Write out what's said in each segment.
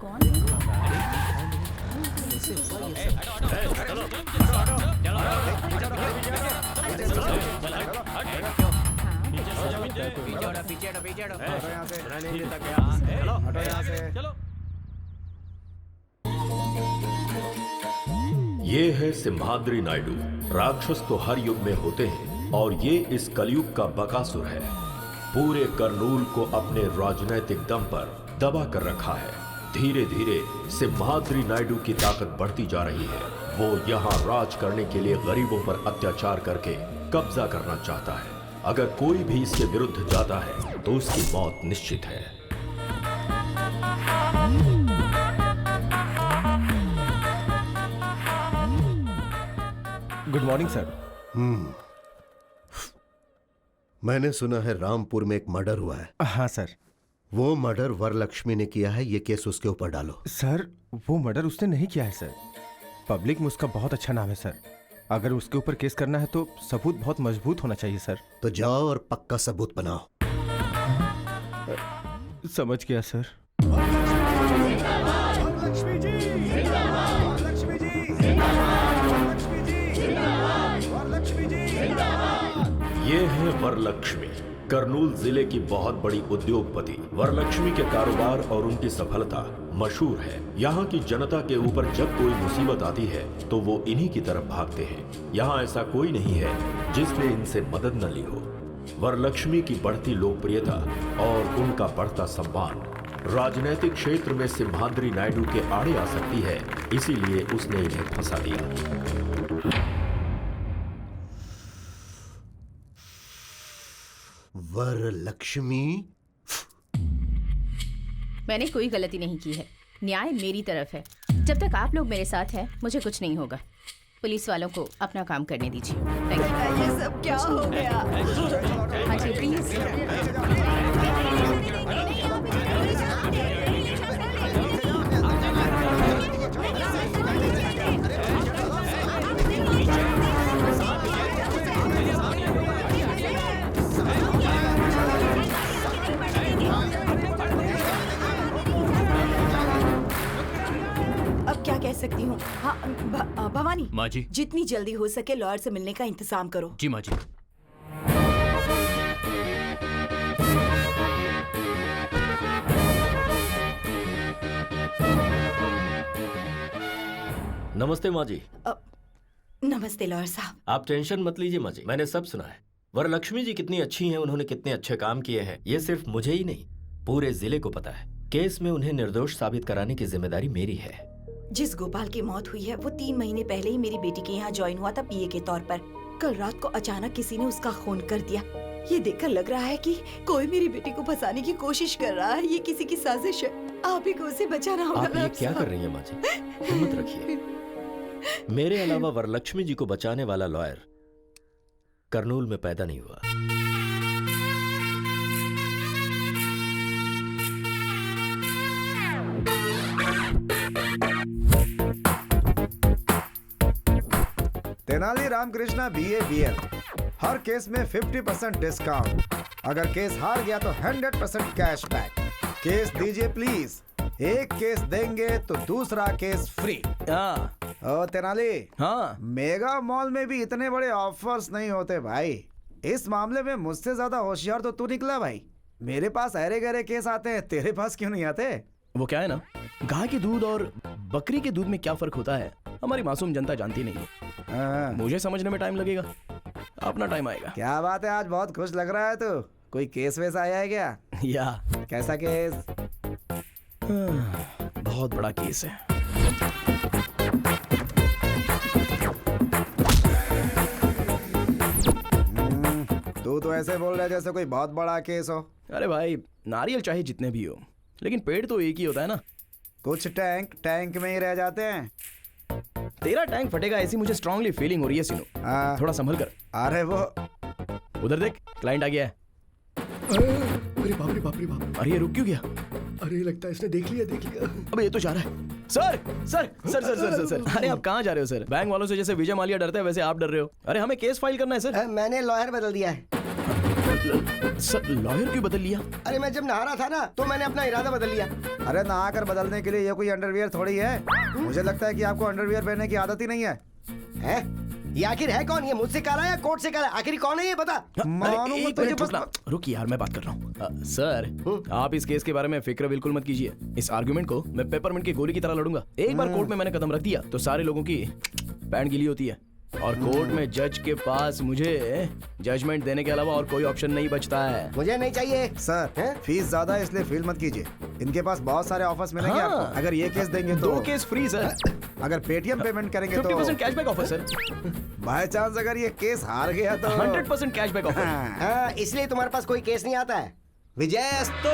ये है सिम्हाद्री नायडू। राक्षस तो हर युग में होते हैं और ये इस कलयुग का बकासुर है। पूरे करनूल को अपने राजनैतिक दम पर दबा कर रखा है। धीरे धीरे सिम्हाद्री नायडू की ताकत बढ़ती जा रही है। वो यहाँ राज करने के लिए गरीबों पर अत्याचार करके कब्जा करना चाहता है। अगर कोई भी इसके विरुद्ध जाता है तो उसकी मौत निश्चित है। Good morning sir. मैंने सुना है रामपुर में एक मर्डर हुआ है। हाँ सर। वो मर्डर वरलक्ष्मी ने किया है। ये केस उसके ऊपर डालो। सर वो मर्डर उसने नहीं किया है सर। पब्लिक में उसका बहुत अच्छा नाम है सर। अगर उसके ऊपर केस करना है तो सबूत बहुत मजबूत होना चाहिए सर। तो जाओ और पक्का सबूत बनाओ। समझ गया सर। ये है वरलक्ष्मी, करनूल जिले की बहुत बड़ी उद्योगपति। वरलक्ष्मी के कारोबार और उनकी सफलता मशहूर है। यहाँ की जनता के ऊपर जब कोई मुसीबत आती है तो वो इन्हीं की तरफ भागते हैं। यहाँ ऐसा कोई नहीं है जिसने इनसे मदद न ली हो। वरलक्ष्मी की बढ़ती लोकप्रियता और उनका बढ़ता सम्मान राजनीतिक क्षेत्र में सिम्हाद्री नायडू के आड़े आ सकती है, इसीलिए उसने इन्हें फंसा दिया। वरलक्ष्मी, मैंने कोई गलती नहीं की है। न्याय मेरी तरफ है। जब तक आप लोग मेरे साथ हैं, मुझे कुछ नहीं होगा। पुलिस वालों को अपना काम करने दीजिए। Thank you. ये सब क्या हो गया? हाँ जी, प्लीज। अब क्या कह सकती हूँ? हाँ, भवानी माँ जी। जितनी जल्दी हो सके लॉयर से मिलने का इंतजाम करो। जी माँ जी। नमस्ते माँ जी। नमस्ते लॉयर साहब। आप टेंशन मत लीजिए माँ जी, मैंने सब सुना है। वरलक्ष्मी जी कितनी अच्छी हैं, उन्होंने कितने अच्छे काम किए हैं, ये सिर्फ मुझे ही नहीं पूरे जिले को पता है। केस में उन्हें निर्दोष साबित कराने की जिम्मेदारी मेरी है। जिस गोपाल की मौत हुई है वो 3 महीने पहले ही मेरी बेटी के यहाँ ज्वाइन हुआ था पीए के तौर पर। कल रात को अचानक किसी ने उसका खून कर दिया। ये देखकर लग रहा है कि कोई मेरी बेटी को फंसाने की कोशिश कर रहा है। ये किसी की साजिश है। आप ही को उसे बचाना होगा। आप ये क्या कर रही हैं माँ जी? हिम्मत रखिए। मेरे अलावा वरलक्ष्मी जी को बचाने वाला लॉयर करनूल में पैदा नहीं हुआ। Tenali Ramakrishna BA BL। हर केस में 50% डिस्काउंट। अगर केस हार गया तो 100% कैशबैक। केस दीजिए प्लीज। एक केस देंगे तो दूसरा केस फ्री। हाँ। ओ तेनाली। हाँ। मेगा मॉल में भी इतने बड़े ऑफर्स नहीं होते भाई। इस मामले में मुझसे ज्यादा होशियार तो तू निकला भाई। मेरे पास अरे गहरे केस आते हैं, तेरे पास क्यों नहीं आते? वो क्या है ना, गाय के दूध और बकरी के दूध में क्या फर्क होता है हमारी मासूम जनता जानती नहीं है। मुझे समझने में टाइम लगेगा, अपना टाइम आएगा। क्या बात है, आज बहुत खुश लग रहा है तू। कोई केस वेस आया है क्या? या कैसा केस? बहुत बड़ा केस है। तू तो ऐसे बोल रहा है जैसे कोई बहुत बड़ा केस हो। अरे भाई, नारियल चाहे जितने भी हो, लेकिन पेड़ तो एक ही होता है ना। कुछ टैंक में ही रह जाते हैं। तेरा टैंक फटेगा ऐसी मुझे स्ट्रांगली फीलिंग हो रही है सीनू। थोड़ा संभल कर। अरे वो उधर देख, क्लाइंट आ गया है। अरे बाप रे बाप रे बाप। अरे ये रुक क्यों गया? अरे लगता है इसने देख लिया। अबे ये तो जा रहा है। Sir sir sir sir sir sir अरे आप कहाँ जा रहे हो सर? बैंक वालों से जैसे विजय माल्या डरता है वैसे आप डर रहे हो। अरे हमें केस फाइल करना है सर। मैंने लॉयर बदल दिया है। सर लॉयर क्यों बदल लिया? अरे मैं जब नहा रहा था ना तो मैंने अपना इरादा बदल लिया। अरे नहाकर बदलने के लिए ये कोई अंडरवियर थोड़ी है। मुझे लगता है कि आपको अंडरवियर पहनने की आदत ही नहीं है। हैं? ये आखिर है कौन? ये मुझसे काला या कोर्ट से काला? आखिर कौन है ये बता। मालूम एक तुझे मिनट रुकना। रुक यार, मैं बात कर रहा हूँ। सर आप इस केस के बारे में फिक्र बिल्कुल मत कीजिए। इस आर्गुमेंट को मैं पेपरमिंट की गोली की तरह लड़ूंगा। एक बार कोर्ट में मैंने कदम रख दिया तो सारे लोगों की पैंट गीली होती है और कोर्ट में जज के पास मुझे जजमेंट देने के अलावा और कोई ऑप्शन नहीं बचता है। मुझे नहीं चाहिए सर। हैं? फीस ज्यादा है इसलिए फील मत कीजिए। इनके पास बहुत सारे ऑफर्स मिलेंगे हाँ। आपको। अगर ये केस देंगे तो 2 केस फ्री सर। अगर पेटीएम पेमेंट करेंगे तो 50% cashback offer sir. By chance अगर ये केस हार गया तो 100% कैशबैक ऑफर। हाँ, इसलिए तुम्हारे पास कोई केस नहीं आता है। विजयस्तु।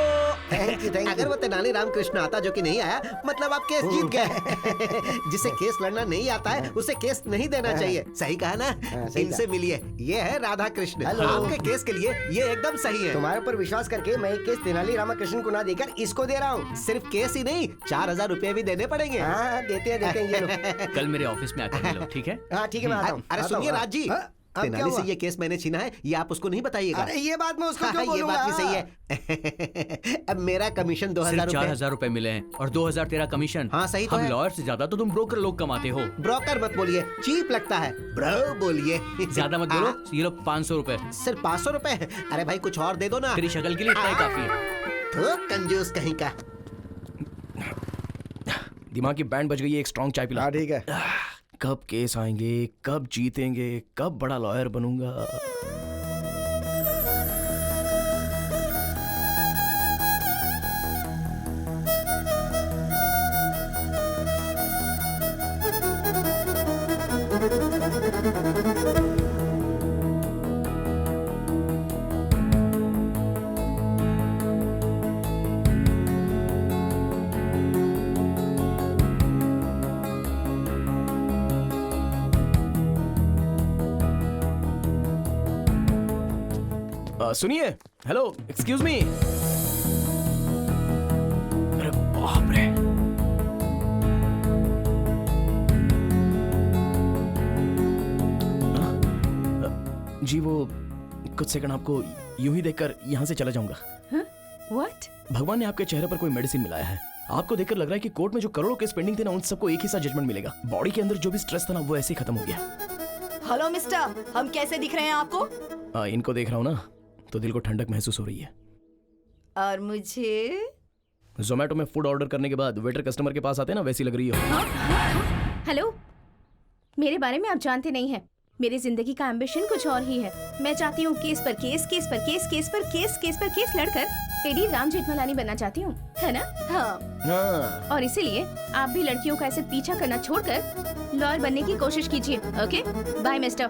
थैंक यू अगर वो तेनाली रामकृष्ण आता जो कि नहीं आया, मतलब आप केस जीत गए। जिसे केस लड़ना नहीं आता है उसे केस नहीं देना चाहिए। सही कहा ना? सही इनसे मिलिए, ये है राधा कृष्ण। हेलो। आपके केस के लिए ये एकदम सही है। तुम्हारे ऊपर विश्वास करके मैं एक केस तेनाली रामाकृष्ण को ना देकर इसको दे रहा हूँ। सिर्फ केस ही नहीं, 4000 रुपए भी देने पड़ेंगे। हाँ देते हैं ये लो। कल मेरे ऑफिस में आकर मिलो, ठीक है? हाँ ठीक है मैं आता हूँ। अरे आता सुनिए हूँ। राज जी, हाँ, अब क्या तेनाली से हुआ? ये केस मैंने छीना है, ये आप उसको नहीं बताइएगा। अरे ये बात मैं उसको हाँ, क्यों ये बोलूंगा? बात भी सही है। अब मेरा कमीशन 2000 सिर्फ रुपए। 4000 रुपए मिले हैं और 2000 तेरा कमीशन। हाँ, सही तो हम है। लॉयर से ज्यादा तो तुम ब्रोकर लोग कमाते हो। ब्रोकर मत बोलिए, चीप लगता है। ब्रो बोलिए। ज्यादा मत बोलो। ये लो 500 रुपए। सिर्फ 500 रुपए है? अरे भाई कुछ और दे दो ना। तेरी शक्ल के लिए इतना ही काफी है। तो कंजूस कहीं का। दिमाग की बैंड बज गई है। एक स्ट्रॉन्ग चाय पिला। हाँ ठीक है। कब केस आएंगे, कब जीतेंगे, कब बड़ा लॉयर बनूंगा। सुनिए, हेलो, एक्सक्यूज मी। अरे बाप रे। जी वो कुछ सेकंड आपको यूं ही देखकर यहाँ से चला जाऊंगा। व्हाट? भगवान ने आपके चेहरे पर कोई मेडिसिन मिलाया है। आपको देखकर लग रहा है कि कोर्ट में जो करोड़ों केस पेंडिंग थे ना, उन सबको एक ही साथ जजमेंट मिलेगा। बॉडी के अंदर जो भी स्ट्रेस था ना, वो ऐसे ही खत्म हो गया। हेलो मिस्टर, हम कैसे दिख रहे हैं आपको? इनको देख रहा हूँ ना तो दिल को ठंडक महसूस हो रही है। और मुझे? जोमेटो में फूड ऑर्डर करने के बाद वेटर कस्टमर के पास आते हैं ना, वैसी लग रही हो। हेलो, मेरे बारे में आप जानते नहीं हैं। मेरी जिंदगी का एम्बिशन कुछ और ही है। मैं चाहती हूँ केस पर केस, केस पर केस, केस पर केस, केस पर केस लड़कर टेडी राम जेठमलानी बनना चाहती हूँ, है ना? हाँ। हाँ। और इसीलिए आप भी लड़कियों का ऐसे पीछा करना छोड़कर लॉयर बनने की कोशिश कीजिए। Okay, bye mister.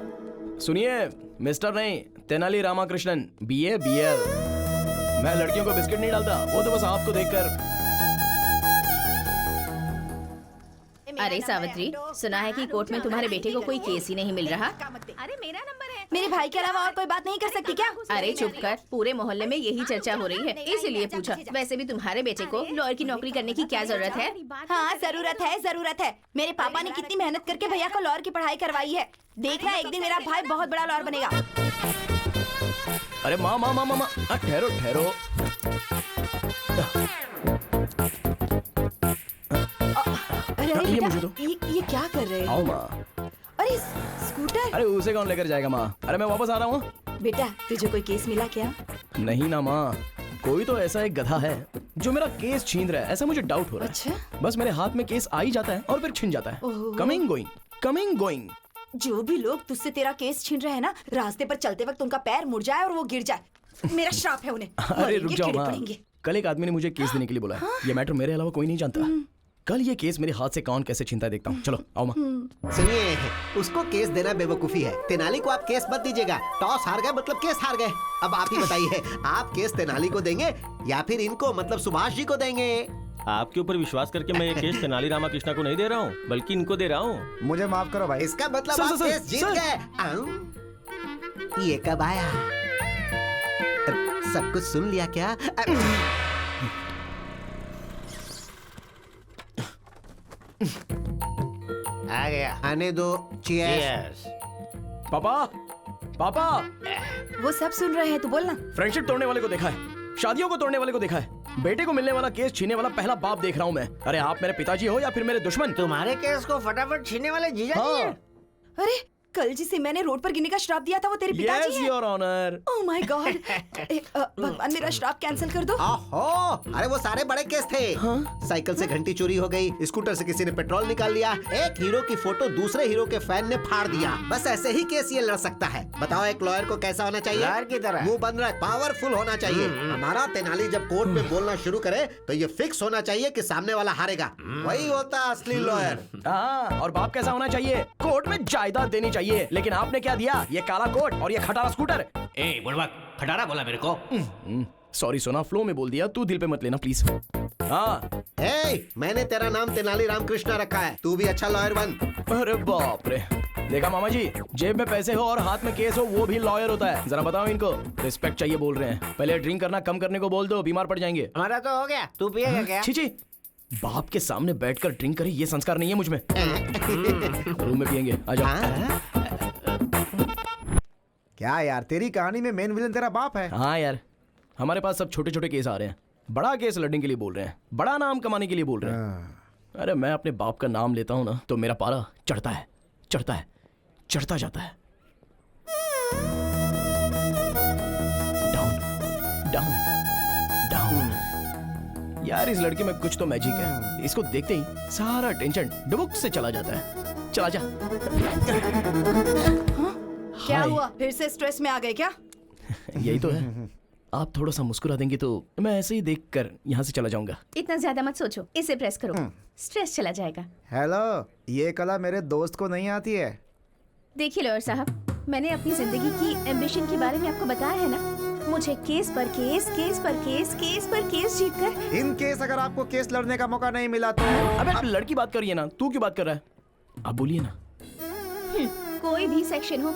सुनिए, मिस्टर नहीं, तेनाली रामाकृष्णन, BA BL। मैं लड़कियों को बिस्किट नहीं डालता, वो तो बस आपको देखकर। अरे सावित्री, सुना है कि कोर्ट में तुम्हारे बेटे को कोई केस ही नहीं मिल रहा। अरे मेरा नंबर है। मेरे भाई के अलावा और कोई बात नहीं कर सकती क्या? अरे चुप कर, पूरे मोहल्ले में यही चर्चा हो रही है, इसीलिए पूछा। वैसे भी तुम्हारे बेटे को लॉयर की नौकरी करने की क्या जरूरत है? हाँ जरूरत है, जरूरत है। मेरे पापा ने कितनी मेहनत करके भैया को लॉयर की पढ़ाई करवाई है। देखना एक दिन मेरा भाई बहुत बड़ा लॉयर बनेगा। अरे माँ माँ माँ माँ माँ, ठहरो ठहरो। अरे अरे ये बेटा, मुझे दो। ये क्या कर रहे आओ हो? माँ। अरे स्कूटर। अरे उसे कौन लेकर जाएगा माँ? अरे मैं वापस आ रहा हूँ। बेटा तुझे कोई केस मिला क्या? नहीं ना माँ, कोई तो ऐसा एक गधा है जो मेरा केस छीन रहा है, ऐसा मुझे डाउट हो रहा है। अच्छा? बस मेरे हाथ में केस आ ही जाता है और फिर छिन जाता है। ओहो। Coming going, coming going. जो भी लोग तुझसे तेरा केस छीन रहे हैं ना, रास्ते पर चलते वक्त उनका पैर मुड़ जाए और वो गिर जाए। मेरा श्राप है उन्हें। अरे मरेंगे, रुक जाओ कीड़े माँ, पड़ेंगे। कल एक आदमी ने मुझे केस देने के लिए बोला है। ये मैटर मेरे अलावा कोई नहीं जानता। कल ये केस मेरे हाथ से कौन कैसे छीनता है देखता हूँ। चलो आओ माँ। सुनिए, उसको केस देना बेवकूफी है। तेनाली को आप केस मत दीजिएगा। टॉस हार गए मतलब केस हार गए। अब आप ही बताइए, आप केस तेनाली को देंगे या फिर इनको मतलब सुभाष जी को देंगे? आपके ऊपर विश्वास करके मैं ये केस तेनाली रामाकृष्ण को नहीं दे रहा हूँ, बल्कि इनको दे रहा हूँ। मुझे माफ करो भाई। इसका मतलब सर, आप सर, केस जीत सर। गए। ये कब आया? सब कुछ सुन लिया क्या? आ गया। आने दो। चीयर्स। पापा, पापा, वो सब सुन रहे हैं, तू बोलना। फ्रेंडशिप तोड़ने वाले को देखा है, शादियों को तोड़ने वाले को देखा है, बेटे को मिलने वाला केस छीनने वाला पहला बाप देख रहा हूँ मैं। अरे आप मेरे पिताजी हो या फिर मेरे दुश्मन? तुम्हारे केस को फटाफट छीनने वाले जीजा जी हैं। अरे कल जिसे मैंने रोड पर गिरने का श्राप दिया था वो तेरे पिताजी Yes, हैं। your honor. Oh my God. भगवान मेरा श्राप कैंसिल कर दो। ओहो, अरे वो सारे बड़े केस थे। साइकिल से घंटी चोरी हो गई, स्कूटर से किसी ने पेट्रोल निकाल लिया, एक हीरो की फोटो दूसरे हीरो के फैन ने फाड़ दिया। बस ऐसे ही केस ये लड़ सकता है। बताओ एक लॉयर को कैसा होना चाहिए? लॉयर की तरह। मुंह बंद रख, पावरफुल होना चाहिए। हमारा तेनाली जब कोर्ट में बोलना शुरू करे तो ये फिक्स होना चाहिए कि सामने वाला हारेगा। वही होता है असली लॉयर। हाँ, और बाप कैसा होना चाहिए? कोर्ट में जायदाद देनी चाहिए। लेकिन आपने क्या दिया? ये काला कोट और ये खटारा स्कूटर। ए बुढ़वा, खटारा बोला मेरे को। सॉरी सोना, फ्लो में बोल दिया, तू दिल पे मत लेना प्लीज। हाँ, मैंने तेरा नाम तेनाली रामकृष्णा रखा है, तू भी अच्छा लॉयर बन। अरे बाप रे, देखा मामा जी, जेब में पैसे हो और हाथ में केस हो वो भी लॉयर होता है। जरा बताओ इनको, रिस्पेक्ट चाहिए बोल रहे हैं। पहले ड्रिंक करना कम करने को बोल दो, बीमार पड़ जाएंगे। हमारा तो हो गया, तू पिएगा क्या? छी छी, बाप के सामने बैठकर ड्रिंक करे ये संस्कार नहीं है मुझ में। रूम में पियेंगे, आ जाओ। क्या यार, तेरी कहानी में मेन विलन तेरा बाप है? हाँ यार, हमारे पास सब छोटे छोटे केस आ रहे हैं, बड़ा केस लड़ने के लिए बोल रहे हैं, बड़ा नाम कमाने के लिए बोल रहे हैं। अरे मैं अपने बाप का नाम लेता हूँ ना तो मेरा पारा चढ़ता है, चढ़ता है, चढ़ता जाता है। Down down down. यार इस लड़के में कुछ तो मैजिक है, इसको देखते ही सारा टेंशन डुबुक से चला जाता है। चला जा। क्या हाय। हुआ, फिर से स्ट्रेस में आ गए क्या? यही तो है, आप थोड़ा सा मुस्कुरा देंगे तो मैं ऐसे ही देखकर यहाँ से चला जाऊंगा। इतना ज्यादा मत सोचो, इसे प्रेस करो, स्ट्रेस चला जाएगा। हेलो, ये कला मेरे दोस्त को नहीं आती है। देखिए लॉयर साहब, मैंने अपनी जिंदगी की एम्बिशन के बारे में आपको बताया है ना। मुझे केस पर केस, केस पर केस, केस पर केस जीतकर। इन केस अगर आपको केस लड़ने का मौका नहीं मिला तो? अबे आप लड़की बात करिए ना, तू क्यों बात कर रहा है? आप बोलिए ना। कोई भी सेक्शन हो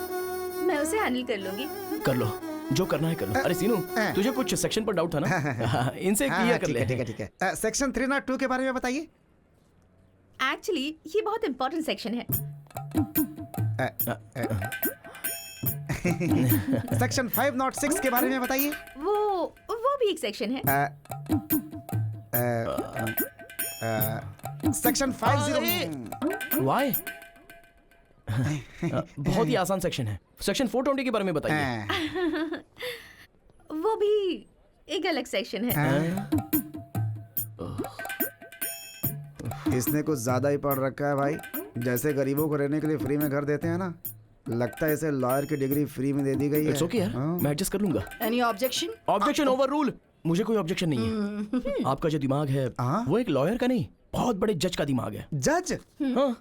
मैं उसे हैंडल कर लूंगी। कर लो, जो करना है कर लो। अरे सीनू, तुझे कुछ सेक्शन पर डाउट था ना? इनसे क्लियर कर ले। ठीक है, ठीक है। सेक्शन 302 के बारे में बताइए। एक्चुअली ये बहुत इम्पोर्टेंट सेक्शन है। सेक्शन 506 के बारे में बताइए। वो भी एक सेक्शन है। सेक्शन 50। वाई? बहुत ही आसान सेक्शन है। सेक्शन 420 के बारे में बताइए। वो भी एक अलग सेक्शन है। इसने कुछ ज्यादा ही पढ़ रखा है भाई। जैसे गरीबों को रहने के लिए फ्री में घर देते हैं ना, लगता है इसे लॉयर की डिग्री फ्री में दे दी गई है। इट्स ओके यार, मैं एडजस्ट कर लूंगा। Any objection? Objection over rule. मुझे कोई ऑब्जेक्शन नहीं है। आपका जो दिमाग है वो एक लॉयर का नहीं, बहुत बड़े जज का दिमाग है। जज? हाँ।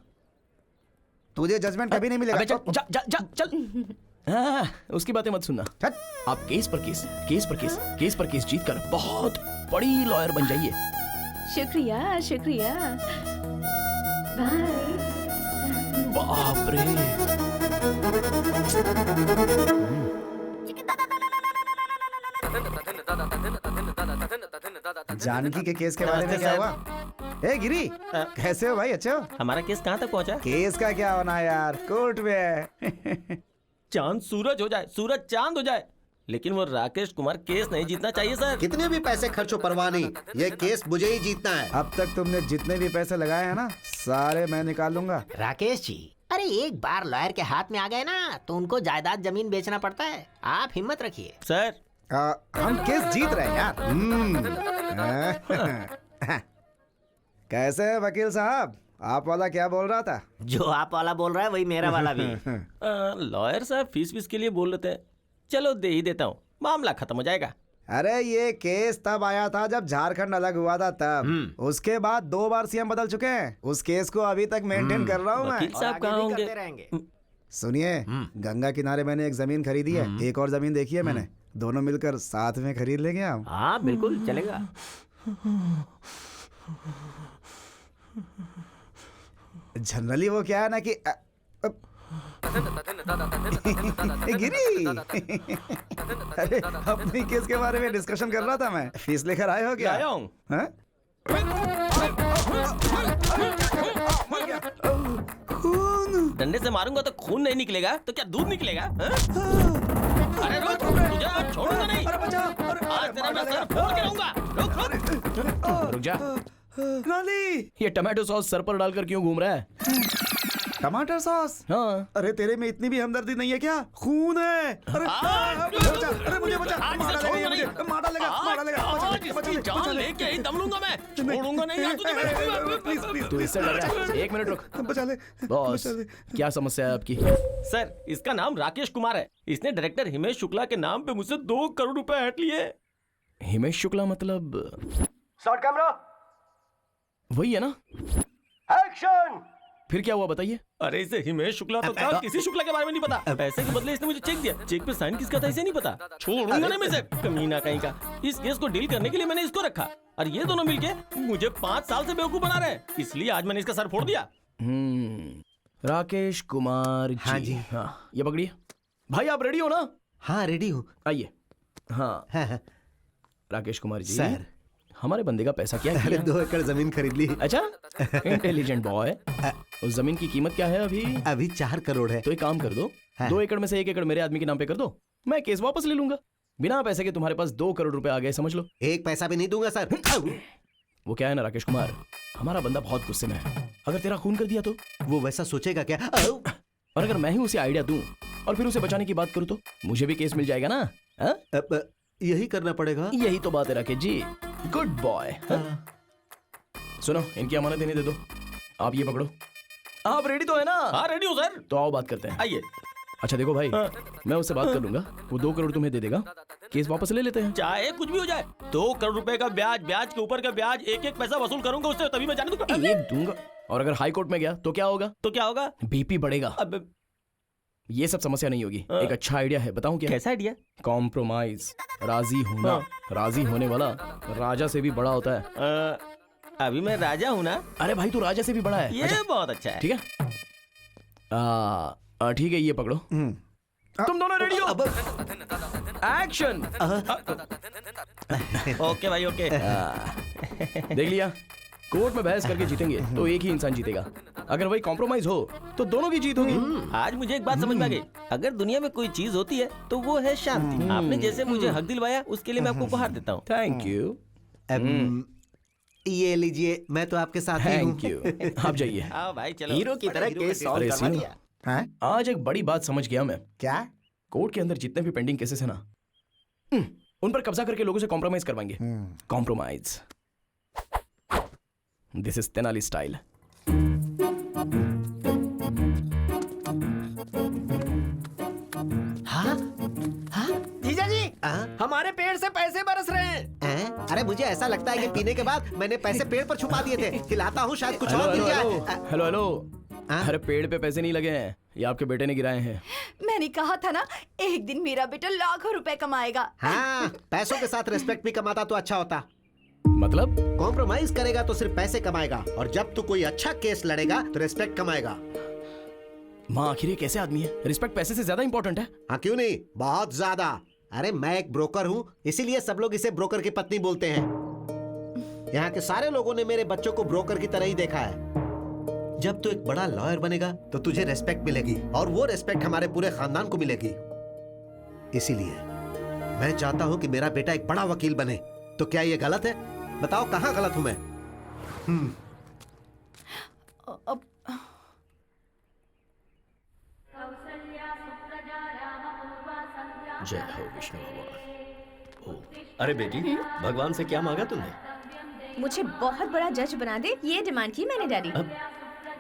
तुझे जजमेंट कभी नहीं मिलेगा। अबे जा, जा, जा, चल। हाँ, उसकी बातें मत सुनना। आप केस पर केस, केस पर केस, केस पर केस जीत कर बहुत बड़ी लॉयर बन जाइए। शुक्रिया शुक्रिया, बाय। बाप रे। जानकी के केस के बारे में क्या हुआ? ए गिरी, कैसे हो भाई? अच्छे हो? हमारा केस कहाँ तक पहुँचा? केस का क्या होना है यार, कोर्ट में है। चांद सूरज हो जाए, सूरज चांद हो जाए, लेकिन वो राकेश कुमार केस नहीं जीतना चाहिए सर। कितने भी पैसे खर्चो परवाह नहीं, ये केस मुझे ही जीतना है। अब तक तुमने जितने भी पैसे लगाए हैं ना, सारे मैं निकाल लूंगा। राकेश जी, अरे एक बार लॉयर के हाथ में आ गए ना तो उनको जायदाद जमीन बेचना पड़ता है। आप हिम्मत रखिए सर। हम केस जीत रहे हैं यार। कैसे है वकील साहब? आप वाला क्या बोल रहा था? जो आप वाला बोल रहा है वही मेरा वाला भी। लॉयर साहब फीस के लिए बोल रहे थे, चलो दे ही देता हूँ, मामला खत्म हो जाएगा। अरे ये केस तब आया था जब झारखंड अलग हुआ था तब। उसके बाद 2 बार सीएम बदल चुके हैं। उस केस को अभी तक मेंटेन कर रहा हूँ मैं। वकील साहब कहाँ होंगे? सुनिए, गंगा किनारे मैंने एक जमीन खरीदी है, एक और जमीन देखी है मैंने। दोनों मिलकर साथ में खरीद लेंगे हम। हाँ बिल्कुल चलेगा। जनरली वो क्या है ना कि गिरी। अरे अपनी केस के बारे में डिस्कशन कर रहा था मैं। फीस लेकर आए हो क्या? आया हूँ। खून? डंडे से मारूंगा तो खून नहीं निकलेगा तो क्या दूध निकलेगा? अरे रुक, तुझे आज छोड़ूंगा नहीं। अरे बचा, अरे आज तेरा मैं सर फोड़ के रहूंगा। रुक। रुक जा। नाली, ये टमाटो सॉस सर पर डालकर क्यों घूम रहा है? टमाटर सॉस। हाँ, अरे तेरे में इतनी भी हमदर्दी नहीं है क्या? खून है। अरे बचा, अरे मुझे बचा, मारा लेगा ये मुझे, मारा लेगा, बचा ले, बचा ले, जान लेके ही दम लूंगा मैं, छोड़ूंगा नहीं यार तुझे मैं। प्लीज प्लीज तू इससे डर रहा है? एक मिनट रुक। बचा ले, बॉस, बचा ले। क्या समस्या है आपकी? सर, इसका नाम राकेश कुमार है। इसने डायरेक्टर हिमेश शुक्ला के नाम पे मुझसे 2 करोड़ रुपए हट लिए। हिमेश शुक्ला मतलब शॉट कैमरा, वही है ना? एक्शन। फिर क्या हुआ बताइए? अरे इसे हिमेश शुक्ला तो था, किसी शुक्ला के बारे में नहीं पता। पैसे के बदले इसने मुझे चेक दिया, चेक पे साइन किसका था इसे नहीं पता। छोड़ूंगा नहीं मैं इसे, कमीना कहीं का। इस केस को डील करने के लिए मैंने इसको रखा और ये दोनों मिलके मुझे 5 साल से बेवकूफ बना रहे हैं, इसलिए आज मैंने इसका सर फोड़ दिया। राकेश कुमार जी। हाँ जी। हाँ, ये पकड़िए। भाई आप रेडी हो ना? हाँ रेडी हूँ। आइए। हाँ, हाँ, राकेश कुमार जी, सर। हमारे बंदे का पैसा क्या अरे किया? 2 एकड़ जमीन खरीद ली। अच्छा, इंटेलिजेंट बॉय। उस जमीन की कीमत क्या है अभी? अभी 4 करोड़ है। तो एक काम कर दो, हाँ। 2 एकड़ में से 1 एकड़ मेरे आदमी के नाम पे कर दो, मैं केस वापस ले लूंगा। बिना पैसे के तुम्हारे पास 2 करोड़ रुपए आ गए, समझ लो। 1 पैसा भी नहीं दूंगा सर। वो क्या है ना राकेश कुमार, हमारा बंदा बहुत गुस्से में है। अगर तेरा खून कर दिया तो? वो वैसा सोचेगा क्या? और अगर मैं ही उसे आइडिया दूं और फिर उसे बचाने की बात करूं तो मुझे भी केस मिल जाएगा ना? हाँ? अब यही करना पड़ेगा। यही तो बात है राकेश जी, गुड बॉय। सुनो, इनकी अमानत इन्हें दे दो। आप ये पकड़ो। आप रेडी तो है ना? हाँ रेडी हूँ सर। तो आओ बात करते हैं। आइए। अच्छा देखो भाई, मैं उससे बात कर लूंगा, वो 2 करोड़ तुम्हें दे देगा, केस वापस ले लेते हैं। चाहे कुछ भी हो जाए, 2 करोड़ रुपए का ब्याज, ब्याज के ऊपर का ब्याज, एक पैसा वसूल करूंगा उससे, तभी मैं जाने दूंगा। ये दूंगा। और अगर हाई कोर्ट में गया तो क्या होगा? तो क्या होगा? बीपी बढ़ेगा। अब ये सब समस्या नहीं होगी। एक अच्छा आइडिया है, बताऊं क्या? कैसा आइडिया? कॉम्प्रोमाइज, राजी होना। राजी होने वाला राजा से भी बड़ा होता है। अभी मैं राजा हूँ ना? अरे भाई तू राजा से भी बड़ा है। ये बहुत अच्छा है। ठीक है, ठीक है, ये पकड़ो। तुम दोनों रेडी हो? एक्शन। ओके भाई ओके। देख लिया, कोर्ट में बहस करके जीतेंगे तो एक ही इंसान जीतेगा, अगर वही कॉम्प्रोमाइज हो तो दोनों की जीत होगी। आज मुझे एक बात समझ में आ गई, अगर दुनिया में कोई चीज होती है तो वो है शांति। आपने जैसे मुझे हक दिलवाया उसके लिए मैं आपको उपहार देता हूँ। Thank you. ये लीजिए, मैं तो आपके साथ ही हूँ। Thank you. आप जाइए। आओ भाई चलो। हीरो की तरह केस सॉल्व करवा सुनो, दिया। हाँ? आज एक बड़ी बात समझ गया मैं। क्या? कोर्ट के अंदर जितने भी पेंडिंग केसेस है ना, उन पर कब्जा करके लोगों से कॉम्प्रोमाइज करवाएंगे। Compromise, this is Tenali style. जीजा जी, हाँ? हमारे पेड़ से पैसे बरस रहे हैं। हैं? अरे मुझे ऐसा लगता है कि पीने के बाद मैंने पैसे पेड़ पर छुपा दिए थे। हिलाता हूँ, शायद कुछ और मिल जाए। Hello hello. हाँ? अरे पेड़ पे पैसे नहीं लगे हैं, ये आपके बेटे ने गिराए हैं। मैंने कहा था ना, एक दिन मेरा बेटा लाखों रुपए कमाएगा। हाँ, पैसों के साथ रिस्पेक्ट भी कमाता तो अच्छा होता। मतलब? कॉम्प्रोमाइज करेगा तो सिर्फ पैसे कमाएगा, और जब तू कोई अच्छा केस लड़ेगा तो रिस्पेक्ट कमाएगा। माँ आखिर ये कैसे आदमी है? रिस्पेक्ट पैसे से ज्यादा इंपॉर्टेंट है। हाँ क्यों नहीं, बहुत ज्यादा। अरे मैं एक ब्रोकर हूँ, इसीलिए सब लोग इसे ब्रोकर की पत्नी बोलते हैं। यहाँ के सारे लोगों ने मेरे बच्चों को ब्रोकर की तरह ही देखा है। जब तू एक बड़ा लॉयर बनेगा तो तुझे रेस्पेक्ट मिलेगी, और वो रेस्पेक्ट हमारे पूरे खानदान को मिलेगी। इसीलिए मैं चाहता हूँ कि मेरा बेटा एक बड़ा वकील बने। तो क्या ये गलत है? बताओ कहाँ गलत हूँ मैं? जय हो विष्णु भगवान। अरे बेटी, भगवान से क्या मांगा तुमने? मुझे बहुत बड़ा जज बना दे, ये डिमांड की मैंने डैडी। अब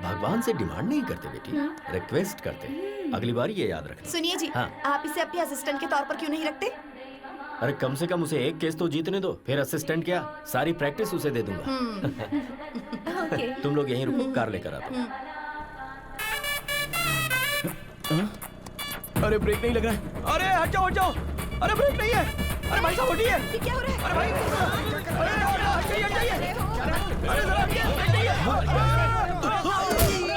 भगवान से डिमांड नहीं करते बेटी, रिक्वेस्ट करते। अगली बार ये याद रखना। सुनिए जी, हाँ। आप इसे अपने असिस्टेंट के तौर पर क्यों नहीं रखते? अरे कम से कम उसे एक केस तो जीतने दो, फिर असिस्टेंट क्या, सारी प्रैक्टिस उसे दे दूंगा। ओके। तुम लोग यहीं रुको, कार लेकर आता हूँ। अरे ब्रेक नहीं लग रहा है। अरे हट जाओ हट जाओ। अरे ब्रेक नहीं है। अरे भाई साहब हटिए। ये क्या हो रहा है? अरे भाई, अरे हट जाइए। अरे जरा ब्रेक नहीं है।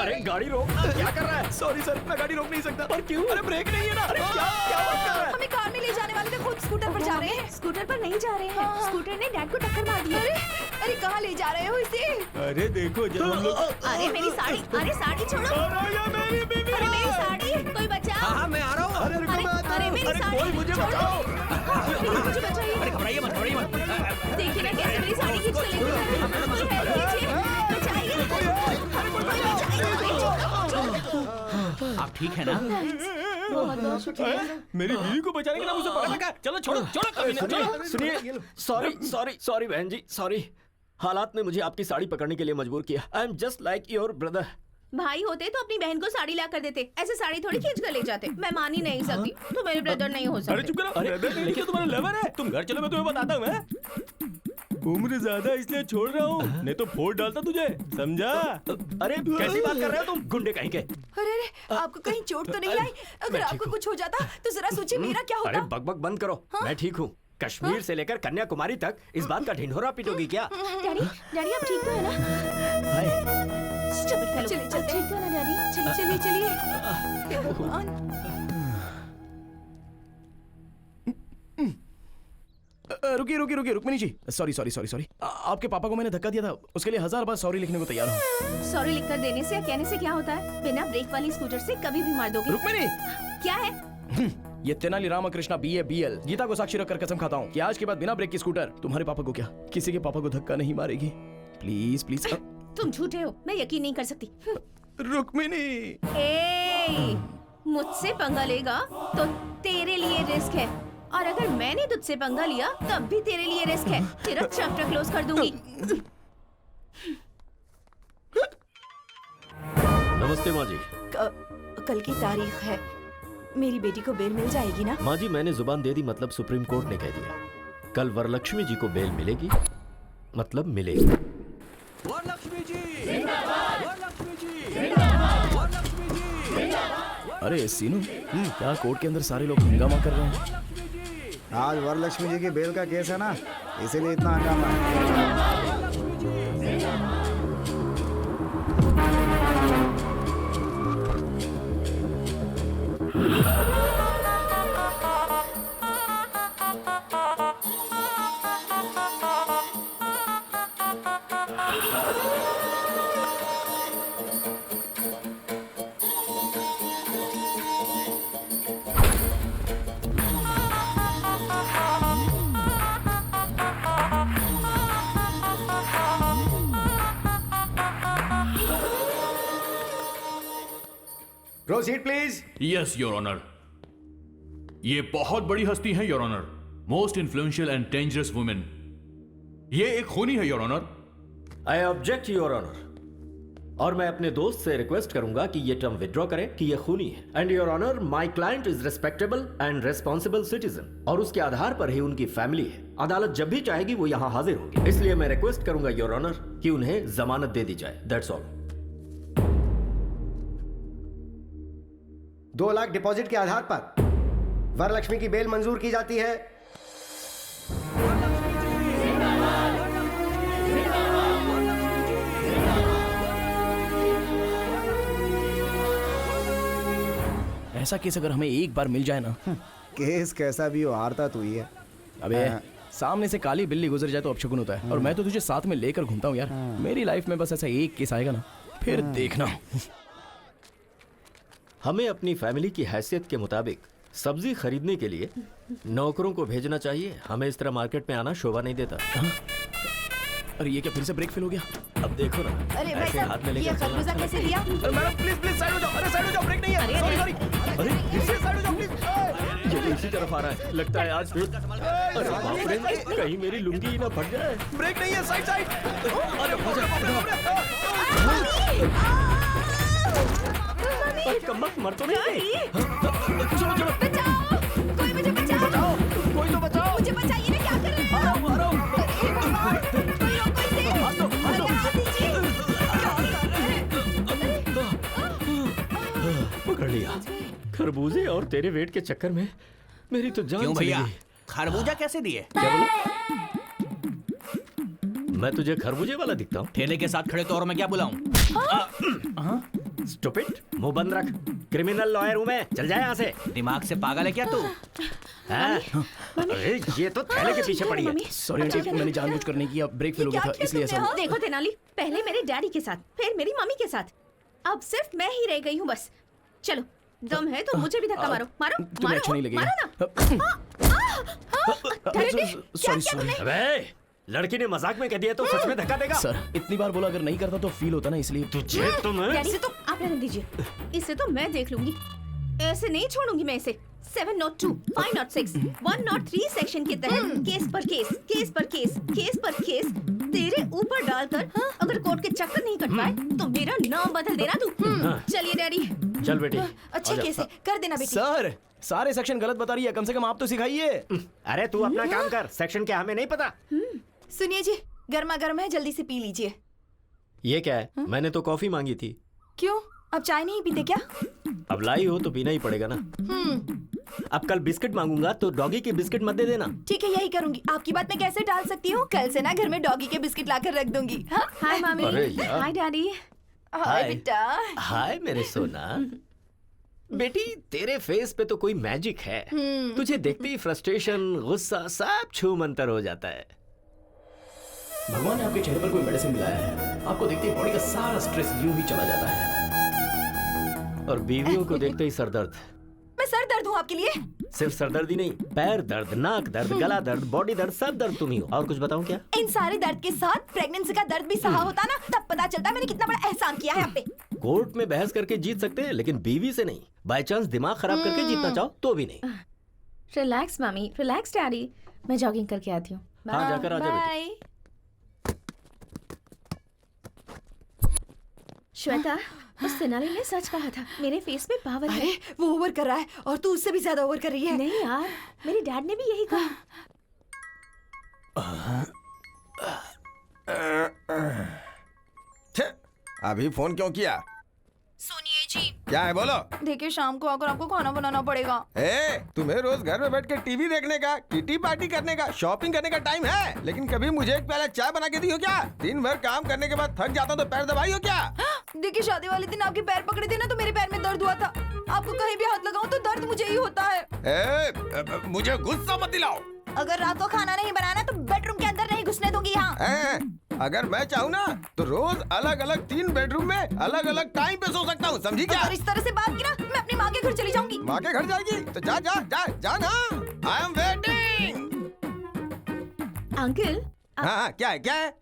अरे गाड़ी रोक, क्या कर रहा है? सॉरी सर, मैं गाड़ी रोक नहीं सकता। और क्यों? अरे ब्रेक नहीं है ना। अरे क्या बात कर रहा है? हमें कार में ले जाने वाले थे, खुद स्कूटर पर जा रहे हैं। स्कूटर पर नहीं जा रहे हैं, स्कूटर ने डैड को टक्कर मार दी। अरे कहाँ ले जा रहे हो इसे? अरे देखो जब हम लोग अरे मेरी साड़ी, अरे साड़ी छोड़ो। अरे मेरी साड़ी, कोई बचाओ। हाँ मैं आ रहा हूँ। अरे मेरी साड़ी, कोई मुझे बचाओ। प्लीज मुझे बचाइए। अरे घबराइए मत, घबराइए मत। देखिए ना कैसे मेरी साड़ी खींच के लेके जा रहे हैं। कोई हेल्प कीजिए, बचाइए। कोई बचाइए। आप ठीक है ना? बहुत बहुत शुक्रिया। मेरी बीवी को बचाने के नाम उसे पकड़ रखा है। चलो छोड़ो छोड़ो कभी नहीं। सुनिए, सॉरी बहन जी, सॉरी। हालात ने मुझे आपकी साड़ी पकड़ने के लिए मजबूर किया। I am just like your brother. भाई होते तो अपनी बहन को साड़ी ला कर देते, ऐसे साड़ी थोड़ी खींच कर ले जाते। मैं मान ही नहीं सकती, तो मेरे ब्रदर नहीं हो सकते। अरे चुप करो। ब्रदर नहीं, लेकिन तुम्हारा लवर है। तुम घर चलो, मैं तुम्हें बताता हूँ। मैं उम्र ज्यादा इसलिए छोड़ रहा हूँ, नहीं तो फोड़ डालता तुझे, समझा? अरे कैसी बात कर रहे हो तुम, गुंडे कहीं के? अरे आपको कहीं चोट तो नहीं आई? अगर आपको कुछ हो जाता तो जरा सोचिए मेरा क्या अरे होता। बकबक बंद करो। मैं ठीक हूँ। कश्मीर से लेकर कन्याकुमारी तक इस बात का ढिंढोरा पीटोगी क्या? डैडी, डैडी आप ठीक तो है ना? Stupid fellow. चलिए, चलते ठीक तो है ना डैडी? चलिए चलिए। भगवान। रुकिए रुक्मिनी जी, सॉरी। आपके पापा को मैंने धक्का दिया था, उसके लिए 1000 बार सॉरी लिखने को तैयार हूँ। सॉरी लिखकर देने से या कहने से क्या होता है? बिना ब्रेक वाली स्कूटर से कभी भी मार दोगे। रुक्मिनी, क्या है? ये तेनाली रामकृष्णा BA BL गीता को साक्षी रखकर कसम खाता हूँ कि आज के बाद बिना ब्रेक की स्कूटर तुम्हारे पापा को क्या, किसी के पापा को धक्का नहीं मारेगी। प्लीज। तुम झूठे हो, मैं यकीन नहीं कर सकती। रुक्मिनी, मुझसे पंगा लेगा तो तेरे लिए रिस्क है, और अगर मैंने तुझसे पंगा लिया तब भी तेरे लिए रिस्क है। तेरा चैप्टर क्लोज कर दूंगी। नमस्ते माँ जी। कल की तारीख है, मेरी बेटी को बेल मिल जाएगी ना? माँ जी मैंने जुबान दे दी, मतलब सुप्रीम कोर्ट ने कह दिया कल वरलक्ष्मी जी को बेल मिलेगी, मतलब मिलेगी। वरलक्ष्मी जी, वरलक्ष्मी जी, वरलक्ष्मी जी। अरे सीनू, क्या कोर्ट के अंदर सारे लोग हंगामा कर रहे हैं? आज वरलक्ष्मी जी की बेल का केस है ना, इसीलिए इतना हंगामा है। Proceed please. Yes your honour. ये बहुत बड़ी हस्ती है your honour, most influential and dangerous women. ये एक खूनी है your honour. I object your honour, और मैं अपने दोस्त से रिक्वेस्ट करूंगा कि ये टर्म विड्रॉ करें कि ये खूनी है। And your honour, my client is respectable and responsible citizen, और उसके आधार पर ही उनकी फैमिली है। अदालत जब भी चाहेगी वो यहाँ हाजिर होगी, इसलिए मैं रिक्वेस्ट करूंगा योर ऑनर कि उन्हें जमानत दे दी जाए। That's all. 2 लाख डिपॉजिट के आधार पर वरलक्ष्मी की बेल मंजूर की जाती है। ऐसा केस अगर हमें एक बार मिल जाए ना। केस कैसा भी हो, हारता तू ही है। अबे सामने से काली बिल्ली गुजर जाए तो अपशकुन होता है, और मैं तो तुझे साथ में लेकर घूमता हूँ यार। मेरी लाइफ में बस ऐसा एक केस आएगा ना, फिर देखना। हमें अपनी फैमिली की हैसियत के मुताबिक सब्जी खरीदने के लिए नौकरों को भेजना चाहिए। हमें इस तरह मार्केट में आना शोभा नहीं देता। अरे ये क्या फिर से ब्रेक फेल हो गया? अब देखो ना, अरे भाई ऐसे हाथ में साहब, ये लेकर चलना। खरबूजा कैसे दिया? अरे मैडम प्लीज साइड हो जाओ। अरे साइड हो जाओ, ब्रेक नहीं है। सॉरी। अरे प्लीज साइड हो जाओ प्लीज। ये तो इसी तरफ आ रहा है, लगता है आज फिर। अरे बाप रे, कहीं मेरी लुंगी ही ना फट जाए। ब्रेक नहीं है, साइड। अरे कम्बख्त मर तो नहीं। बचाओ, कोई मुझे बचाओ। कोई तो बचाओ। मुझे बचाइए ना, क्या कर रहे हैं? आ रहा हूँ। हे भगवान, कोई रोको इसे। अरे हाथ दीजिए। पकड़ लिया। खरबूजे और तेरे वेट के चक्कर में मेरी तो जान क्यों चली भैया, गई। खरबूजा कैसे दिए? क्या बोला? मैं तुझे खरबूजे वाला दिखता हूँ? ठेले के साथ खड़े तो और मैं क्या बुलाऊं? स्टूपिड, मुंह बंद रख। क्रिमिनल लॉयर हूँ मैं, चल जाए यहाँ से। दिमाग से पागल है क्या तू? हाँ? अरे ये तो थैले के पीछे पड़ी है। सॉरी आंटी, मैंने जानबूझकर नहीं किया, ब्रेक फेल हो गया था इसलिए ऐसा हुआ। देखो तेनाली, पहले मेरे डैडी के साथ, फिर मेरी मम्मी के साथ, अब सिर्फ मैं ही रह गई हूँ बस। चलो, दम है तो मुझे भी धक्का मारो, मारो, तुम्हें मारो, अच्छा नहीं लगेगा। मारो ना। डैडी, क्या किया तुमने? अबे, लड़की ने मजाक में कह दिया तो सच में धक्का देगा? सर, इतनी बार बोला अगर नहीं करता तो फील होता ना, इसलिए। तुझे तो मैं डैडी, तो आप रहने दीजिए, इसे तो मैं देख लूंगी, ऐसे नहीं छोड़ूंगी मैं इसे। 702, 506, 103 सेक्शन के तहत केस पर केस, केस पर केस, केस पर केस तेरे ऊपर डालकर अगर कोर्ट के चक्कर नहीं कट पाए तो मेरा नाम बदल देना तू। चलिए डैडी। चल बेटी, अच्छे केस है, कर देना बेटी। सर, सारे सेक्शन गलत बता रही है, कम से कम आप तो सिखाइए। अरे तू अपना काम कर, सेक्शन क्या हमें नहीं पता। सुनिए जी, गर्मा गर्म है, जल्दी से पी लीजिए। ये क्या है? मैंने तो कॉफी मांगी थी। क्यों, अब चाय नहीं पीते क्या? अब लाई हो तो पीना ही पड़ेगा ना। अब कल बिस्किट मांगूंगा तो डॉगी के बिस्किट मत दे देना। ठीक है, यही करूंगी। आपकी बात मैं कैसे टाल सकती हूँ? कल से ना घर में डॉगी के बिस्किट लाकर रख दूंगी। हाँ? हाय मामी। अरे यार। हाय डैडी। हाय बेटा। हाय मेरे सोना। बेटी, तेरे फेस पे तो कोई मैजिक है। तुझे देखते ही फ्रस्ट्रेशन, गुस्सा सब छू मंतर हो जाता है। भगवान ने आपके चेहरे पर कोई मेडिसिन मिलाया है, आपको देखते ही बॉडी का सारा स्ट्रेस यूं ही चला जाता है। और बीवियों को देखते ही सरदर्द। मैं सर दर्द हूँ आपके लिए? सिर्फ सरदर्दी नहीं, पैर दर्द, नाक दर्द, गला दर्द, बॉडी दर्द, सब दर्द तुम ही हो। और कुछ बताऊं क्या? इन सारे दर्द के साथ प्रेगनेंसी का दर्द भी सहा होता ना, तब पता चलता मैंने कितना बड़ा एहसान किया है आप पे। कोर्ट में बहस करके जीत सकते हैं, लेकिन बीवी से नहीं। बाय चांस दिमाग खराब करके जीतना चाहो तो भी नहीं। रिलैक्स मामी, रिलैक्स डैडी, मैं जॉगिंग करके आती हूँ। हाँ, जाकर आ जा बेटी। श्वेता, उस तेनाली ने सच कहा था, मेरे फेस में पावर है। अरे वो ओवर कर रहा है और तू उससे भी ज्यादा ओवर कर रही है। नहीं यार, मेरे डैड ने भी यही कहा। अभी फोन क्यों किया? सुनिए जी। क्या है, बोलो। देखिए, शाम को आकर आपको खाना बनाना पड़ेगा। तुम्हें रोज घर में बैठ के टीवी देखने का, किटी पार्टी करने का, शॉपिंग करने का टाइम है, लेकिन कभी मुझे एक प्याला चाय बना के दी हो क्या? दिन भर काम करने के बाद थक जाता हूँ तो पैर दबाई हो क्या? देखिए, शादी वाले दिन आपके पैर पकड़े थे ना तो मेरे पैर में दर्द हुआ था। आपको कहीं भी हाथ लगाऊं तो दर्द मुझे ही होता है। मुझे गुस्सा मत दिलाओ। अगर रात को खाना नहीं बनाना तो बेडरूम के अंदर नहीं घुसने दूंगी यहाँ। अगर मैं चाहूँ ना तो रोज अलग अलग 3 बेडरूम में अलग अलग टाइम पे सो सकता हूँ, समझी क्या? अगर इस तरह से बात की ना, मैं अपनी माँ के घर चली जाऊंगी। माँ के घर जाएगी तो जा जा जा जा ना। I am waiting. अंकल। हाँ, क्या है, क्या है?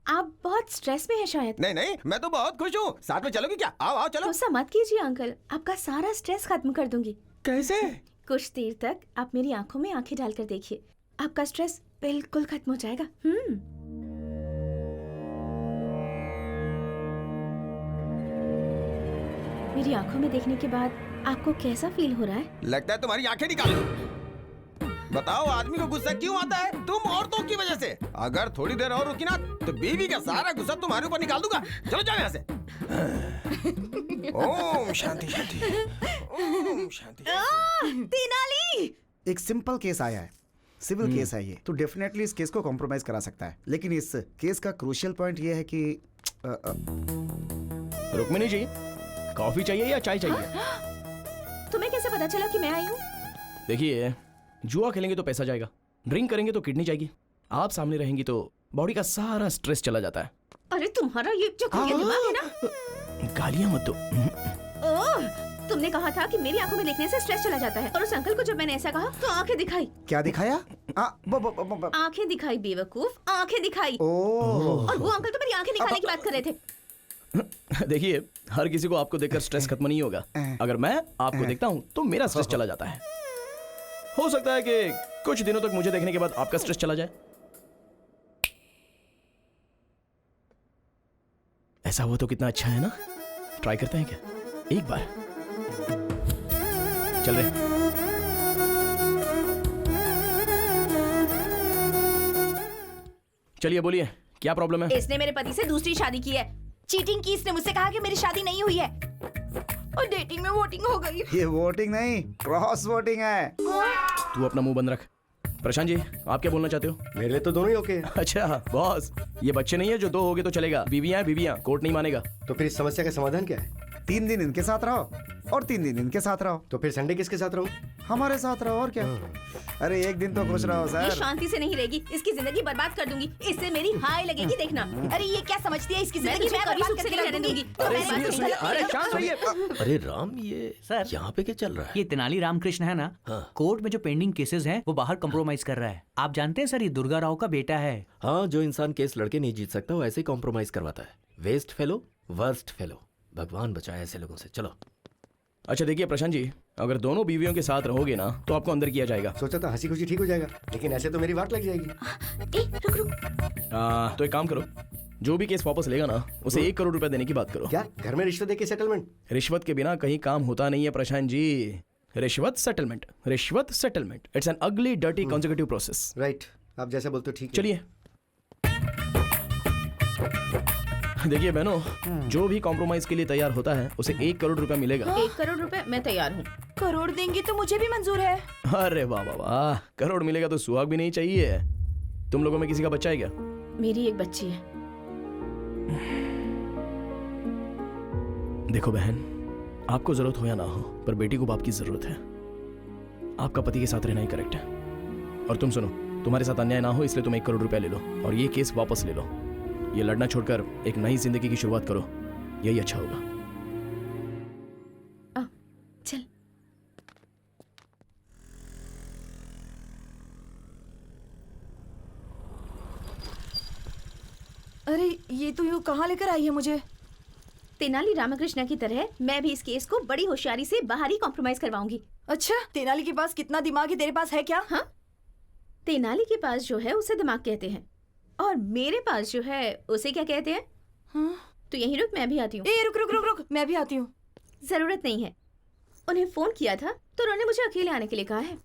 आप बहुत स्ट्रेस में हैं शायद। नहीं नहीं, मैं तो बहुत खुश हूँ। साथ में चलोगी क्या? आओ आओ चलो। गुस्सा मत कीजिए अंकल, आपका सारा स्ट्रेस खत्म कर दूंगी। कैसे? कुछ देर तक आप मेरी आंखों में आंखें डालकर देखिए, आपका स्ट्रेस बिल्कुल खत्म हो जाएगा। मेरी आंखों में देखने के बाद आपको कैसा फील हो रहा है? लगता है तुम्हारी आंखें निकाल लो। बताओ, आदमी को गुस्सा क्यों आता है? तुम औरतों की वजह से। अगर थोड़ी देर और रुकी ना तो बीवी का सारा गुस्सा तुम्हारे ऊपर निकाल दूंगा। चलो जाओ यहाँ से। ओम शांति शांति, ओम शांति। तेनाली, एक सिंपल केस आया है, सिविल केस है ये, तो डेफिनेटली इस केस को कॉम्प्रोमाइज करा सकता है। लेकिन इस केस का क्रूशियल पॉइंट ये है कि रुक्मिणी जी, कॉफी चाहिए या चाय चाहिए? तुम्हें कैसे पता चला कि मैं आई हूँ? देखिए, जुआ खेलेंगे तो पैसा जाएगा, ड्रिंक करेंगे तो किडनी जाएगी, आप सामने रहेंगी तो बॉडी का सारा स्ट्रेस चला जाता है। अरे तुम्हारा ये जो दिमाग है ना। गालियां मत दो। ओह, तुमने कहा था कि मेरी आंखों में देखने से स्ट्रेस चला जाता है, और उस अंकल को जब मैंने ऐसा कहा तो आंखें दिखाई। क्या दिखाया? आंखें दिखाई बेवकूफ, आंखें दिखाई। ओह। और वो अंकल तो मेरी आंखें दिखाने की बात कर रहे थे। देखिए, हर किसी को आपको देखकर स्ट्रेस खत्म नहीं होगा। अगर मैं आपको देखता हूँ तो मेरा स्ट्रेस चला जाता है। हो सकता है कि कुछ दिनों तक मुझे देखने के बाद आपका स्ट्रेस चला जाए। ऐसा हुआ तो कितना अच्छा है ना। ट्राई करते हैं क्या एक बार? चल रहे। चलिए बोलिए, क्या प्रॉब्लम है? इसने मेरे पति से दूसरी शादी की है। चीटिंग की। इसने मुझसे कहा कि मेरी शादी नहीं हुई है और डेटिंग में वोटिंग हो गई। ये वोटिंग नहीं, क्रॉस वोटिंग है। तू अपना मुंह बंद रख। प्रशांत जी, आप क्या बोलना चाहते हो? मेरे लिए तो दोनों ही ओके। अच्छा बॉस, ये बच्चे नहीं है जो 2 होगे तो चलेगा। बीवियां बीवियां, कोर्ट नहीं मानेगा। तो फिर इस समस्या का समाधान क्या है? 3 दिन इनके साथ रहो और 3 दिन इनके साथ रहो। तो फिर संडे किसके साथ रहूं? हमारे साथ रहो और क्या। अरे एक दिन तो खुश रहो ये सर। शांति से नहीं रहेगी, इसकी जिंदगी बर्बाद कर दूंगी। इससे मेरी हाय लगेगी, देखना। अरे ये क्या समझती है इसकी मैं जिंदगी तुझे मैं कभी बर्बाद सुख से करके नहीं रख रहने दूंगी। दूंगी। अरे सुनिए सुनिए, अरे शांत रहिए। अरे राम, ये सर, यहाँ पे क्या चल रहा है? ये तेनाली रामकृष्ण है ना, कोर्ट में जो पेंडिंग केसेस हैं वो बाहर कंप्रोमाइज कर रहा है। आप जानते हैं सर, ये दुर्गा राव का बेटा है। हाँ, जो इंसान केस लड़के नहीं जीत सकता वो ऐसे ही कॉम्प्रोमाइज करवाता है। Waste fellow, worst fellow. भगवान बचाए ऐसे लोगों से। चलो। अच्छा देखिए प्रशांत जी, अगर दोनों बीवियों के साथ रहोगे ना तो आपको अंदर किया जाएगा। सोचा था हंसी खुशी ठीक हो जाएगा, लेकिन ऐसे तो मेरी वाट लग जाएगी। तो एक काम करो, जो भी केस वापस लेगा ना उसे 1 करोड़ रुपए देने की बात करो। क्या घर में रिश्वत देके सेटलमेंट? रिश्वत के बिना कहीं काम होता नहीं है प्रशांत जी। रिश्वत सेटलमेंट, रिश्वत सेटलमेंट, इट्स एन अगली डर्टी कॉन्जिक्यूटिव प्रोसेस। राइट, आप जैसा बोलते हो ठीक है। चलिए देखिए बहनों, जो भी कॉम्प्रोमाइज के लिए तैयार होता है उसे 1 करोड़ रुपए मिलेगा। 1 करोड़ रुपए मैं तैयार हूँ। करोड़ देंगी तो मुझे भी मंजूर है। अरे वाह वाह वाह, करोड़ मिलेगा तो सुहाग भी नहीं चाहिए। तुम लोगों में किसी का बच्चा है क्या? मेरी एक बच्ची है। देखो बहन, आपको जरूरत हो या ना हो, पर बेटी को बाप की जरूरत है। आपका पति के साथ रहना ही करेक्ट है। और तुम सुनो, तुम्हारे साथ अन्याय ना हो इसलिए तुम 1 करोड़ रुपया ले लो और ये केस वापस ले लो। ये लड़ना छोड़कर एक नई जिंदगी की शुरुआत करो, यही अच्छा होगा। चल। अरे ये तो यूँ कहाँ लेकर आई है मुझे? तेनाली रामकृष्ण की तरह मैं भी इस केस को बड़ी होशियारी से बाहर ही कॉम्प्रोमाइज करवाऊंगी। अच्छा, तेनाली के पास कितना दिमाग है, तेरे पास है क्या? हाँ, तेनाली के पास जो है उसे दिमाग कहते हैं और मेरे पास जो है उसे क्या कहते हैं? हाँ? तो यहीं रुक, मैं भी आती हूँ। ए रुक रुक रुक रुक, मैं भी आती हूँ। जरूरत नहीं है, उन्हें फोन किया था तो उन्होंने मुझे अकेले आने के लिए कहा है।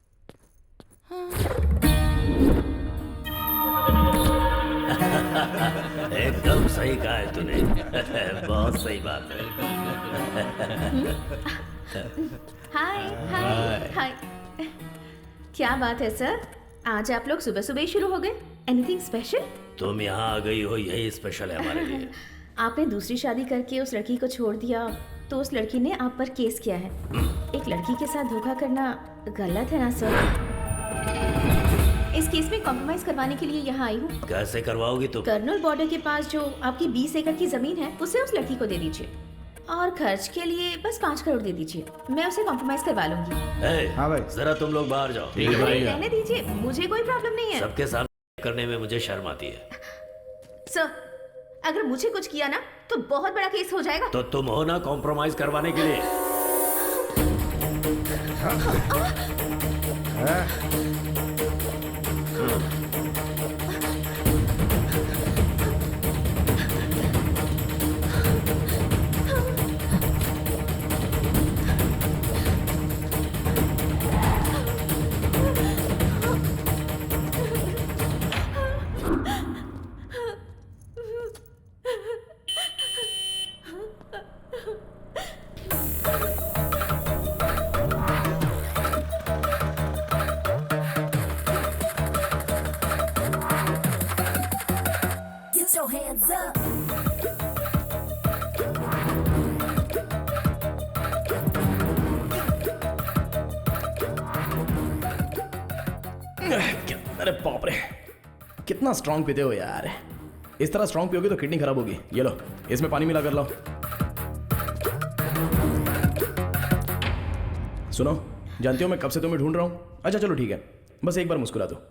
एकदम सही कहा है तूने। बहुत सही बात है। हाय हाय हाय। क्या बात है सर, आज आप लोग सुबह सुबह ही शुरू हो गए? Anything special? तुम यहाँ आ गई हो यही स्पेशल है हमारे लिए। आपने दूसरी शादी करके उस लड़की को छोड़ दिया तो उस लड़की ने आप पर केस किया है। एक लड़की के साथ धोखा करना गलत है ना सर? इस केस में कॉम्प्रोमाइज करवाने के लिए यहाँ आई हूँ। कैसे करवाओगी तुम? कर्नल बॉर्डर के पास जो आपकी 20 एकड़ की जमीन है उसे उस लड़की को दे दीजिए और खर्च के लिए बस 5 करोड़ दे दीजिए। मैं उसे कॉम्प्रोमाइज करवा लूंगी। हाँ भाई, जरा तुम लोग बाहर जाओ। रहने दीजिए, मुझे कोई प्रॉब्लम नहीं है। सबके सामने करने में मुझे शर्म आती है। सर, अगर मुझे कुछ किया ना तो बहुत बड़ा केस हो जाएगा। तो तुम हो ना कॉम्प्रोमाइज करवाने के लिए। Get your hands up. अरे बाप रे, कितना स्ट्रांग पीते हो यार। इस तरह स्ट्रांग पियोगे तो किडनी खराब होगी। ये लो, इसमें पानी मिला कर लाओ। सुनो, जानती हो मैं कब से तुम्हें ढूंढ रहा हूँ। अच्छा चलो ठीक है, बस एक बार मुस्कुरा दो,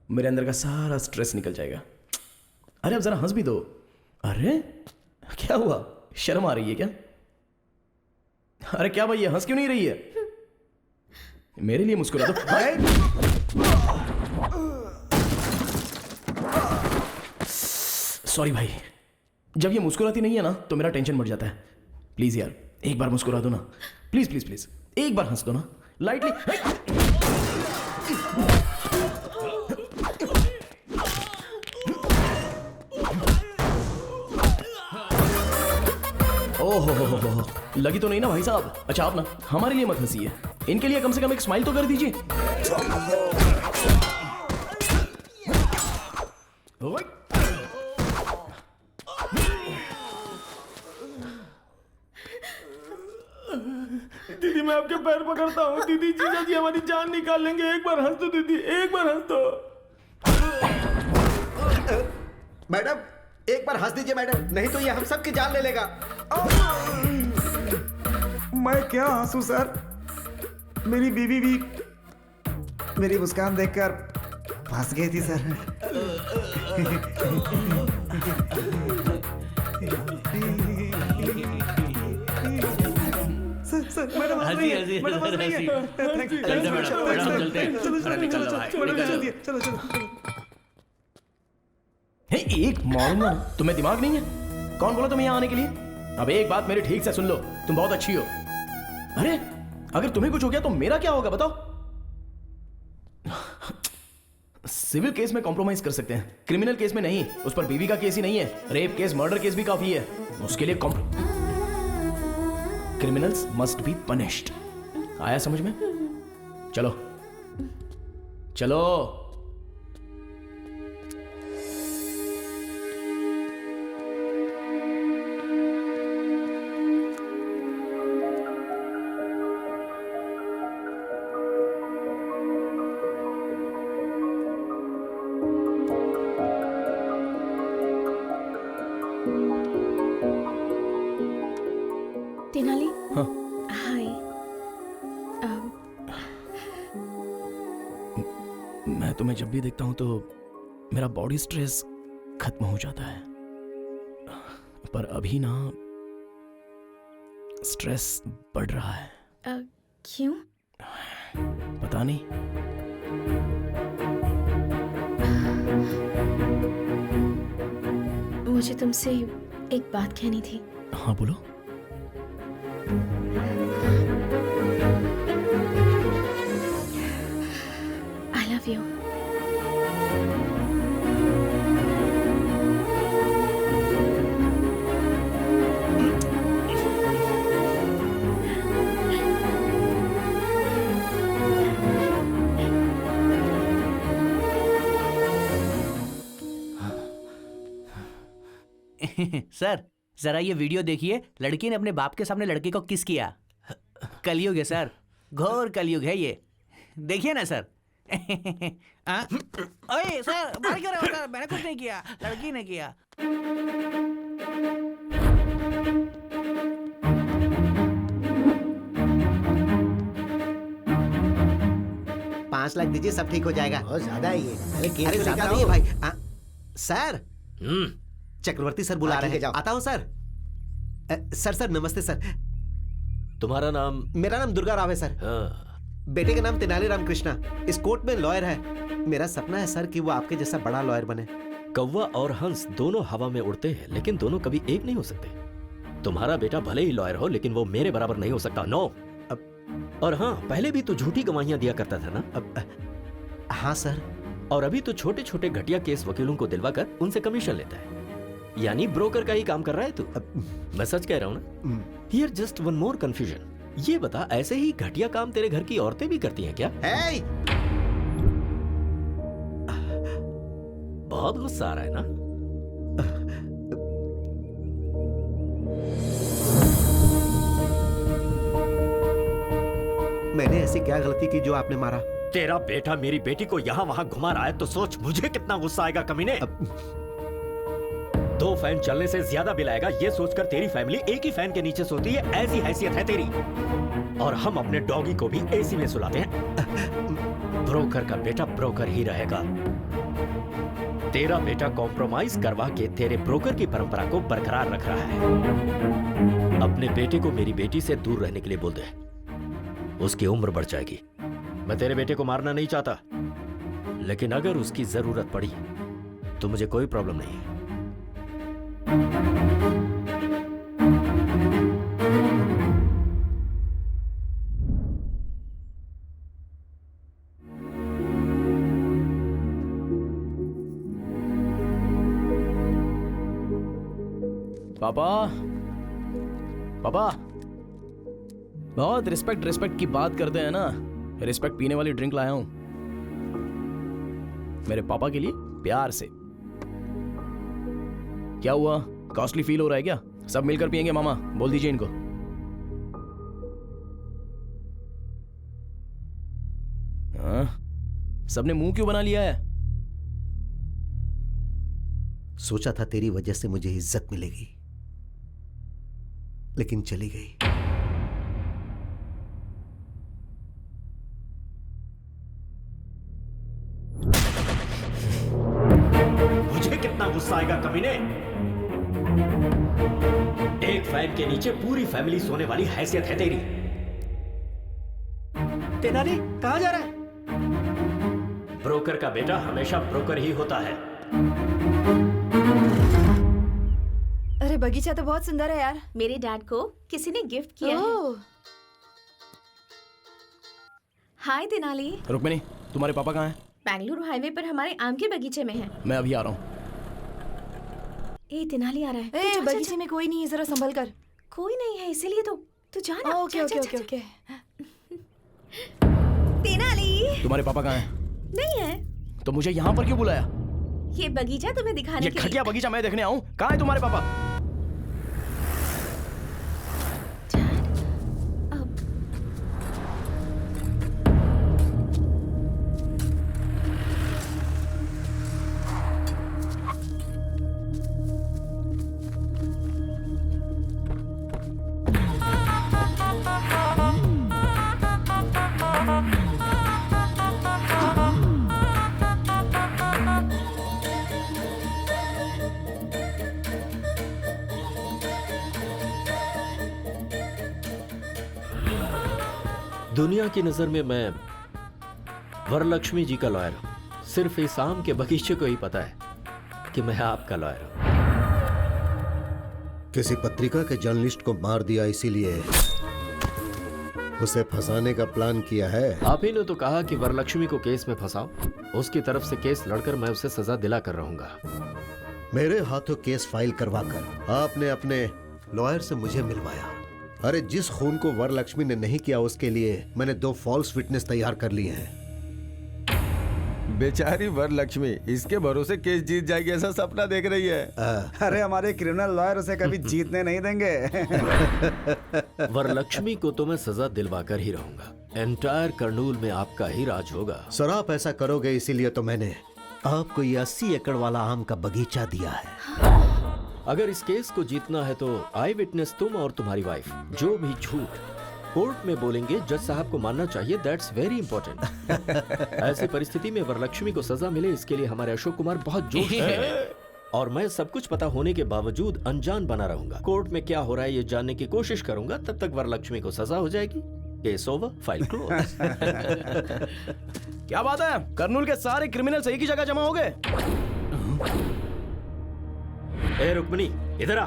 मेरे अंदर का सारा स्ट्रेस निकल जाएगा। अरे अब जरा हंस भी दो। अरे क्या हुआ, शर्म आ रही है क्या? अरे क्या भाई, ये हंस क्यों नहीं रही है? मेरे लिए मुस्कुरा दो। सॉरी भाई, जब ये मुस्कुराती नहीं है ना तो मेरा टेंशन बढ़ जाता है। प्लीज यार, एक बार मुस्कुरा दो ना, प्लीज प्लीज प्लीज, एक बार हंस दो ना, लाइटली। ओहो हो, लगी तो नहीं ना भाई साहब? अच्छा आप ना हमारे लिए मत हंसिए, इनके लिए कम से कम एक स्माइल तो कर दीजिए। दीदी मैं आपके पैर पकड़ता हूँ। दीदी जीजा जी हमारी जान निकाल लेंगे। एक बार हंस दो दीदी, एक बार हंस दो। मैडम एक बार हंस दीजिए मैडम, नहीं तो ये हम सबकी जान ले लेगा। मैं क्या हंसू सर, मेरी बीवी भी मेरी मुस्कान देखकर फंस गई थी सर। सर मैडम हंस रही है, मैडम हंस रही है। मैडम चलते हैं। अरे निकल लो भाई, निकल। चलो चलो। हे, एक मारूंगा। तुम्हें दिमाग नहीं है? कौन बोला तुम्हें यहाँ आने के लिए? अब एक बात मेरी ठीक से सुन लो, तुम बहुत अच्छी हो। अरे अगर तुम्हें कुछ हो गया तो मेरा क्या होगा बताओ? सिविल केस में कॉम्प्रोमाइज कर सकते हैं, क्रिमिनल केस में नहीं। उस पर बीवी का केस ही नहीं है, रेप केस, मर्डर केस भी काफी है। उसके लिए क्रिमिनल्स मस्ट बी पनिश्ड। आया समझ में? चलो चलो। तेनाली। हाँ। हाय। मैं तुम्हें जब भी देखता हूं तो मेरा बॉडी स्ट्रेस खत्म हो जाता है, पर अभी ना स्ट्रेस बढ़ रहा है। क्यों? पता नहीं। मुझे तुमसे एक बात कहनी थी। हाँ बोलो। I love you. सर जरा ये वीडियो देखिए, लड़की ने अपने बाप के सामने लड़के को किस किया। कलयुग है सर, घोर कलयुग है ये, देखिए ना सर। ओए सर मार क्यों रहे हो सर? मैंने कुछ नहीं किया, लड़की ने किया। $5 लाख दीजिए, सब ठीक हो जाएगा। बहुत ज्यादा है ये। अरे ज्यादा नहीं है भाई। सर चक्रवर्ती सर बुला रहे हैं। आता हूँ सर। सर नमस्ते सर। तुम्हारा नाम? मेरा नाम दुर्गा राव है सर। बेटे का नाम तेनाली राम कृष्णा। इस कोर्ट में लॉयर है। मेरा सपना है सर कि वो आपके जैसा बड़ा लॉयर बने। कौवा और हंस दोनों हवा में उड़ते हैं, लेकिन दोनों कभी एक नहीं हो सकते। तुम्हारा बेटा भले ही लॉयर हो, लेकिन वो मेरे बराबर नहीं हो सकता। नो। और हाँ, पहले भी तो झूठी गवाहियां दिया करता था ना? हाँ सर। और अभी तो छोटे छोटे घटिया केस वकीलों को दिलवाकर उनसे कमीशन लेता है। यानी ब्रोकर का ही काम कर रहा है तू। मैं सच कह रहा हूँ ना? Here just one more confusion. ये बता, ऐसे ही घटिया काम तेरे घर की औरतें भी करती हैं क्या? hey! बहुत गुस्सा आ रहा है ना? मैंने ऐसी क्या गलती की जो आपने मारा? तेरा बेटा मेरी बेटी को यहाँ वहाँ घुमा रहा है तो सोच मुझे कितना गुस्सा आएगा कमीने। 2 फैन चलने से ज्यादा बिल आएगा, ये सोचकर तेरी फैमिली एक ही फैन के नीचे सोती है। ऐसी हैसियत है तेरी। और हम अपने डॉगी को भी एसी में सुलाते हैं। ब्रोकर का बेटा ब्रोकर ही रहेगा। तेरा बेटा कॉम्प्रोमाइज करवा के तेरे ब्रोकर की परंपरा को बरकरार रख रहा है। अपने बेटे को मेरी बेटी से दूर रहने के लिए बोल दे, उसकी उम्र बढ़ जाएगी। मैं तेरे बेटे को मारना नहीं चाहता, लेकिन अगर उसकी जरूरत पड़ी तो मुझे कोई प्रॉब्लम नहीं है। पापा, पापा, बहुत रिस्पेक्ट की बात करते हैं ना। रिस्पेक्ट पीने वाली ड्रिंक लाया हूं मेरे पापा के लिए, प्यार से। क्या हुआ, कॉस्टली फील हो रहा है क्या? सब मिलकर पियेंगे मामा, बोल दीजिए इनको। सबने मुंह क्यों बना लिया है? सोचा था तेरी वजह से मुझे इज्जत मिलेगी, लेकिन चली गई। मुझे कितना गुस्सा आएगा कमीने। एक फैन के नीचे पूरी फैमिली सोने वाली हैसियत है तेरी। तेनाली कहाँ जा रहा है? ब्रोकर का बेटा हमेशा ब्रोकर ही होता है। अरे बगीचा तो बहुत सुंदर है यार। मेरे डैड को किसी ने गिफ्ट किया है। हाय तेनाली। रुक्मिणी, तुम्हारे पापा कहाँ हैं? बेंगलुरु हाईवे पर हमारे आम के बगीचे में है। मैं अभी आ रहा हूँ। ए तेनाली आ रहा है। ए, बगीचे में कोई नहीं है, जरा संभल कर। कोई नहीं है इसीलिए तो तू जा ना। Okay okay okay okay. Tenali. तुम्हारे पापा कहाँ हैं? नहीं है। तो मुझे यहाँ पर क्यों बुलाया? ये बगीचा तुम्हें दिखाने ये के लिए। घटिया बगीचा मैं देखने आऊँ? कहाँ है तुम्हारे पापा? दुनिया की नजर में मैं वरलक्ष्मी जी का लॉयर हूं। सिर्फ इस आम के बगीचे को ही पता है कि मैं आपका लॉयर हूं। किसी पत्रिका के जर्नलिस्ट को मार दिया, इसीलिए उसे फंसाने का प्लान किया है। आप ही ने तो कहा कि वरलक्ष्मी को केस में फंसाओ। उसकी तरफ से केस लड़कर मैं उसे सजा दिला कर रहूंगा। मेरे हाथों केस फाइल करवाकर आपने अपने लॉयर से मुझे मिलवाया। अरे जिस खून को वरलक्ष्मी ने नहीं किया उसके लिए मैंने 2 फॉल्स विटनेस तैयार कर लिए हैं। बेचारी वरलक्ष्मी इसके भरोसे केस जीत जाएगी ऐसा सपना देख रही है। अरे हमारे क्रिमिनल लॉयर उसे कभी जीतने नहीं देंगे। वरलक्ष्मी को तो मैं सजा दिलवा कर ही रहूंगा। एंटायर कर्नूल में आपका ही राज होगा। सर आप ऐसा करोगे इसीलिए तो मैंने आपको ये 80 एकड़ वाला आम का बगीचा दिया है। अगर इस केस को जीतना है तो आई विटनेस तुम और तुम्हारी वाइफ जो भी झूठ कोर्ट में बोलेंगे जज साहब को मानना चाहिए। That's very important. ऐसी परिस्थिति में वरलक्ष्मी को सजा मिले इसके लिए हमारे अशोक कुमार बहुत जोश है। और मैं सब कुछ पता होने के बावजूद अनजान बना रहूंगा। कोर्ट में क्या हो रहा है ये जानने की कोशिश करूंगा। तब तक वरलक्ष्मी को सजा हो जाएगी। Case over, file close. क्या बात है? कर्नूल के सारे क्रिमिनल्स एक ही जगह जमा हो गए। ए रुक्मिणी इधर आ।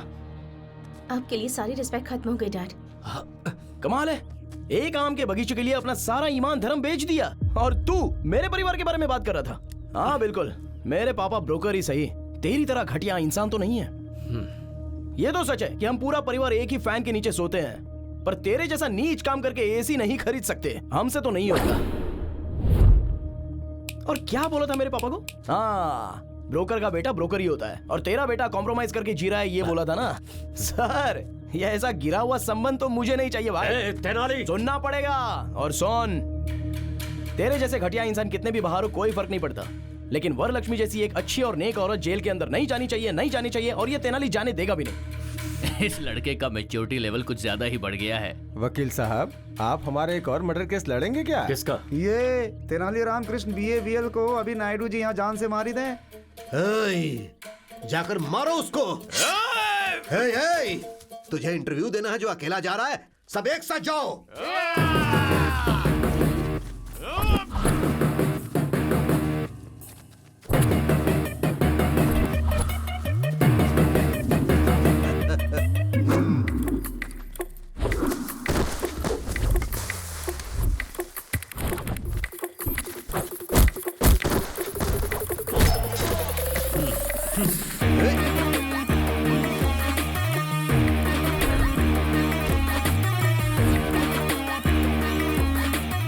आपके लिए सारी रिस्पेक्ट खत्म हो गई डैड। कमाल है, एक आम के बगीचे के लिए अपना सारा ईमान धर्म बेच दिया और तू मेरे परिवार के बारे में बात कर रहा था। हाँ बिल्कुल, मेरे पापा ब्रोकर ही सही, तेरी तरह घटिया इंसान तो नहीं है। ये तो सच है कि हम पूरा परिवार एक ही फैन के नीचे सोते हैं, पर तेरे जैसा नीच काम करके एसी नहीं खरीद सकते। हमसे तो नहीं होगा। और क्या बोला था मेरे पापा को? हाँ, ब्रोकर का बेटा ब्रोकर ही होता है और तेरा बेटा कॉम्प्रोमाइज करके जी रहा है, ये बोला था ना। सर ये ऐसा गिरा हुआ संबंध तो मुझे नहीं चाहिए भाई। तेनाली सुनना पड़ेगा। और सुन, तेरे जैसे घटिया इंसान कितने भी बाहर हो कोई फर्क नहीं पड़ता, लेकिन वरलक्ष्मी जैसी एक अच्छी और नेक औरत जेल के अंदर नहीं जानी चाहिए, नहीं जानी चाहिए। और ये तेनाली जाने देगा भी नहीं। इस लड़के का मैच्योरिटी लेवल कुछ ज्यादा ही बढ़ गया है। वकील साहब, आप हमारे एक और मर्डर केस लड़ेंगे क्या? किसका? ये तेनाली रामकृष्ण BAVL को अभी नायडू जी यहाँ जान से मारी थे। जाकर मारो उसको। तुझे इंटरव्यू देना है जो अकेला जा रहा है? सब एक साथ जाओ।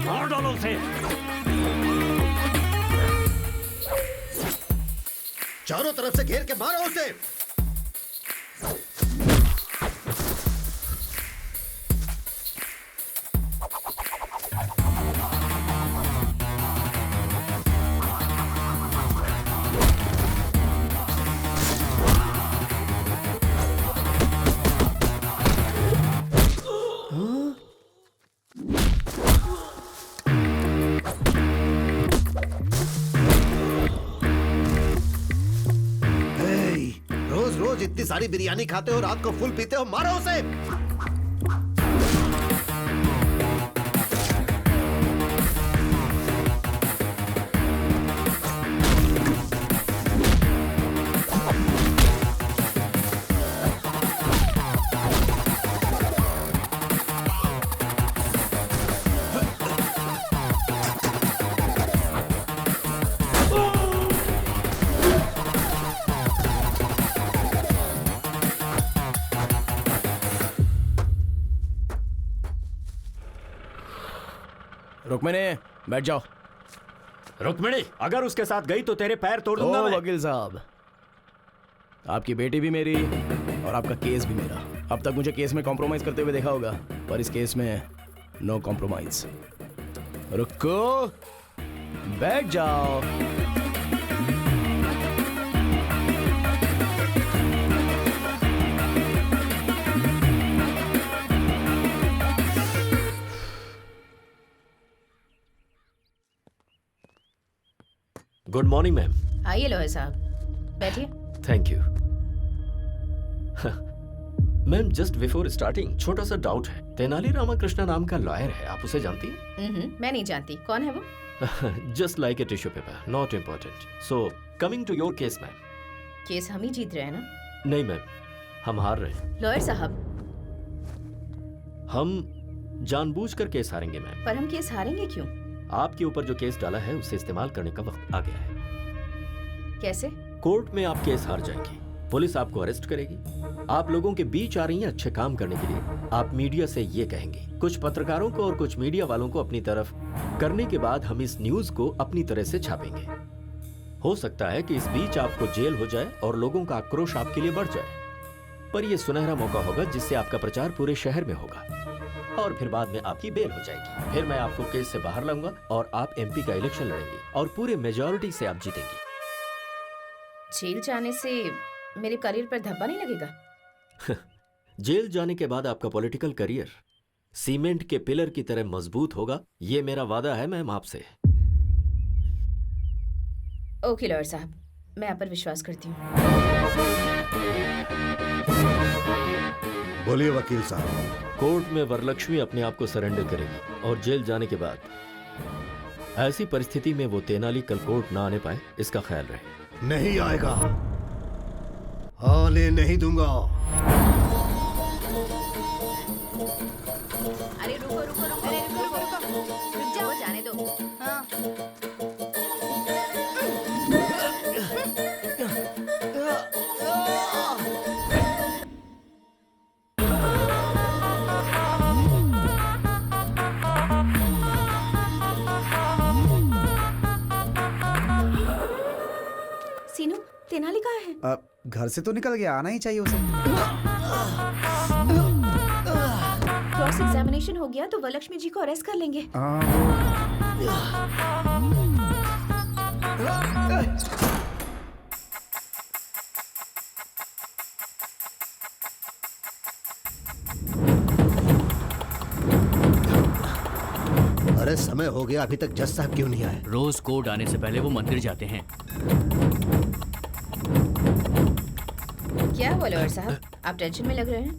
मार डालो उसे। चारों तरफ से घेर के मारो उसे। इतनी सारी बिरयानी खाते हो, रात को फुल पीते हो, मारो उसे। रुक्मिणी, बैठ जाओ। रुक्मिणी, अगर उसके साथ गई तो तेरे पैर तोड़ दूंगा मैं। वकील साहब, आपकी बेटी भी मेरी और आपका केस भी मेरा। अब तक मुझे केस में कॉम्प्रोमाइज करते हुए देखा होगा, पर इस केस में नो कॉम्प्रोमाइज। रुको, बैठ जाओ। Good morning ma'am. आइए लॉयर साहब, बैठिए। Thank you. Ma'am, just before starting छोटा सा डाउट है। तेनाली रामकृष्णा नाम का लॉयर है, आप उसे जानती हैं? मैं नहीं जानती, कौन है वो? Just like a tissue paper, not important. So coming to your case ma'am. Case हम ही जीत रहे हैं ना? नहीं मैम, हम हार रहे हैं। लॉयर साहब, हम जानबूझकर केस हारेंगे मैम। पर हम केस हारेंगे क्यों? आपके ऊपर जो केस डाला है उसे इस्तेमाल करने का वक्त आ गया है। कैसे? कोर्ट में आप केस हार जाएंगे, पुलिस आपको अरेस्ट करेगी। आप लोगों के बीच आ रही हैं अच्छे काम करने के लिए। आप मीडिया से ये कहेंगे, कुछ पत्रकारों को और कुछ मीडिया वालों को अपनी तरफ करने के बाद हम इस न्यूज को अपनी तरह से छापेंगे। हो सकता है कि इस बीच आपको जेल हो जाए और लोगों का आक्रोश आपके लिए बढ़ जाए, पर यह सुनहरा मौका होगा जिससे आपका प्रचार पूरे शहर में होगा और फिर बाद में आपकी बेल हो जाएगी। फिर मैं आपको केस से बाहर लाऊंगा और आप एमपी का इलेक्शन लड़ेंगे और पूरे मेजॉरिटी से आप जीतेंगे। जेल जाने से मेरे करियर पर धब्बा नहीं लगेगा? जेल जाने के बाद आपका पॉलिटिकल करियर सीमेंट के पिलर की तरह मजबूत होगा, ये मेरा वादा है मैम आपसे। ओके लॉयर साहब, मैं आप पर विश्वास करती हूँ। बोलिए वकील साहब। कोर्ट में वरलक्ष्मी अपने आप को सरेंडर करेगी और जेल जाने के बाद ऐसी परिस्थिति में वो तेनाली कल कोर्ट ना आने पाए, इसका ख्याल रहे। नहीं आएगा, आने नहीं दूंगा। अरे रुको रुको रुको, अरे रुको रुको रुको, रुक जाओ, जाने दो। हाँ। सीनू, तेनाली कहाँ है? घर से तो निकल गया, आना ही चाहिए उसे। क्रॉस एग्जामिनेशन हो गया तो वरलक्ष्मी जी को अरेस्ट कर लेंगे। अरे समय हो गया, अभी तक जज साहब क्यों नहीं आए? रोज कोर्ट आने से पहले वो मंदिर जाते हैं। क्या हुआ लॉयर साहब, आप टेंशन में लग रहे हैं?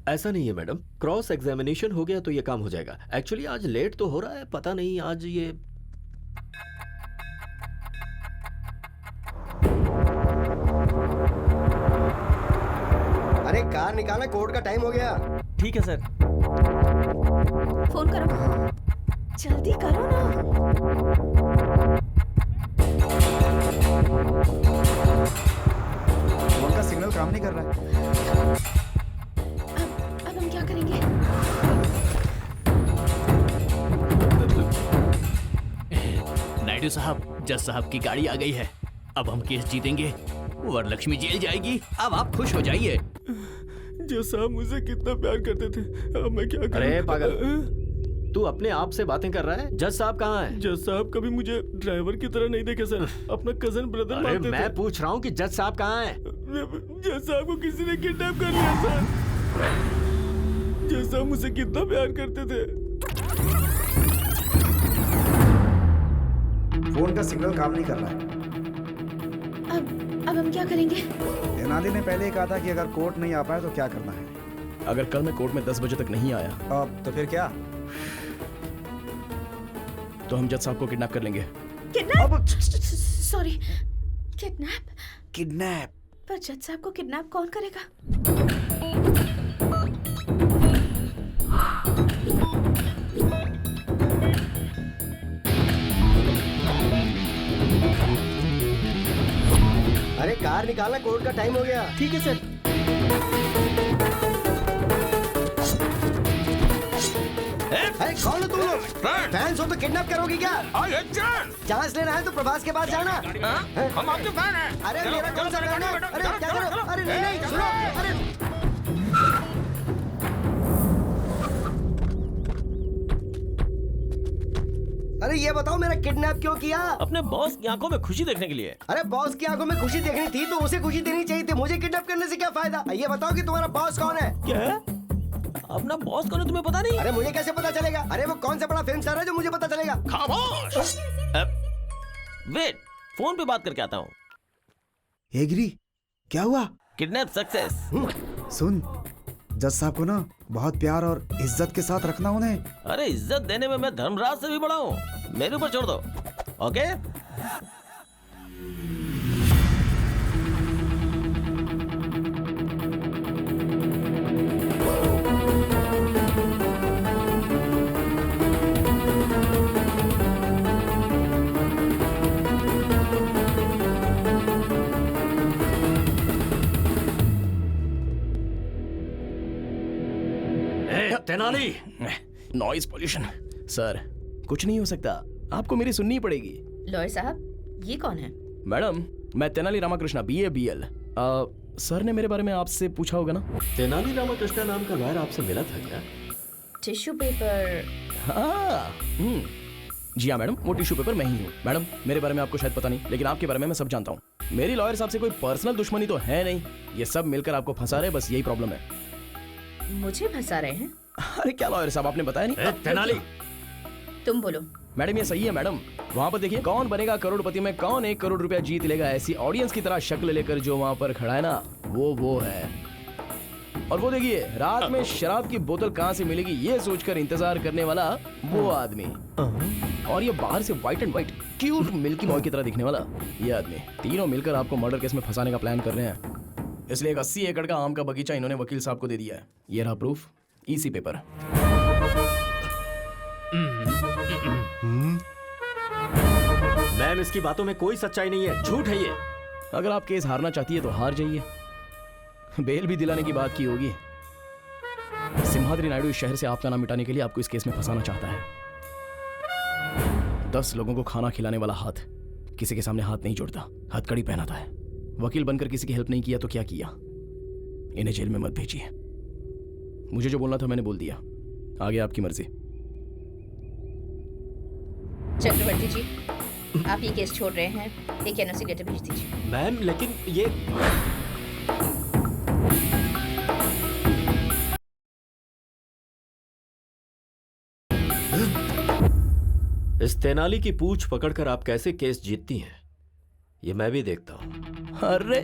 ऐसा नहीं है मैडम, क्रॉस एग्जामिनेशन हो गया तो ये काम हो जाएगा। एक्चुअली आज लेट तो हो रहा है, पता नहीं आज ये अरे कार निकालना, कोर्ट का टाइम हो गया। ठीक है सर। फोन करो, जल्दी करो ना। फोन का सिग्नल काम नहीं कर रहा है। अब हम क्या करेंगे? नायडू साहब, जज साहब की गाड़ी आ गई है। अब हम केस जीतेंगे, वरलक्ष्मी जेल जाएगी। अब आप खुश हो जाइए। जज साहब मुझसे कितना प्यार करते थे, अब मैं क्या करूं? अरे पागल, तू अपने आप से बातें कर रहा है? जज साहब कहाँ है? जज साहब कभी मुझे ड्राइवर की तरह नहीं देखे सर, अपना कजन ब्रदर अरे मानते थे। मैं पूछ रहा हूँ कि जज साहब कहाँ है? जज साहब को किसी ने किडनैप कर लिया सर। जज साहब मुझसे कितना प्यार करते थे। फोन का सिग्नल काम नहीं कर रहा है। अब हम क्या करेंगे? तेनाली ने पहले ही कहा था कि अगर कोर्ट नहीं आ पाए तो क्या करना है। अगर कल मैं कोर्ट में 10 बजे तक नहीं आया तो फिर क्या? तो हम जज साहब को किडनैप कर लेंगे। किडनैप? Sorry, kidnap? किडनैप? पर जज साहब को किडनैप कौन करेगा? अरे कार निकालना, कोर्ट का टाइम हो गया। ठीक है सर। अरे कौन हो तुम लोग? फैंस हो तो किडनैप करोगी क्या? चांस लेना है तो प्रभास के पास जाना। हम आपके फैन हैं। अरे मेरा कौन सा फैन है? अरे क्या करो? अरे नहीं सुनो, अरे अरे ये बताओ मेरा किडनैप क्यों किया? अपने बॉस की आंखों में खुशी देखने के लिए। अरे बॉस की आंखों में खुशी देखनी थी तो उसे खुशी देनी चाहिए थी। मुझे किडनैप करने से क्या फायदा? ये बताओ कि तुम्हारा बॉस कौन है? क्या? अपना बॉस कौन है तुम्हें पता नहीं? अरे मुझे कैसे पता चलेगा? अरे वो कौन सा बड़ा फिल्म स्टार है जो मुझे पता चलेगा? खामोश। वेट, फोन पे बात करके आता हूँ। एग्री, क्या हुआ? Kidnap success. सुन, जज साहब को ना बहुत प्यार और इज्जत के साथ रखना उन्हें। अरे इज्जत देने में मैं धर्मराज से भी बड़ा हूँ, मेरे ऊपर छोड़ दो। Okay? Tenali, noise pollution. Sir कुछ नहीं हो सकता, आपको मेरी सुननी पड़ेगी। लॉयर साहब, ये कौन है? मैडम, मैं Tenali Ramakrishna, BA BL। Sir ने मेरे बारे में आपसे पूछा होगा ना? तेनाली रामाकृष्णा नाम का लॉयर आपसे मिला था क्या? Tissue paper? हाँ, जी हाँ मैडम, वो टिश्यू पेपर मैं ही हूँ। मैडम, मेरे बारे में आपको शायद पता नहीं, लेकिन आपके बारे में मैं सब जानता हूँ। मेरी लॉयर साहब से कोई पर्सनल दुश्मनी तो है नहीं, ये सब मिलकर आपको फंसा रहे, बस यही प्रॉब्लम है। मुझे फंसा रहे हैं? अरे क्या लॉयर साहब, आपने बताया नहीं? तेनाली, तुम बोलो। मैडम ये सही है मैडम, वहाँ पर देखिए, कौन बनेगा करोड़पति में कौन 1 करोड़ रुपया जीत लेगा, ऐसी ऑडियंस की तरह शक्ल लेकर जो वहाँ पर खड़ा है ना, वो है। और वो देखिए, रात में शराब की बोतल कहाँ से मिलेगी ये सोचकर इंतजार करने वाला वो आदमी, और ये बाहर से white and white cute milky boy की तरह दिखने वाला ये आदमी, तीनों मिलकर आपको मर्डर केस में फंसाने का प्लान कर रहे हैं। इसलिए 80 एकड़ का आम का बगीचा इन्होंने वकील साहब को दे दिया है। ये रहा प्रूफ, EC पेपर। मैम, इसकी बातों में कोई सच्चाई नहीं है, झूठ है ये। अगर आप केस हारना चाहती है तो हार जाइए, बेल भी दिलाने की बात की होगी। सिम्हाद्री नायडू इस शहर से आपका नाम मिटाने के लिए आपको इस केस में फंसाना चाहता है। 10 लोगों को खाना खिलाने वाला हाथ किसी के सामने हाथ नहीं जोड़ता, हथकड़ी पहनाता है। वकील बनकर किसी की हेल्प नहीं किया तो क्या किया? इन्हें जेल में मत भेजिए। मुझे जो बोलना था मैंने बोल दिया, आगे आपकी मर्जी। चक्रवर्ती जी, आप ये केस छोड़ रहे हैं, एक NOC लेटर भेज दीजिए। मैम, लेकिन ये इस तेनाली की पूंछ पकड़कर आप कैसे केस जीतती हैं, ये मैं भी देखता हूं। अरे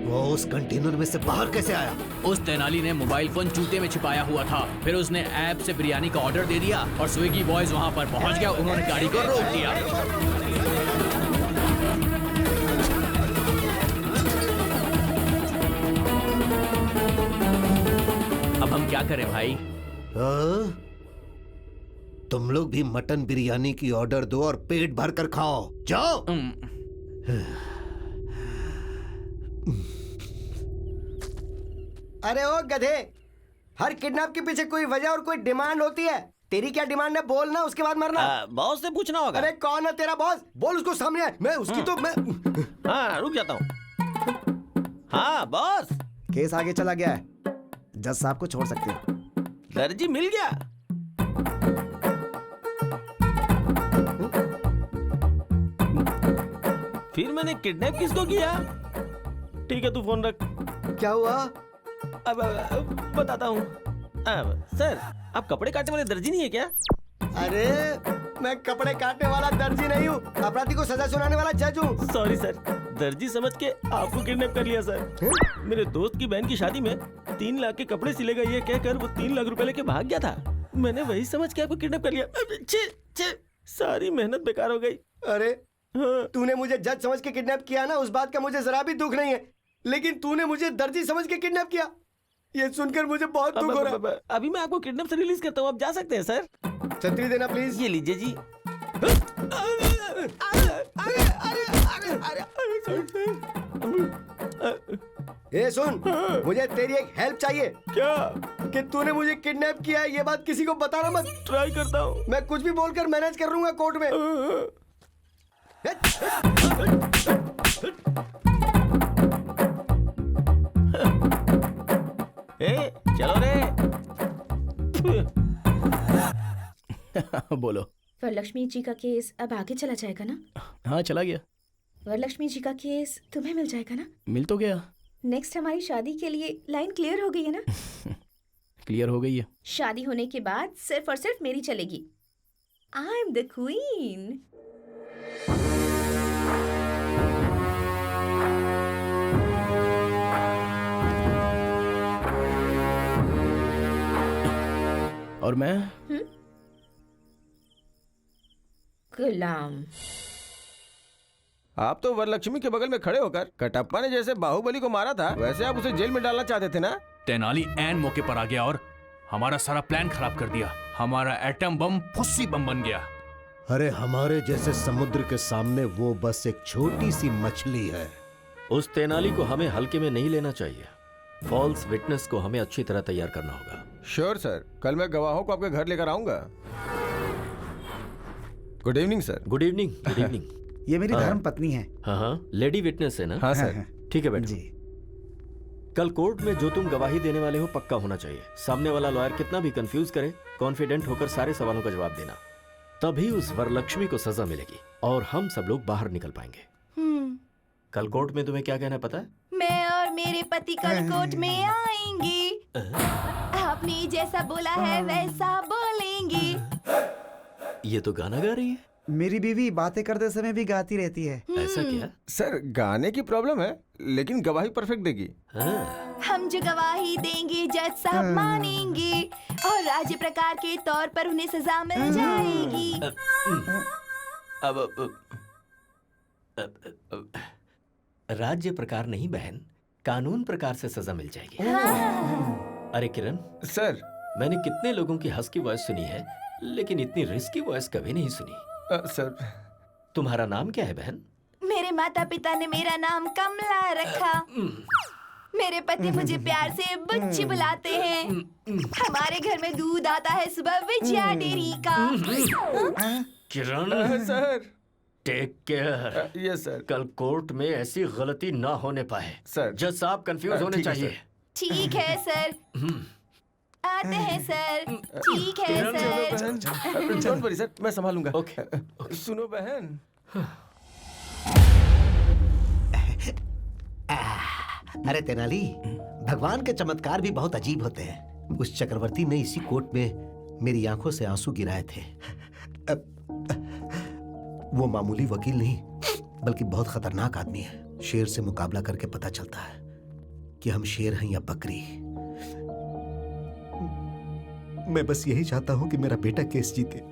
वो उस कंटेनर में से बाहर कैसे आया? उस तेनाली ने मोबाइल फोन जूते में छिपाया हुआ था, फिर उसने ऐप से बिरयानी का ऑर्डर दे दिया और स्विगी बॉयज वहां पर पहुंच गया। उन्होंने गाड़ी को रोक दिया। अब हम क्या करें भाई? तुम लोग भी मटन बिरयानी की ऑर्डर दो और पेट भर कर खाओ, जाओ। अरे ओ गधे, हर किडनैप के पीछे कोई वजह और कोई डिमांड होती है। तेरी क्या डिमांड है बोलना, उसके बाद मरना। बॉस से पूछना होगा। अरे कौन है तेरा बॉस? बोल उसको सामने है। मैं उसकी तो मैं हाँ, रुक जाता हूँ। हाँ बॉस, केस आगे चला गया है, जज साहब को छोड़ सकते हो। दर्जी मिल गया। फिर मैंने किडनैप किसको किया? ठीक है, तू फोन रख। क्या हुआ? अब बताता हूँ। सर, आप कपड़े काटने वाले दर्जी नहीं है क्या? अरे मैं कपड़े काटने वाला दर्जी नहीं हूँ, अपराधी को सजा सुनाने वाला जज हूँ। सॉरी सर, दर्जी समझ के आपको किडनैप कर लिया सर। मेरे दोस्त की बहन की शादी में 3 लाख के कपड़े सिलेगा ये कहकर वो 3 लाख रुपए लेके भाग गया था। मैंने वही समझ के आपको किडनैप कर लिया। छे, सारी मेहनत बेकार हो गई। अरे तूने मुझे जज समझ के किडनैप किया ना, उस बात का मुझे जरा भी दुख नहीं है, लेकिन तूने मुझे दर्जी समझ के किडनैप किया, ये सुनकर मुझे बहुत दुख हो रहा है। अभी मैं आपको किडनैप से रिलीज करता हूँ, आप जा सकते हैं सर। छतरी देना प्लीज। ये लीजिए जी। ए सुन, मुझे तेरी एक हेल्प चाहिए। क्या? कि तूने मुझे किडनैप किया है, ये बात किसी को बताना मत। ट्राई करता हूँ। मैं कुछ भी बोलकर मैनेज कर लूंगा कोर्ट में। चलो रे। बोलो। वरलक्ष्मी जी का केस अब आगे चला जाएगा ना? हाँ, चला गया। वरलक्ष्मी जी का केस तुम्हें मिल जाएगा ना? मिल तो गया। नेक्स्ट हमारी शादी के लिए लाइन क्लियर हो गई है ना? क्लियर हो गई है। शादी होने के बाद सिर्फ और सिर्फ मेरी चलेगी। I am the queen. और मैं गुलाम। आप तो वरलक्ष्मी के बगल में खड़े होकर कटप्पा ने जैसे बाहुबली को मारा था, वैसे आप उसे जेल में डालना चाहते थे ना? तेनाली ऐन मौके पर आ गया और हमारा सारा प्लान खराब कर दिया। हमारा एटम बम फुस्सी बम बन गया। अरे हमारे जैसे समुद्र के सामने वो बस एक छोटी सी मछली है। उस तेनाली को हमें हल्के में नहीं लेना चाहिए। फॉल्स विटनेस को हमें अच्छी तरह तैयार करना होगा। श्योर सर, कल मैं गवाहों को आपके घर लेकर आऊंगा। Good evening sir. Good evening. Good evening. ये मेरी धर्म पत्नी है। हाँ, लेडी विटनेस है ना? हाँ सर। ठीक है बैठो। कल कोर्ट में जो तुम गवाही देने वाले हो पक्का होना चाहिए। सामने वाला लॉयर कितना भी कंफ्यूज करे, कॉन्फिडेंट होकर सारे सवालों का जवाब देना, तभी उस वरलक्ष्मी को सजा मिलेगी और हम सब लोग बाहर निकल पाएंगे। कल कोर्ट में तुम्हें क्या कहना है पता है? मैं और मेरे पति कल कोर्ट में आएंगे। आपने जैसा बोला है वैसा बोलेंगे। ये तो गाना गा रही है। मेरी बीवी बातें करते समय भी गाती रहती है। ऐसा क्या? सर, गाने की प्रॉब्लम है, लेकिन गवाही परफेक्ट देगी। हम जो गवाही देंगे जज साहब मानेंगे और राज्य प्रकार के तौर पर उन्हें सजा मिल जाएगी। राज्य प्रकार नहीं बहन, कानून प्रकार से सजा मिल जाएगी। अरे किरण सर, मैंने कितने लोगों की हंस की वॉइस सुनी है, लेकिन इतनी रिस्की वॉइस कभी नहीं सुनी। सर, तुम्हारा नाम क्या है बहन? मेरे माता पिता ने मेरा नाम कमला रखा। मेरे पति मुझे प्यार से बुच्ची बुलाते हैं। हमारे घर में दूध आता है सुबह विजया डेयरी का। Kiran sir, take care. Yes sir. कल कोर्ट में ऐसी गलती ना होने पाए। सर, जज साहब कंफ्यूज होने चाहिए। ठीक है सर। आते हैं सर। ठीक है सर। डोंट वरी सर, मैं संभालूंगा। ओके। सुनो बहन। अरे तेनाली, भगवान के चमत्कार भी बहुत अजीब होते हैं। उस चक्रवर्ती ने इसी कोर्ट में मेरी आंखों से आंसू गिराए थे। वो मामूली वकील नहीं, बल्कि बहुत खतरनाक आदमी है। शेर से मुकाबला करके पता चलता है कि हम शेर हैं या बकरी। मैं बस यही चाहता हूं कि मेरा बेटा केस जीते।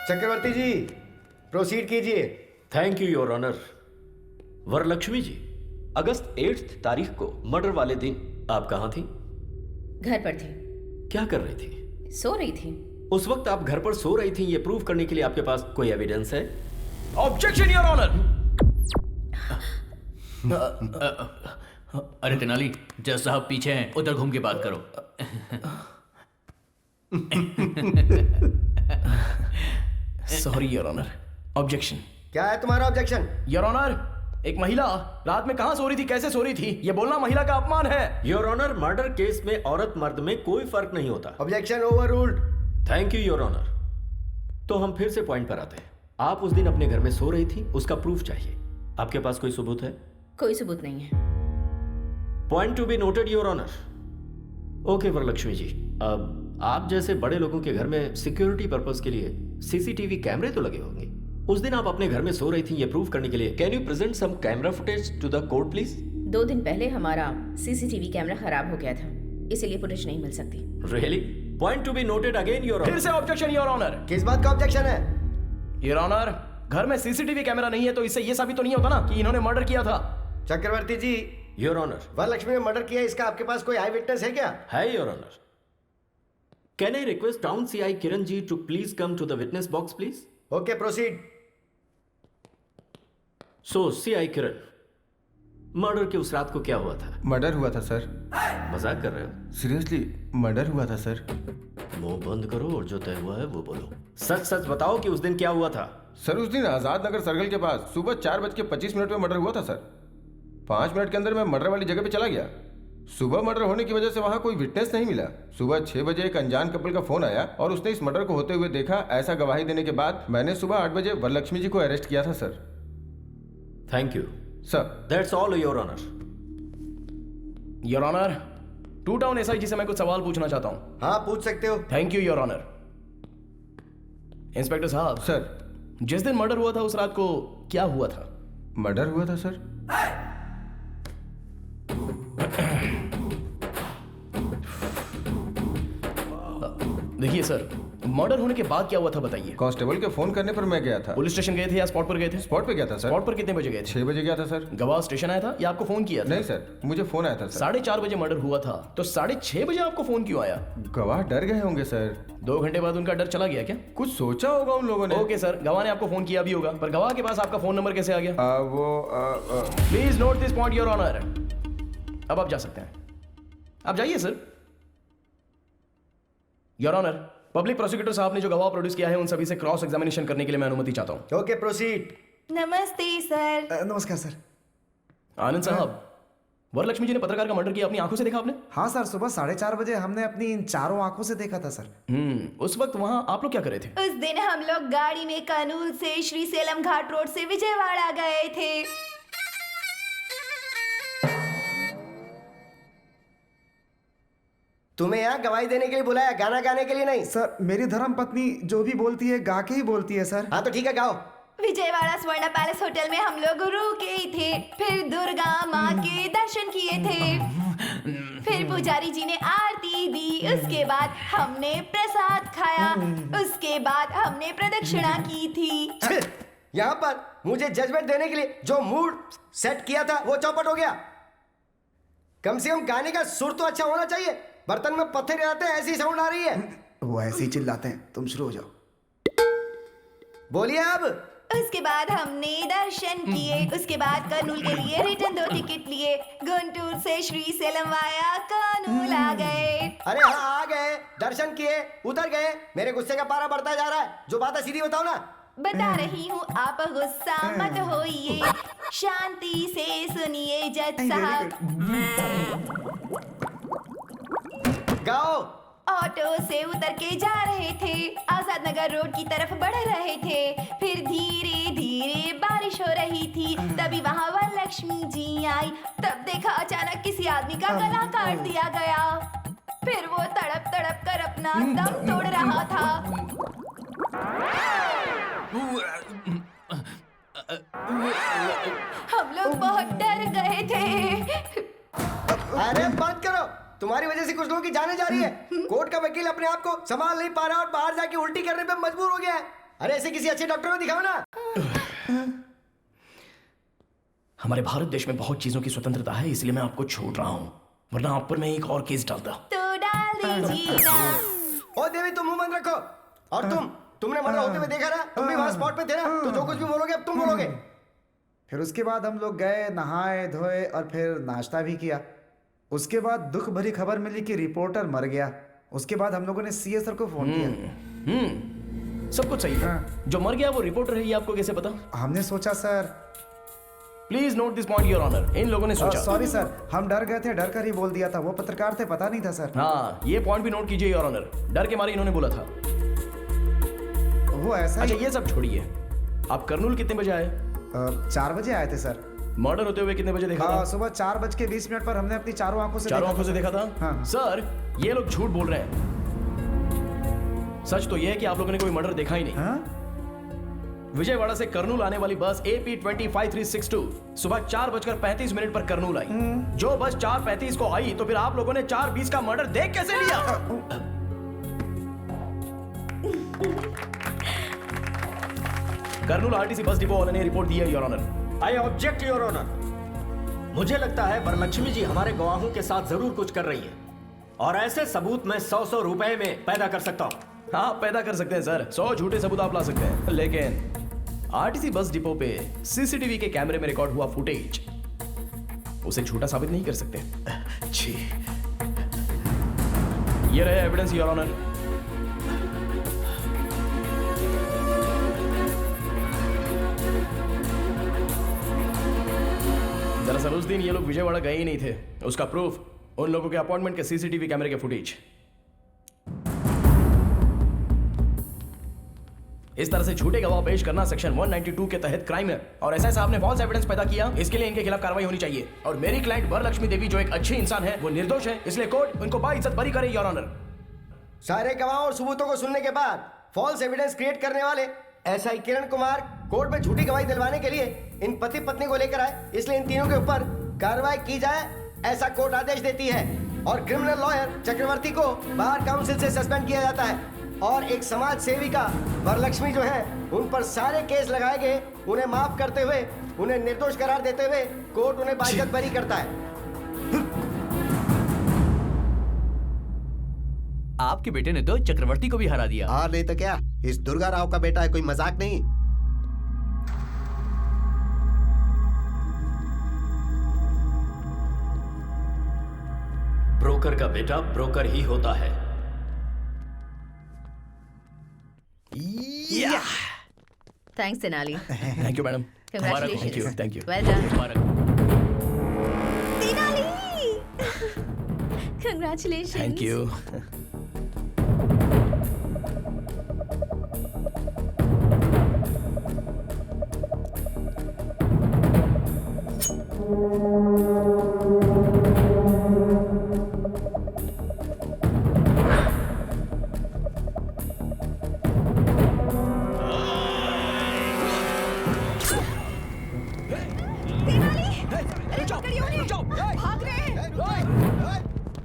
चक्रवर्ती जी, प्रोसीड कीजिए। Thank you your honour. Varalakshmi ji, अगस्त 8 तारीख को मर्डर वाले दिन आप कहाँ थी? घर पर थी। क्या कर रही थी? सो रही थी। उस वक्त आप घर पर सो रही थी, ये प्रूव करने के लिए आपके पास कोई एविडेंस है? Objection your honour. अरे तेनाली, जज साहब पीछे हैं, उधर घूम के बात करो। Sorry your honour, objection. क्या है तुम्हारा ऑब्जेक्शन? योर ऑनर, एक महिला रात में कहां सो रही थी, कैसे सो रही थी, ये बोलना महिला का अपमान है। योर ऑनर, मर्डर केस में औरत मर्द में कोई फर्क नहीं होता। Objection overruled. Thank you your honour. तो हम फिर से पॉइंट पर आते हैं। आप उस दिन अपने घर में सो रही थी, उसका प्रूफ चाहिए। आपके पास कोई सबूत है? कोई सबूत नहीं है। Point to be noted your honour. Okay Varalakshmi ji, अब आप जैसे बड़े लोगों के घर में सिक्योरिटी पर्पस के लिए सीसीटीवी कैमरे तो लगे होंगे। उस दिन आप अपने घर में सो रही थी ये प्रूव करने के लिए, can you present some camera footage to the court please? 2 दिन पहले हमारा सीसीटीवी कैमरा खराब हो गया था, इसीलिए फुटेज नहीं मिल सकती। Really? Point to be noted again your honour. फिर से ऑब्जेक्शन योर ऑनर। किस बात का ऑब्जेक्शन है? योर ऑनर, घर में सीसीटीवी कैमरा नहीं है तो इससे ये साबित तो नहीं होता ना कि इन्होंने मर्डर किया था। चक्रवर्ती जी, योर ऑनर, वरलक्ष्मी ने मर्डर किया, इसका आपके पास कोई आई विटनेस है क्या? है your honour. Can I request town CI Kiran ji to please come to the witness box please? Okay, proceed. So CI Kiran, murder की उस रात को क्या हुआ था? मर्डर हुआ था सर। मजाक कर रहे हो? सीरियसली मर्डर हुआ था सर। मुंह बंद करो और जो तय हुआ है वो बोलो। सच सच बताओ कि उस दिन क्या हुआ था? सर उस दिन आजाद नगर सर्कल के पास सुबह 4:25 में मर्डर हुआ था सर। 5 मिनट के अंदर मैं मर्डर वाली जगह पे चला गया। सुबह मर्डर होने की वजह से वहां कोई विटनेस नहीं मिला। सुबह 6 बजे एक अनजान कपल का फोन आया और उसने इस मर्डर को होते हुए देखा। ऐसा गवाही देने के बाद मैंने सुबह 8 बजे वरलक्ष्मी जी को अरेस्ट किया था sir. Thank you sir. That's all your honour. Your honour, 2 town SIG से मैं कुछ सवाल पूछना चाहता हूं। हाँ, पूछ सकते हो। Thank you your honour. Inspector साहब। सर। जिस दिन मर्डर हुआ था उस रात को क्या हुआ था? मर्डर हुआ था सर। देखिए सर, मर्डर होने के बाद क्या हुआ था बताइए। कांस्टेबल के फोन करने पर मैं गया था। पुलिस स्टेशन गए थे या स्पॉट पर गए थे? स्पॉट पे गया था सर। स्पॉट पर कितने बजे गए थे? 6 बजे गया था सर। गवाह स्टेशन आया था या आपको फोन किया था? नहीं सर, मुझे फोन आया था सर। 4:30 बजे मर्डर हुआ था तो 6:30 बजे आपको फोन क्यों आया? गवाह डर गए होंगे सर। 2 घंटे बाद उनका डर चला गया क्या? कुछ सोचा होगा उन लोगों ने। ओके सर, गवाह ने आपको फोन किया भी होगा, पर गवाह के पास आपका फोन नंबर कैसे आ गया? Please note this point your honour. अब आप जा सकते हैं, आप जाइए sir. Your honour, public prosecutor साहब ने जो गवाह प्रोड्यूस किया है उन सभी से क्रॉस एग्जामिनेशन करने के लिए मैं अनुमति चाहता हूं। Okay, proceed. नमस्ते सर। नमस्कार सर। आनंद साहब, वरलक्ष्मी जी ने पत्रकार का मर्डर किया अपनी आंखों से देखा आपने? हाँ सर, सुबह 4:30 बजे हमने अपनी इन चारों आंखों से देखा था सर। उस वक्त वहां आप लोग क्या कर रहे थे? उस दिन हम लोग गाड़ी में कर्नूल से श्री सेलम घाट रोड से विजयवाड़ा गए थे। तुम्हें यहाँ गवाही देने के लिए बुलाया, गाना गाने के लिए नहीं। सर, मेरी धर्म पत्नी जो भी बोलती है गा के ही बोलती है सर। हाँ तो ठीक है, गाओ। विजयवाड़ा स्वर्ण पैलेस होटल में हम लोग रुके थे, फिर दुर्गा माँ के दर्शन किए थे, फिर पुजारी जी ने आरती दी, उसके बाद हमने प्रसाद खाया, उसके बाद हमने प्रदक्षिणा की थी। यहाँ पर मुझे जजमेंट देने के लिए जो मूड सेट किया था वो चौपट हो गया। कम से कम गाने का सुर तो अच्छा होना चाहिए। बर्तन में पत्थर रहते हैं, ऐसी साउंड आ रही है। वो ऐसे ही चिल्लाते हैं। तुम शुरू हो जाओ। बोलिए अब। उसके बाद हमने दर्शन किए, उसके बाद कर्नूल के लिए रिटर्न 2 टिकट लिए, गुंटूर से श्री सेलम वाया कर्नूल आ गए। अरे हाँ, आ गए, दर्शन किए, उतर गए। मेरे गुस्से का पारा बढ़ता जा रहा है। जो बात है सीधी बताओ ना। बता रही हूँ, आप गुस्सा मत होइए, शांति से सुनिए जज साहब। गाओ। ऑटो से उतर के जा रहे थे, आजाद नगर रोड की तरफ बढ़ रहे थे, फिर धीरे धीरे बारिश हो रही थी, तभी वहाँ वरलक्ष्मी जी आई। तब देखा अचानक किसी आदमी का गला काट दिया गया, फिर वो तड़प तड़प कर अपना दम तोड़ रहा था। हम लोग बहुत डर गए थे। अरे बंद करो, तुम्हारी वजह से कुछ लोगों की जाने जा रही है। कोर्ट का वकील अपने आप को संभाल नहीं पा रहा और बाहर जाके उल्टी करने पे मजबूर हो गया है। अरे ऐसे किसी अच्छे डॉक्टर को दिखाओ ना। हमारे भारत देश में बहुत चीजों की स्वतंत्रता है, इसलिए मैं आपको छोड़ रहा हूँ, वरना आप पर मैं एक और केस डालता। तो डाल दीजिए ना। ओ देवी, तुम मुंह बंद रखो। और तुमने मर्डर होते हुए देखा ना, तुम भी वहां स्पॉट पे थे ना, तो जो कुछ भी बोलोगे अब तुम बोलोगे। फिर उसके बाद हम लोग गए, नहाए धोए और फिर नाश्ता भी किया। उसके बाद दुख भरी खबर मिली कि रिपोर्टर मर गया। उसके बाद हम लोगों ने सीए सर को फोन किया। सब कुछ सही है। जो मर गया वो रिपोर्टर है, ये आपको कैसे पता? हमने सोचा sir. Please note this point your honour. इन लोगों ने सोचा। सॉरी सर, हम डर गए थे, डर कर ही बोल दिया था। वो पत्रकार थे, पता नहीं था सर। हाँ, ये पॉइंट भी नोट कीजिए योर ऑनर। डर के मारे इन्होंने बोला था। वो ऐसा अच्छा, ये सब छोड़िए। आप कर्नूल कितने बजे आए? 4 बजे आए थे सर। मर्डर होते हुए कितने बजे देखा था? सुबह 4:20 पर हमने अपनी चारों आंखों से देखा था। हाँ। सर, ये लोग झूठ बोल रहे हैं। सच तो ये है कि आप लोगों ने कोई मर्डर देखा ही नहीं। विजयवाड़ा से कर्नूल आने वाली बस AP 25362 सुबह 4:35 पर कर्नूल आई। जो बस 4:35 को आई, तो फिर आप लोगों ने 4:20 का मर्डर देख कैसे लिया? कर्नूल RTC बस डिपो वाले ने रिपोर्ट दी है your honour. I object your honour. मुझे लगता है वरलक्ष्मी जी हमारे गवाहों के साथ जरूर कुछ कर रही है, और ऐसे सबूत मैं 100 रुपए में पैदा कर सकता हूँ। हाँ, पैदा कर सकते हैं सर। 100 झूठे सबूत आप ला सकते हैं, लेकिन RTC बस डिपो पे CCTV के कैमरे में रिकॉर्ड हुआ फुटेज उसे झूठा साबित नहीं कर सकते। जी, ये रहे एविडेंस योर ऑनर। दरअसल उस दिन ये लोग विजयवाड़ा गए ही नहीं थे। उसका प्रूफ उन लोगों के अपॉइंटमेंट के CCTV कैमरे के फुटेज। इस तरह से झूठे गवाह पेश करना सेक्शन 192 के तहत क्राइम है, और ऐसा आपने फॉल्स एविडेंस पैदा किया, इसके लिए इनके खिलाफ कार्रवाई होनी चाहिए। और मेरी क्लाइंट वरलक्ष्मी देवी जो एक अच्छी इंसान है, वो निर्दोष है, इसलिए कोर्ट उनको बाइज्जत बरी करे योर ऑनर। सारे गवाहों और सबूतों को सुनने के बाद फॉल्स एविडेंस क्रिएट करने वाले SI किरण कुमार कोर्ट में झूठी गवाही दिलवाने के लिए इन पति पत्नी को लेकर आए, इसलिए इन तीनों के ऊपर कार्रवाई की जाए, ऐसा कोर्ट आदेश देती है। और क्रिमिनल लॉयर चक्रवर्ती को बार काउंसिल से सस्पेंड किया जाता है, और एक समाज सेविका वरलक्ष्मी जो है, उन पर सारे केस लगाए गए। उन्हें माफ करते हुए, उन्हें निर्दोष करार देते हुए कोर्ट उन्हें बाइज्जत बरी करता है। आपके बेटे ने तो चक्रवर्ती को भी हरा दिया। और नहीं तो क्या, इस दुर्गा राव का बेटा है, कोई मजाक नहीं। ब्रोकर का बेटा ब्रोकर ही होता है। Thanks Tenali. Thank you madam. Congratulations. Thank you. Well done. Tenali. Congratulations. Thank you.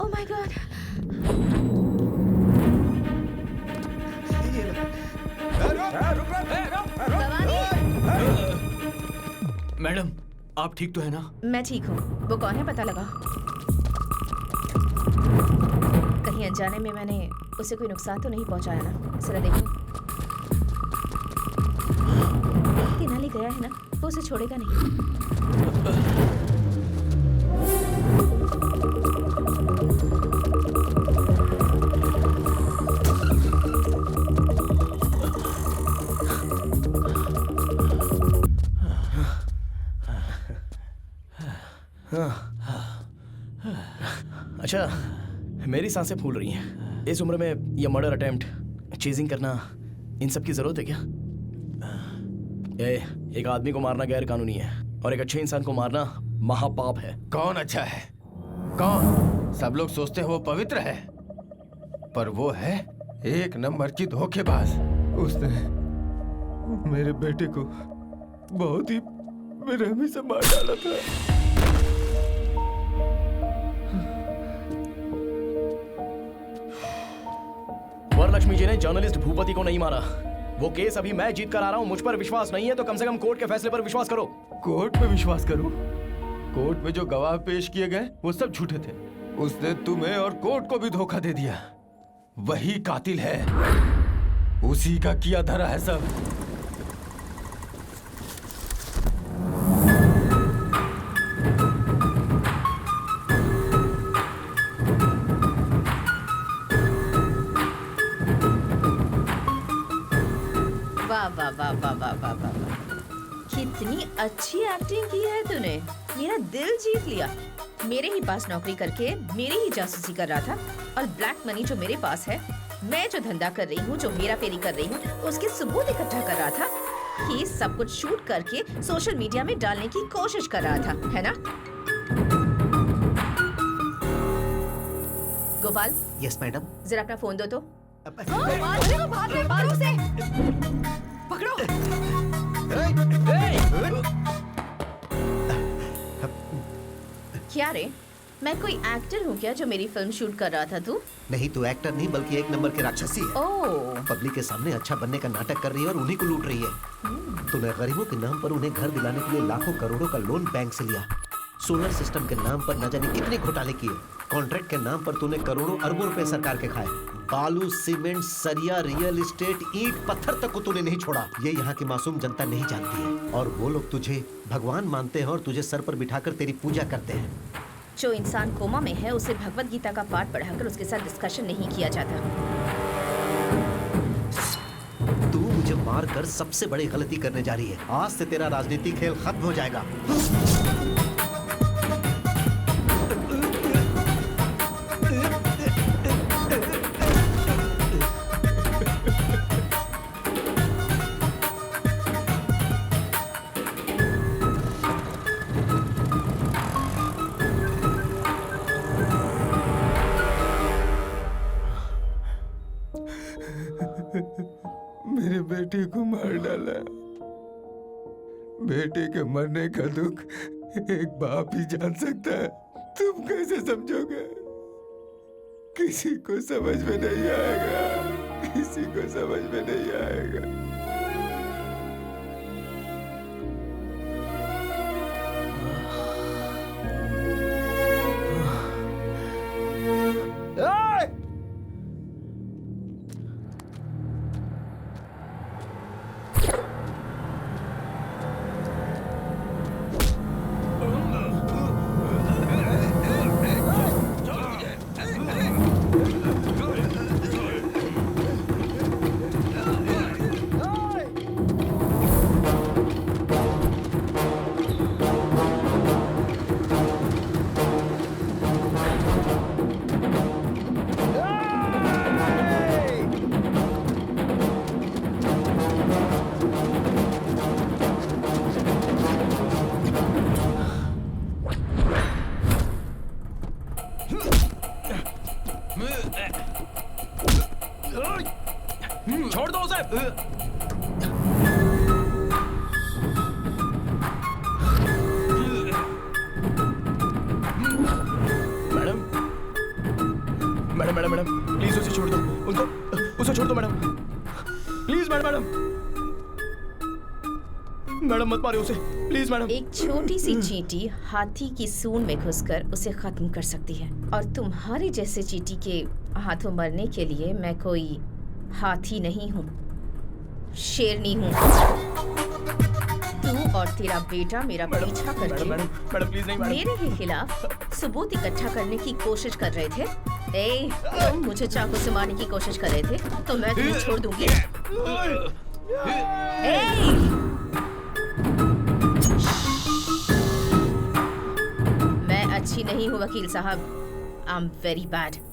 Oh my God. Madam, आप ठीक तो है ना? मैं ठीक हूँ। वो कौन है पता लगा? कहीं अनजाने में मैंने उसे कोई नुकसान तो नहीं पहुँचाया ना? जरा देखो। तेनाली गया है ना, वो उसे छोड़ेगा नहीं। अच्छा, मेरी सांसें फूल रही हैं। इस उम्र में ये मर्डर अटेम्प्ट, चेजिंग करना, इन सब की जरूरत है क्या? एक आदमी को मारना गैर कानूनी है, और एक अच्छे इंसान को मारना महापाप है। कौन अच्छा है? कौन? सब लोग सोचते हैं वो पवित्र है, पर वो है एक नंबर की धोखेबाज। उसने मेरे बेटे को बहुत ही बेरहमी से मार डाला था। वरलक्ष्मी जी ने जर्नलिस्ट भूपति को नहीं मारा। वो केस अभी मैं जीत कर आ रहा हूँ। मुझ पर विश्वास नहीं है तो कम से कम कोर्ट के फैसले पर विश्वास करो। कोर्ट पे विश्वास करूं? कोर्ट में जो गवाह पेश किए गए वो सब झूठे थे। उसने तुम्हें और कोर्ट को भी धोखा दे दिया। वही कातिल है, उसी का किया धरा है सब। वाह वाह वाह वाह वाह वाह, कितनी अच्छी एक्टिंग की है तूने, मेरा दिल जीत लिया। मेरे ही पास नौकरी करके मेरी ही जासूसी कर रहा था, और ब्लैक मनी जो मेरे पास है, मैं जो धंधा कर रही हूँ, जो हेरा फेरी कर रही हूँ, उसके सबूत इकट्ठा कर रहा था। ये सब कुछ शूट करके सोशल मीडिया में डालने की कोशिश कर रहा था, है ना? गोपाल। Yes madam. जरा अपना फोन दो तो। अरे वो भाग रहे, मारो उसे। पकड़ो। क्या रे, मैं कोई एक्टर हूँ क्या जो मेरी फिल्म शूट कर रहा था तू? नहीं, तू एक्टर नहीं बल्कि एक नंबर की राक्षसी है। ओह। पब्लिक के सामने अच्छा बनने का नाटक कर रही है और उन्हीं को लूट रही है। तूने गरीबों के नाम पर उन्हें घर दिलाने के लिए लाखों करोड़ों का लोन बैंक से लिया। सोलर सिस्टम के नाम पर न जाने कितने घोटाले किए। कॉन्ट्रैक्ट के नाम पर तूने करोड़ों अरबों रुपए सरकार के खाए। बालू, सीमेंट, सरिया, रियल एस्टेट, ईंट, पत्थर तक को तूने नहीं छोड़ा। ये यहाँ की मासूम जनता नहीं जानती है, और वो लोग तुझे भगवान मानते हैं और तुझे सर पर बिठाकर तेरी पूजा करते हैं। जो इंसान कोमा में है, उसे भगवत गीता का पाठ पढ़ाकर उसके साथ डिस्कशन नहीं किया जाता। तू मुझे मार कर सबसे बड़ी गलती करने जा रही है। आज से तेरा राजनीतिक खेल खत्म हो जाएगा। मेरी बेटी को मार डाला। बेटे के मरने का दुख एक बाप ही जान सकता है। तुम कैसे समझोगे? किसी को समझ में नहीं आएगा, किसी को समझ में नहीं आएगा। छोड़ दो उसे। Madam madam madam madam please उसे छोड़ दो। उसे छोड़ दो मैडम, प्लीज मैडम। मैडम मत मारिए उसे, प्लीज मैडम। एक छोटी सी चींटी हाथी की सूंड में घुसकर उसे खत्म कर सकती है, और तुम्हारे जैसे चींटी के हाथों मरने के लिए मैं कोई हाथी नहीं हूँ, शेरनी हूँ। तू और तेरा बेटा मेरा पीछा करके मैडम प्लीज नहीं मैडम। मेरे ही खिलाफ सबूत इकट्ठा करने की कोशिश कर रहे थे। ए, तुम मुझे चाकू से मारने की कोशिश कर रहे थे, तो मैं तुम्हें छोड़ दूंगी। मैं अच्छी नहीं हूँ वकील साहब, आई एम वेरी बैड।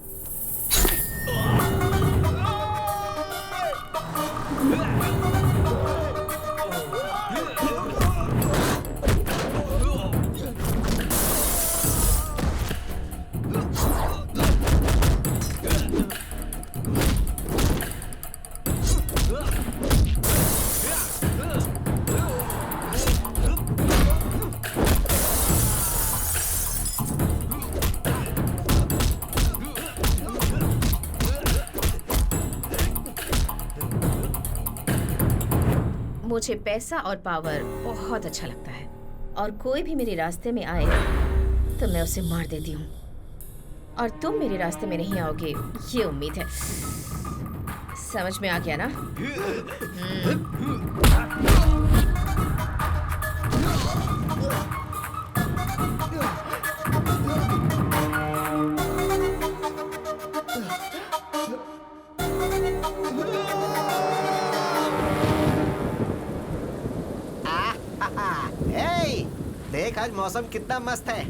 मुझे पैसा और पावर बहुत अच्छा लगता है, और कोई भी मेरे रास्ते में आए तो मैं उसे मार देती हूँ, और तुम मेरे रास्ते में नहीं आओगे, ये उम्मीद है। समझ में आ गया ना? देख आज मौसम कितना मस्त है,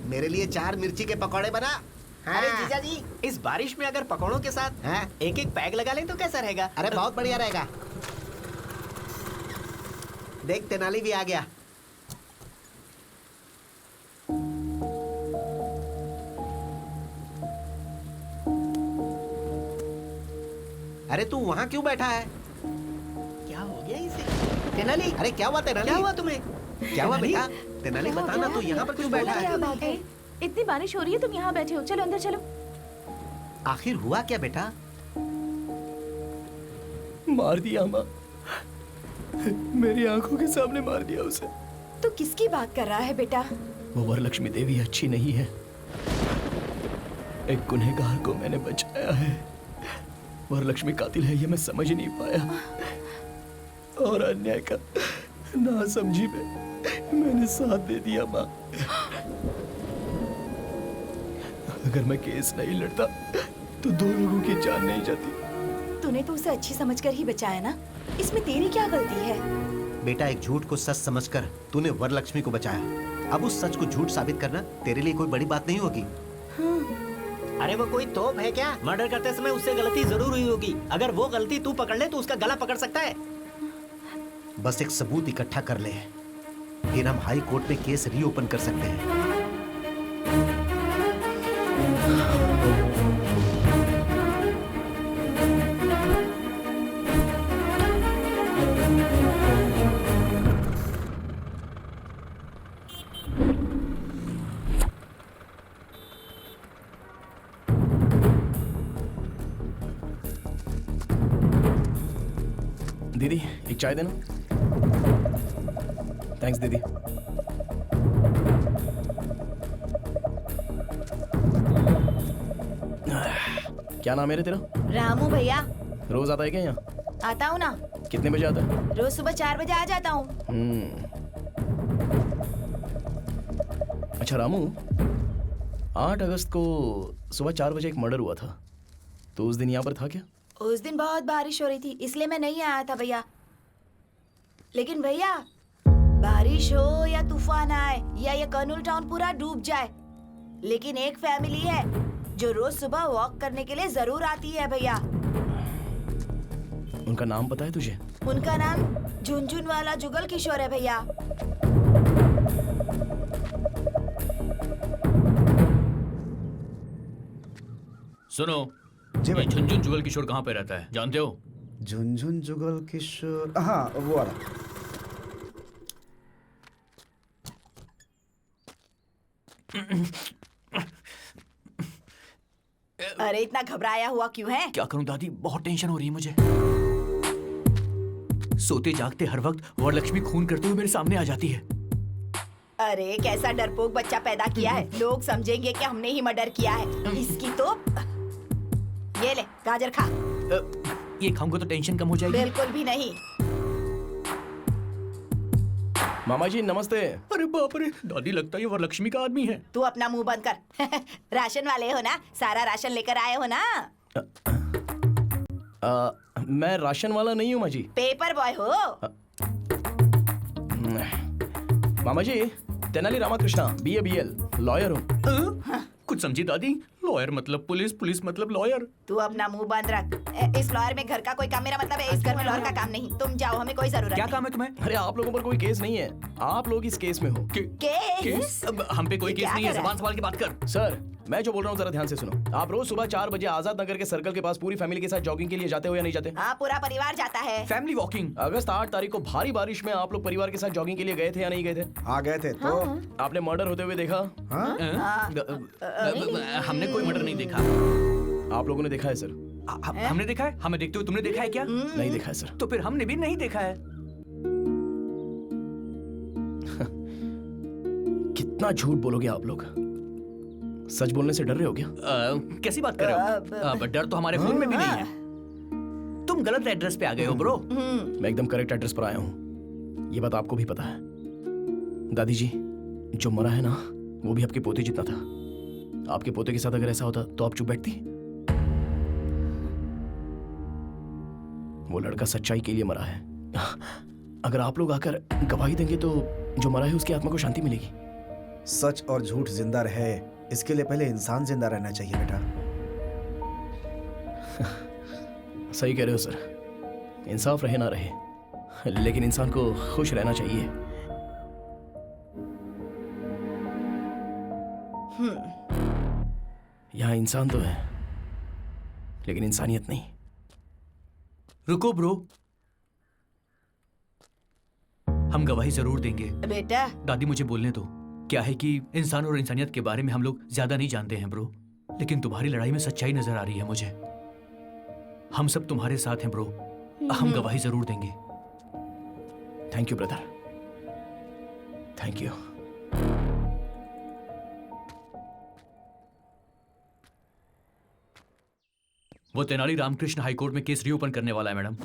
मेरे लिए 4 मिर्ची के पकौड़े बना। अरे जीजा जी, इस बारिश में अगर पकौड़ों के साथ एक एक पैग लगा लें तो कैसा रहेगा? अरे बहुत बढ़िया रहेगा। देख तेनाली भी आ गया। अरे तू वहाँ क्यों बैठा है? क्या हो गया इसे? तेनाली, अरे क्या हुआ तेनाली? क्या हुआ तुम्हें? क्या हुआ बेटा? तेनाली बताना, तू यहाँ पर क्यों बैठा है? क्या बात है? इतनी बारिश हो रही है, तुम यहाँ बैठे हो। चलो अंदर चलो। आखिर हुआ क्या बेटा? मार दिया माँ, मेरी आंखों के सामने मार दिया उसे। तू किसकी बात कर रहा है बेटा? वो वरलक्ष्मी देवी अच्छी नहीं है, एक गुनहगार को मैंने बचाया है। वरलक्ष्मी कातिल है ये मैं समझ नहीं पाया और अन्याय का ना समझी में मैंने साथ दे दिया माँ। अगर मैं केस नहीं लड़ता तो 2 लोगों की जान नहीं जाती। तूने तो उसे अच्छी समझकर ही बचाया ना, इसमें तेरी क्या गलती है? बेटा एक झूठ को सच समझकर तूने वरलक्ष्मी को बचाया। अब उस सच को झूठ साबित करना तेरे लिए कोई बड़ी बात नहीं होगी। अरे वो कोई तोप है क्या? मर्डर करते समय उससे गलती जरूर हुई होगी। अगर वो गलती तू पकड़ ले तो उसका गला पकड़ सकता है। बस एक सबूत इकट्ठा कर ले, फिर हम हाई कोर्ट में केस रीओपन कर सकते हैं। दीदी एक चाय देना। थैंक्स दीदी। क्या नाम है रे तेरा? रामू भैया। रोज आता है क्या यहाँ? आता हूँ ना। कितने बजे आता है? रोज सुबह 4 बजे आ जाता हूँ। अच्छा रामू, 8 अगस्त को सुबह 4 बजे एक मर्डर हुआ था, तो उस दिन यहाँ पर था क्या? उस दिन बहुत बारिश हो रही थी इसलिए मैं नहीं आया था भैया। लेकिन भैया बारिश हो या तूफान आए या ये कर्नूल टाउन पूरा डूब जाए, लेकिन एक फैमिली है जो रोज सुबह वॉक करने के लिए जरूर आती है भैया। उनका नाम पता है तुझे? उनका नाम झुनझुन वाला जुगल किशोर है भैया। सुनो, ये झुनझुन जुगल किशोर कहाँ पे रहता है जानते हो? झुनझुन जुगल किशोर, हाँ वो वाला। अरे इतना घबराया हुआ क्यों है? क्या करूं दादी, बहुत टेंशन हो रही है मुझे। सोते जागते हर वक्त वरलक्ष्मी खून करते हुए मेरे सामने आ जाती है। अरे कैसा डरपोक बच्चा पैदा किया है, लोग समझेंगे कि हमने ही मर्डर किया है। इसकी तो ये ले गाजर खा। ये खाऊंगा तो टेंशन कम हो जाएगी? बिल्कुल भी नहीं। मामा जी नमस्ते। अरे बाप रे, दादी लगता है ये वरलक्ष्मी का आदमी है। तू अपना मुंह बंद कर। राशन वाले हो ना, सारा राशन लेकर आए हो ना? मैं राशन वाला नहीं हूँ माँ जी। पेपर बॉय हो। मामा जी Tenali Ramakrishna, BA BL, lawyer हूँ। कुछ समझी दादी? लॉयर मतलब पुलिस, पुलिस मतलब लॉयर। तू अपना मुंह बंद रख। इस लॉयर में घर का कोई काम, मेरा मतलब है इस घर में लॉयर का काम नहीं। तुम जाओ, हमें कोई जरूरत नहीं। क्या काम है तुम्हें? अरे आप लोगों पर कोई केस नहीं है, आप लोग इस केस में हो। केस? अब हम पे कोई केस नहीं है, ज़बान संभाल के बात कर। सर मैं जो बोल रहा हूँ जरा ध्यान से सुनो। आप रोज सुबह 4 बजे आजाद नगर के सर्कल के पास पूरी फैमिली के साथ जॉगिंग के लिए जाते हो या नहीं जाते? हाँ पूरा परिवार जाता है। Family walking. अगस्त 8 तारीख को भारी बारिश में आप लोग परिवार के साथ जॉगिंग के लिए गए थे या नहीं गए थे? हाँ गए थे। तो आपने मर्डर होते हुए देखा? हमने कोई मर्डर नहीं देखा। आप लोगों ने देखा है सर? हमने देखा है? हमें देखते हुए तुमने देखा है क्या? नहीं देखा है सर। तो फिर हमने भी नहीं देखा है। कितना झूठ बोलोगे आप लोग? सच बोलने से डर रहे हो क्या? कैसी बात कर रहे हो? डर तो हमारे खून में भी नहीं है। तुम गलत एड्रेस पे आ गए हो ब्रो। मैं एकदम करेक्ट एड्रेस पर आया हूँ, ये बात आपको भी पता है। दादी जी जो मरा है ना वो भी आपके पोते जितना था। आपके पोते के साथ अगर ऐसा होता तो आप चुप बैठती? वो लड़का सच्चाई के लिए मरा है। अगर आप लोग आकर गवाही देंगे तो जो मरा है उसकी आत्मा को शांति मिलेगी। सच और झूठ जिंदा रहे इसके लिए पहले इंसान जिंदा रहना चाहिए बेटा। सही कह रहे हो सर, इंसाफ रहे ना रहे, लेकिन इंसान को खुश रहना चाहिए। यहाँ इंसान तो है लेकिन इंसानियत नहीं। रुको ब्रो, हम गवाही जरूर देंगे। बेटा दादी मुझे बोलने दो। क्या है कि इंसान और इंसानियत के बारे में हम लोग ज्यादा नहीं जानते हैं ब्रो, लेकिन तुम्हारी लड़ाई में सच्चाई नजर आ रही है मुझे। हम सब तुम्हारे साथ हैं ब्रो, हम गवाही जरूर देंगे। Thank you brother, thank you. वो तेनाली रामकृष्ण हाईकोर्ट में केस रीओपन करने वाला है मैडम।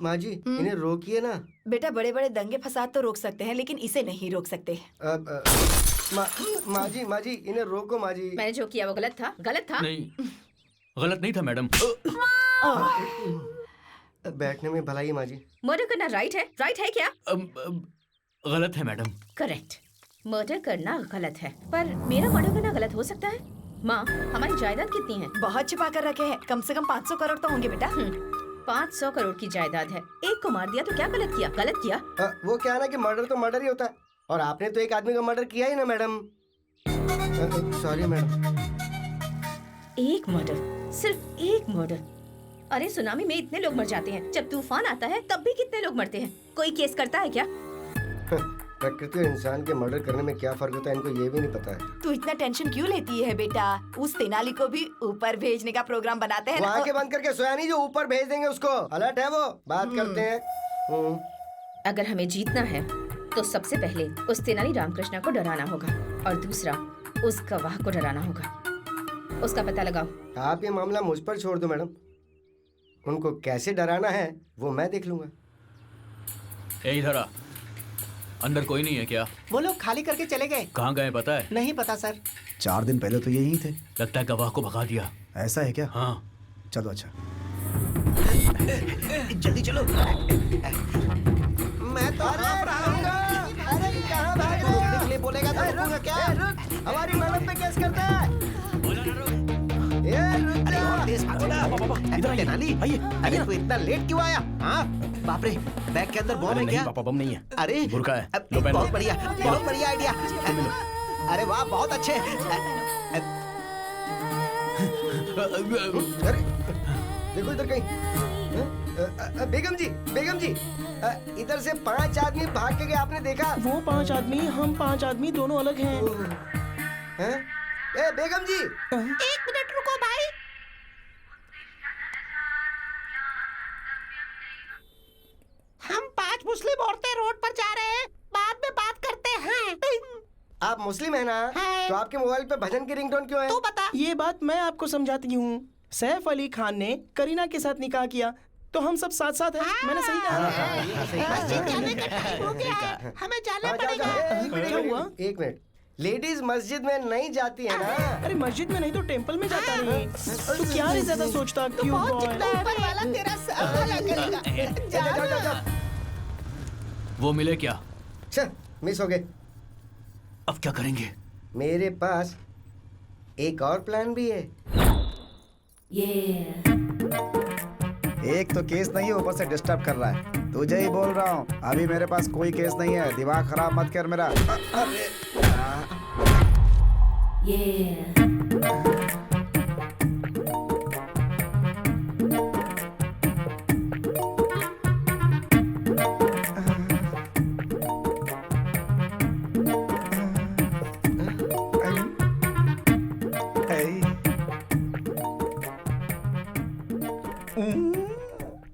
माँ जी इन्हें रोकिए ना। बेटा बड़े बड़े दंगे फसाद तो रोक सकते हैं लेकिन इसे नहीं रोक सकते। माँ जी इन्हें रोको माँ जी। मैंने जो किया वो गलत था, गलत था। नहीं, गलत नहीं था मैडम। बैठने में भलाई है माँ जी। मर्डर करना राइट है क्या? गलत है मैडम। करेक्ट, मर्डर करना गलत है, पर मेरा मर्डर करना गलत हो सकता है। माँ, हमारी जायदाद कितनी है? बहुत छिपा कर रखे हैं, कम से कम 500 करोड़ तो होंगे बेटा। 500 करोड़ की जायदाद है, एक को मार दिया तो क्या गलत किया? गलत किया। वो क्या ना कि मर्डर तो मर्डर ही होता है, और आपने तो एक आदमी का मर्डर किया ही ना मैडम। Sorry madam. एक मर्डर, सिर्फ एक मर्डर। अरे सुनामी में इतने लोग मर जाते हैं, जब तूफान आता है तब भी कितने लोग मरते हैं। कोई केस करता है क्या? प्रकृति और इंसान के मर्डर करने में क्या फर्क होता है इनको ये भी नहीं पता है। तू इतना टेंशन क्यों लेती है बेटा? उस तेनाली को भी ऊपर भेजने का प्रोग्राम बनाते हैं। वहाँ के बंद करके सोया नहीं जो ऊपर भेज देंगे उसको। अलर्ट है वो, बात करते हैं। अगर हमें जीतना है तो सबसे पहले उस तेनाली रामकृष्ण को डराना होगा, और दूसरा उस गवाह को डराना होगा। उसका पता लगाओ। आप ये मामला मुझ पर छोड़ दो मैडम, उनको कैसे डराना है वो मैं देख लूंगा। इधर आ। अंदर कोई नहीं है क्या? वो लोग खाली करके चले गए। कहाँ गए पता है? नहीं पता सर। 4 दिन पहले तो यही थे। लगता है गवाह को भगा दिया। ऐसा है क्या? हाँ। चलो अच्छा। जल्दी चलो। मैं तो अरे कहाँ भाग रहे हो? लिए बोलेगा तो रुकूंगा क्या? हमारी मैडम पे केस करता है। अरे और तेज भागो ना। इधर तेनाली, अरे तू इतना लेट क्यों आया? हाँ बाप रे, बैग के अंदर बम है क्या? पापा बम नहीं है, अरे बुर्का है। बहुत बढ़िया, बहुत बढ़िया आइडिया। अरे वाह बहुत अच्छे। अरे देखो इधर कहीं। बेगम जी इधर से 5 आदमी भाग के गए, आपने देखा? वो 5 आदमी, हम 5 आदमी दोनों अलग हैं। ए बेगम जी, 1 मिनट रुको भाई। हम 5 मुस्लिम औरतें रोड पर जा रहे हैं, बाद में बात करते हैं। आप मुस्लिम है ना? तो आपके मोबाइल पे भजन की रिंगटोन क्यों है? तू बता। ये बात मैं आपको समझाती हूँ। सैफ अली खान ने करीना के साथ निकाह किया तो हम सब साथ साथ हैं। मैंने सही कहा। मस्जिद जाने का टाइम हो गया है, हमें जाना पड़ेगा। क्या हुआ? एक मिनट, लेडीज मस्जिद में नहीं जाती है ना? अरे मस्जिद में नहीं तो टेंपल में जाता नहीं। तू क्या रे ज्यादा सोचता क्यों? ऊपर वाला तेरा सब भला करेगा। जा। वो मिले क्या? मिस हो गए। अब क्या करेंगे? मेरे पास एक और प्लान भी है। एक तो केस नहीं है, ऊपर से डिस्टर्ब कर रहा है। तुझे ही बोल रहा हूँ, अभी मेरे पास कोई केस नहीं है। दिमाग खराब मत कर मेरा।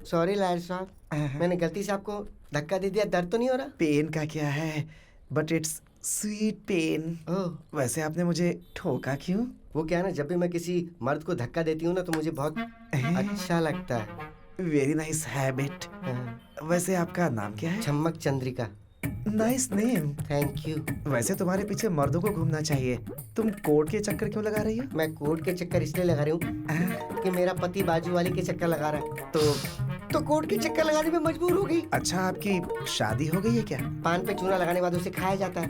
सॉरी लायर साहब, मैंने गलती से आपको धक्का दे दिया। दर्द तो नहीं हो रहा? पेन का क्या है, बट इट्स स्वीट पेन। वैसे आपने मुझे ठोका क्यों? वो क्या है ना, जब भी मैं किसी मर्द को धक्का देती हूँ ना तो मुझे बहुत अच्छा लगता है। Very nice habit. वैसे आपका नाम क्या है? Chammak Chandrika. Nice name. Thank you. वैसे तुम्हारे पीछे मर्दों को घूमना चाहिए। तुम कोर्ट के चक्कर क्यों लगा रही हो? मैं कोर्ट के चक्कर इसलिए लगा रही हूँ कि मेरा पति बाजू वाली के चक्कर लगा रहा है। तो तो कोर्ट के चक्कर लगाने में मजबूर हो गई। अच्छा, आपकी शादी हो गई है क्या? पान पे चूना लगाने के बाद उसे खाया जाता है।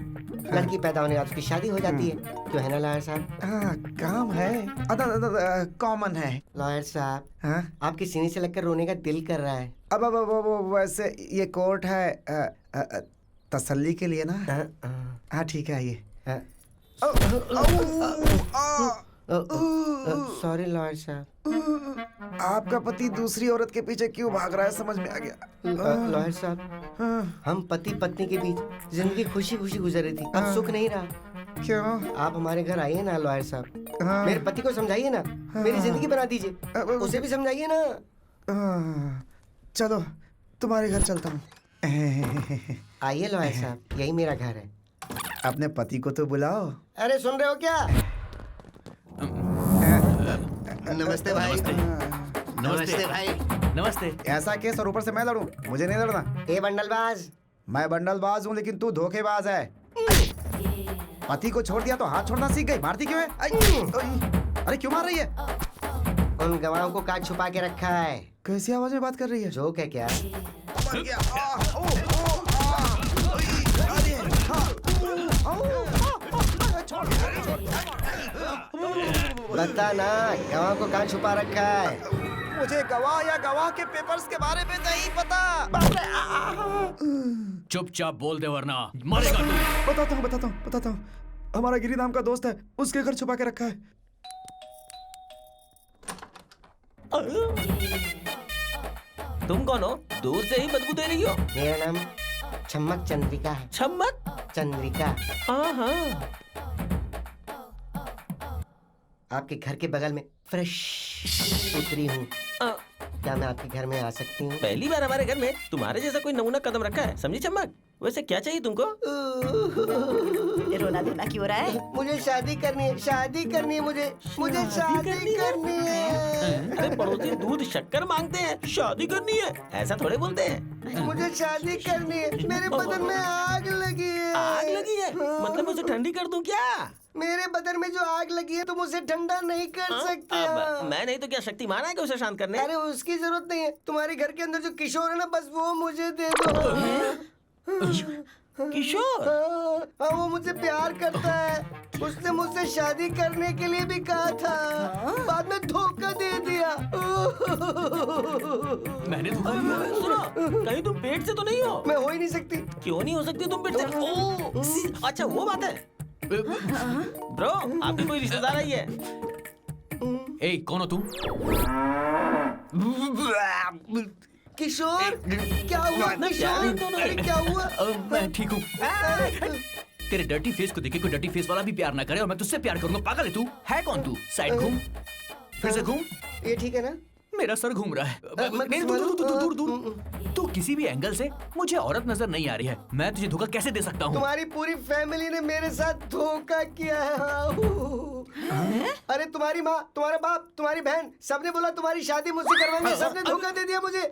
लड़की पैदा होने के बाद उसकी शादी हो जाती है। क्यों है ना लॉयर साहब? हाँ, काम है, कॉमन है। लॉयर साहब, हाँ? आपके सीने से लगकर रोने का दिल कर रहा है। अब वैसे ये कोर्ट है तसल्ली के लिए ना। हाँ ठीक है, आइए। सॉरी लॉयर साहब। आपका पति दूसरी औरत के पीछे क्यों भाग रहा है, समझ में आ गया। लॉयर साहब, हम पति पत्नी के बीच जिंदगी खुशी खुशी गुजर रही थी, अब सुख नहीं रहा। क्यों? आप हमारे घर आइए ना लॉयर साहब। मेरे पति को समझाइए ना, मेरी जिंदगी बना दीजिए, उसे भी समझाइए ना। चलो तुम्हारे घर चलता हूँ। आइए लॉयर साहब, यही मेरा घर है। अपने पति को तो बुलाओ। अरे सुन रहे हो क्या? नमस्ते भाई। नमस्ते भाई। नमस्ते। ऐसा केस और ऊपर से मैं लड़ूं? मुझे नहीं लड़ना। ए बंडलबाज। मैं बंडलबाज हूँ, लेकिन तू धोखेबाज है। पति को छोड़ दिया तो हाथ छोड़ना सीख गई। मारती क्यों है? अरे क्यों मार रही है? उन गवाहों को काट छुपा के रखा है। कैसी आवाज में बात कर रही है? जोक है क्या? बता ना, गवाह को कहाँ छुपा रखा है? मुझे गवाह या गवाह के पेपर्स के बारे में नहीं पता। चुपचाप बोल दे वरना मरेगा तू। बताता हूँ। हमारा गिरी नाम का दोस्त है, उसके घर छुपा के रखा है। तुम कौन हो? दूर से ही बदबू दे रही हो। मेरा नाम छम्मक चंद्रिका है। छम्मक चंद्रिका? हाँ। आपके घर के बगल में फ्रेश उतरी हूँ। क्या मैं आपके घर में आ सकती हूँ? पहली बार हमारे घर में तुम्हारे जैसा कोई नमूना कदम रखा है, समझी चम्मक? वैसे क्या चाहिए तुमको? रोना धोना क्यों रहा है? मुझे शादी करनी है, शादी करनी है मुझे शादी करनी है। अरे पड़ोसी दूध शक्कर मांगते हैं, शादी करनी है ऐसा थोड़े बोलते हैं। मुझे शादी करनी है, मेरे बदन में आग लगी है। आग लगी है? मतलब मुझे ठंडी कर दूं क्या? मेरे बदन में जो आग लगी है तुम उसे ठंडा नहीं कर सकते। मैं नहीं तो क्या शक्तिमान है कि उसे शांत करने? अरे उसकी जरूरत नहीं है, तुम्हारे घर के अंदर जो किशोर है ना, बस वो मुझे दे दो। किशोर? हाँ, वो मुझसे प्यार करता है। उसने मुझसे शादी करने के लिए भी कहा था, बाद में धोखा दे दिया। मैंने धोखा दिया? सुनो, कहीं तुम पेट से तो नहीं हो? मैं हो ही नहीं सकती। क्यों नहीं हो सकती तुम पेट से? ओह, अच्छा वो बात है। ब्रो, आपकी कोई रिश्तेदार आई है? ए, कौन हो तुम? किशोर, क्या हुआ? किशोर, अरे क्या हुआ? मैं ठीक हूँ। तेरे डर्टी फेस को देखे कोई डर्टी फेस वाला भी प्यार ना करे और मैं तुझसे प्यार करूंगा। पागल है तू? है कौन तू? साइड घूम, फिर से घूम। ये ठीक है ना? मेरा सर घूम रहा है। दूर। तू किसी भी एंगल से मुझे औरत नजर नहीं आ रही है। मैं तुझे धोखा कैसे दे सकता हूँ? तुम्हारी पूरी फैमिली ने मेरे साथ धोखा किया है। अरे तुम्हारी माँ, तुम्हारा बाप, तुम्हारी बहन, सबने बोला तुम्हारी शादी मुझसे करवाएंगे। सबने धोखा दे दिया मुझे।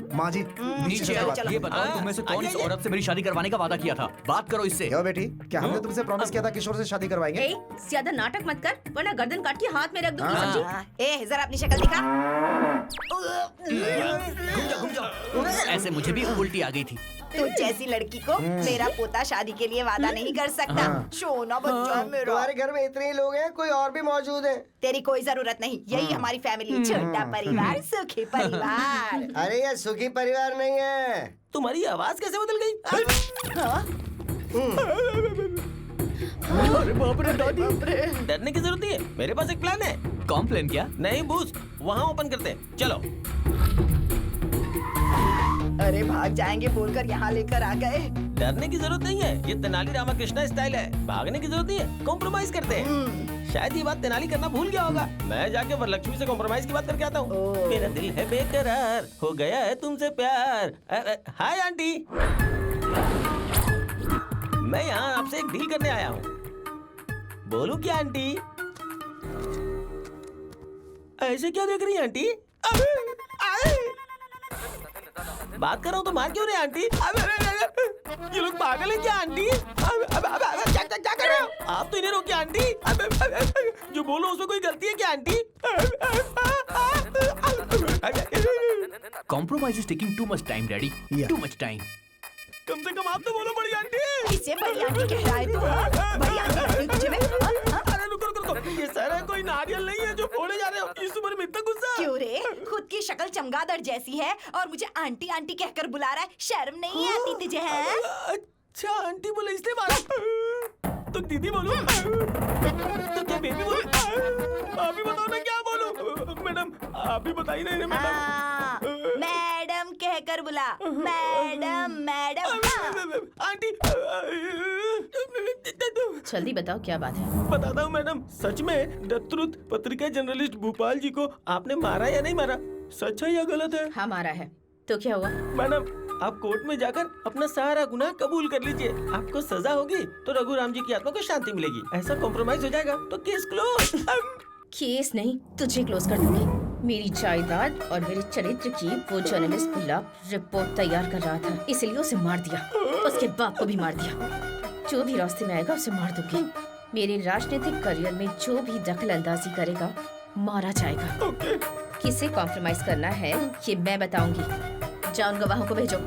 माँ जी नीचे आओ। ये बताओ तुम में से कौन इस औरत से मेरी शादी करवाने का वादा किया था? बात करो इससे। क्यों बेटी, क्या हमने तुमसे प्रॉमिस किया था किशोर से शादी करवाएंगे? ज्यादा नाटक मत कर, वरना गर्दन काट के हाथ में रख दूंगी, समझी? ए, जरा अपनी शक्ल दिखा। घूम जाओ। ऐसे मुझे भी उल्टी आ गई थी। तू जैसी लड़की को मेरा पोता शादी के लिए वादा नहीं कर सकता। सोना बच्चा मेरा। तुम्हारे घर में इतने ही लोग हैं, कोई और भी मौजूद है? तेरी कोई जरूरत नहीं, यही हमारी फैमिली। छोटा परिवार, सुखी परिवार। अरे ये सुखी परिवार नहीं है। तुम्हारी आवाज कैसे बदल गई? अरे बाप रे दादी। डरने की जरूरत नहीं है, मेरे पास एक प्लान है। कौन प्लान? क्या? नहीं बूस्ट, वहाँ ओपन करते हैं, चलो। अरे भाग जाएंगे बोलकर यहाँ लेकर आ गए। डरने की जरूरत नहीं है, ये तेनाली रामाकृष्णा स्टाइल है। भागने की जरूरत नहीं है, कॉम्प्रोमाइज करते हैं। शायद ये बात तेनाली करना भूल गया होगा। मैं जाके वरलक्ष्मी से कॉम्प्रोमाइज की बात करके आता हूँ। मेरा दिल है बेकरार, हो गया है तुमसे प्यार। हाय आंटी, मैं यहाँ आपसे एक डील करने आया हूँ। बोलूं क्या आंटी? ऐसे क्या देख रही है आंटी? बात कर रहा हूँ तो मार क्यों रहे आंटी? ये लोग पागल हैं क्या आंटी? क्या कर रहे हो आप? तो इन्हें रोकिए आंटी। जो बोलो उसमें कोई गलती है क्या aunty? Compromise is taking too much time daddy, too much time. कम से कम आप तो बोलो बड़ी आंटी। इसे बड़ी आंटी कह रहा है तू? हाँ? बड़ी आंटी लगती तुझे मैं? अरे रुको रुको रुको, ये सारा कोई नारियल नहीं है जो फोड़े जा रहे हो। इस उम्र में इतना गुस्सा? क्यों रे? खुद की शक्ल चमगादड़ जैसी है और मुझे आंटी आंटी कहकर बुला रहा है। शर्म नहीं आती तुझे? है अच्छा आंटी बोले इसलिए मारा। तो दीदी बोलूं? तो क्या बेबी बोलूं? आप ही बताओ मैं क्या बोलूं? मैडम आप ही बताइए ना मैडम। मैडम कहकर बुला। Madam madam. आंटी जल्दी बताओ क्या बात है। बताता हूँ मैडम, सच में द ट्रुथ पत्रिका जर्नलिस्ट भोपाल जी को आपने मारा या नहीं मारा? सच है या गलत है? हाँ मारा है। तो क्या हुआ? मैडम आप कोर्ट में जाकर अपना सारा गुनाह कबूल कर लीजिए। आपको सजा होगी तो रघुराम जी की आत्मा को शांति मिलेगी। ऐसा कॉम्प्रोमाइज हो जाएगा तो केस क्लोज। केस नहीं, तुझे क्लोज कर दूंगी। मेरी जायदाद और मेरे चरित्र की वो जर्नलिस्ट गुलाब रिपोर्ट तैयार कर रहा था, इसलिए उसे मार दिया। उसके बाप को भी मार दिया। जो भी रास्ते में आएगा उसे मार दूंगी। मेरे राजनीतिक करियर में जो भी दखल अंदाजी करेगा मारा जाएगा। किसे कॉम्प्रोमाइज करना है ये मैं बताऊंगी। जाओ उन गवाहों को भेजो।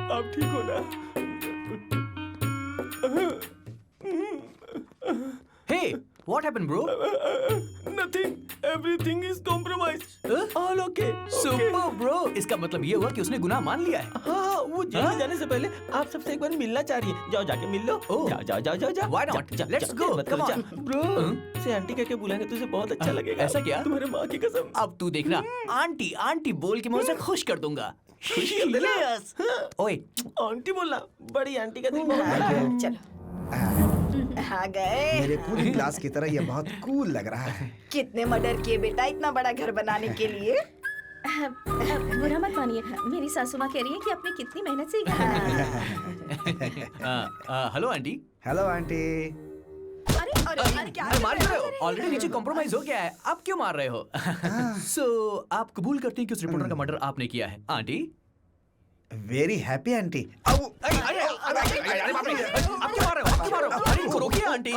आप ठीक हो ना? Hey, what happened, bro? Nothing. Everything is compromised. All okay. Super, bro. इसका मतलब ये हुआ कि उसने गुनाह मान लिया है। हाँ, वो जेल जाने से पहले आप सबसे एक बार मिलना चाह रही है। जाओ जाके मिल लो। जाओ जाओ जाओ जाओ जाओ। Why not? Let's go. Come on. Bro, से आंटी कह के बुलाएंगे तुझे बहुत अच्छा लगेगा। ऐसा क्या? तुम्हारे माँ की कसम। अब तू देखना, आंटी आंटी बोल के मैं उसे खुश कर दूंगा। खुशी कर देना। Yes. ओए, आंटी बोलना, बड़ी आंटी का दिल बहुत बड़ा है। चलो आ गए। मेरे कूलिंग ग्लास की तरह ये बहुत कूल लग रहा है। कितने मर्डर किए बेटा इतना बड़ा घर बनाने के लिए? बुरा मत मानिए, मेरी सासू माँ कह रही है कि आपने कितनी मेहनत से हेलो आंटी। Hello aunty. अरे क्या मार रहे हो? ऑलरेडी नीचे कॉम्प्रोमाइज हो गया है, आप क्यों मार रहे हो? सो आप कबूल करते हैं कि उस रिपोर्टर का मर्डर आपने किया है? Aunty very happy aunty. अरे इनको रोकिए आंटी।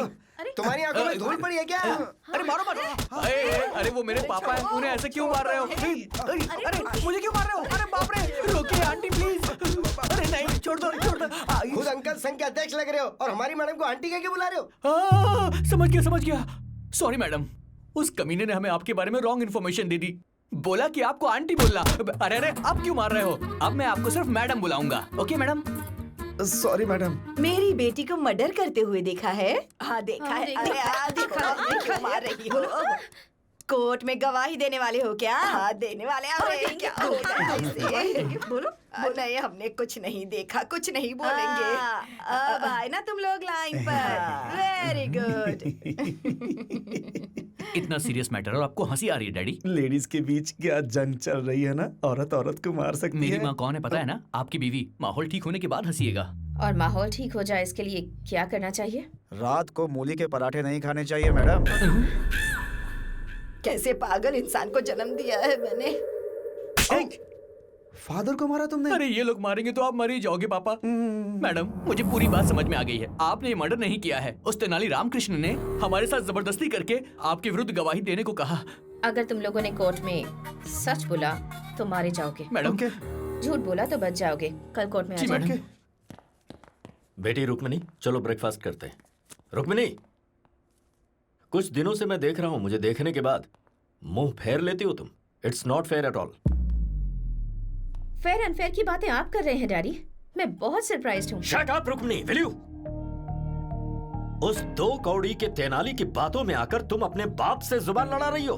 तुम्हारी आंखों में धूल पड़ी है क्या? अरे मारो मत। अरे वो मेरे पापा हैं, उन्हें ऐसे क्यों मार रहे हो? अरे मुझे क्यों मार रहे हो? अरे बाप रे, रोकिए आंटी प्लीज। अरे नहीं, छोड़ दो छोड़ दो। खुद अंकल संघ के अध्यक्ष लग रहे हो और हमारी मैडम को आंटी कह के बुला रहे हो। समझ गया। सॉरी मैडम, उस कमीने ने हमें आपके बारे में रॉन्ग इन्फॉर्मेशन दे दी। बोला कि आपको आंटी बोलना। अरे आप क्यों मार रहे हो? अब मैं आपको सिर्फ मैडम बुलाऊंगा। Okay madam? Sorry madam. मेरी बेटी को मर्डर करते हुए देखा है? हाँ देखा है। अरे देखा क्यों मार रही हो? कोर्ट में गवाही देने वाले हो क्या? हाँ देने वाले। अरे क्या हो गया इसे? बोलो। नहीं हमने कुछ नहीं देखा, कुछ नहीं बोलेंगे। अब आए ना तुम लोग लाइन पर। Very good. इतना सीरियस मैटर और आपको हंसी आ रही है डैडी? लेडीज के बीच क्या जंग चल रही है ना, औरत औरत को मार सकती है। मेरी माँ कौन है पता है ना? आपकी बीवी। माहौल ठीक होने के बाद हंसीएगा। और माहौल ठीक हो जाए इसके लिए क्या करना चाहिए? रात को मूली के पराठे नहीं खाने चाहिए मैडम। कैसे पागल इंसान को जन्म दिया है मैंने। फादर को मारा तुमने? अरे ये लोग मारेंगे तो आप मर ही जाओगे पापा। मैडम मुझे पूरी बात समझ में आ गई है। आपने ये मर्डर नहीं किया है। उस तेनाली रामकृष्ण ने हमारे साथ जबरदस्ती करके आपके विरुद्ध गवाही देने को कहा। अगर तुम लोगों ने कोर्ट में सच बोला तो मारे जाओगे। मैडम झूठ बोला तो बच जाओगे। कल कोर्ट में आ जाओगे। बेटी रुक्मिनी, चलो ब्रेकफास्ट करते हैं। रुक्मिनी, कुछ दिनों से मैं देख रहा हूं, मुझे देखने के बाद मुंह फेर लेती हो तुम। It's not fair at all. Fair unfair की बातें आप कर रहे हैं डैडी। मैं बहुत सरप्राइज्ड हूँ। Shut up Rukmini, will you? उस 2 कौड़ी के तेनाली की बातों में आकर तुम अपने बाप से जुबान लड़ा रही हो।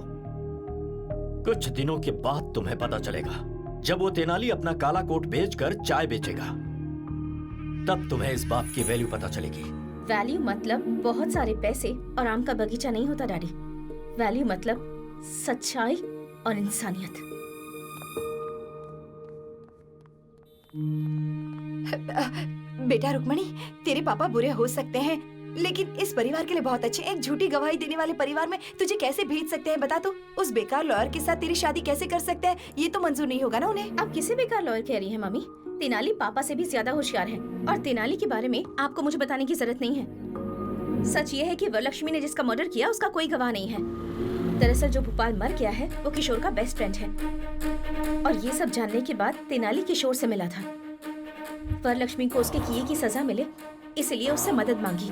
कुछ दिनों के बाद तुम्हें पता चलेगा, जब वो तेनाली अपना काला कोट बेचकर चाय बेचेगा, तब तुम्हें इस बात की वैल्यू पता चलेगी। वैल्यू मतलब बहुत सारे पैसे और आम का बगीचा नहीं होता डैडी। वैल्यू मतलब सच्चाई और इंसानियत। बेटा रुक्मणी, तेरे पापा बुरे हो सकते हैं लेकिन इस परिवार के लिए बहुत अच्छे। एक झूठी गवाही देने वाले परिवार में तुझे कैसे भेज सकते हैं बता तो? उस बेकार लॉयर के साथ तेरी शादी कैसे कर सकते हैं? ये तो मंजूर नहीं होगा ना उन्हें। आप किसे बेकार लॉयर कह रही हैं मम्मी? तेनाली पापा से भी ज्यादा होशियार है और तेनाली के बारे में आपको मुझे बताने की जरूरत नहीं है। सच ये है कि वरलक्ष्मी ने जिसका मर्डर किया उसका कोई गवाह नहीं है। दरअसल जो भोपाल मर गया है वो किशोर का बेस्ट फ्रेंड है और ये सब जानने के बाद तेनाली किशोर से मिला था। वरलक्ष्मी को उसके किए की सजा मिले इसलिए उससे मदद मांगी।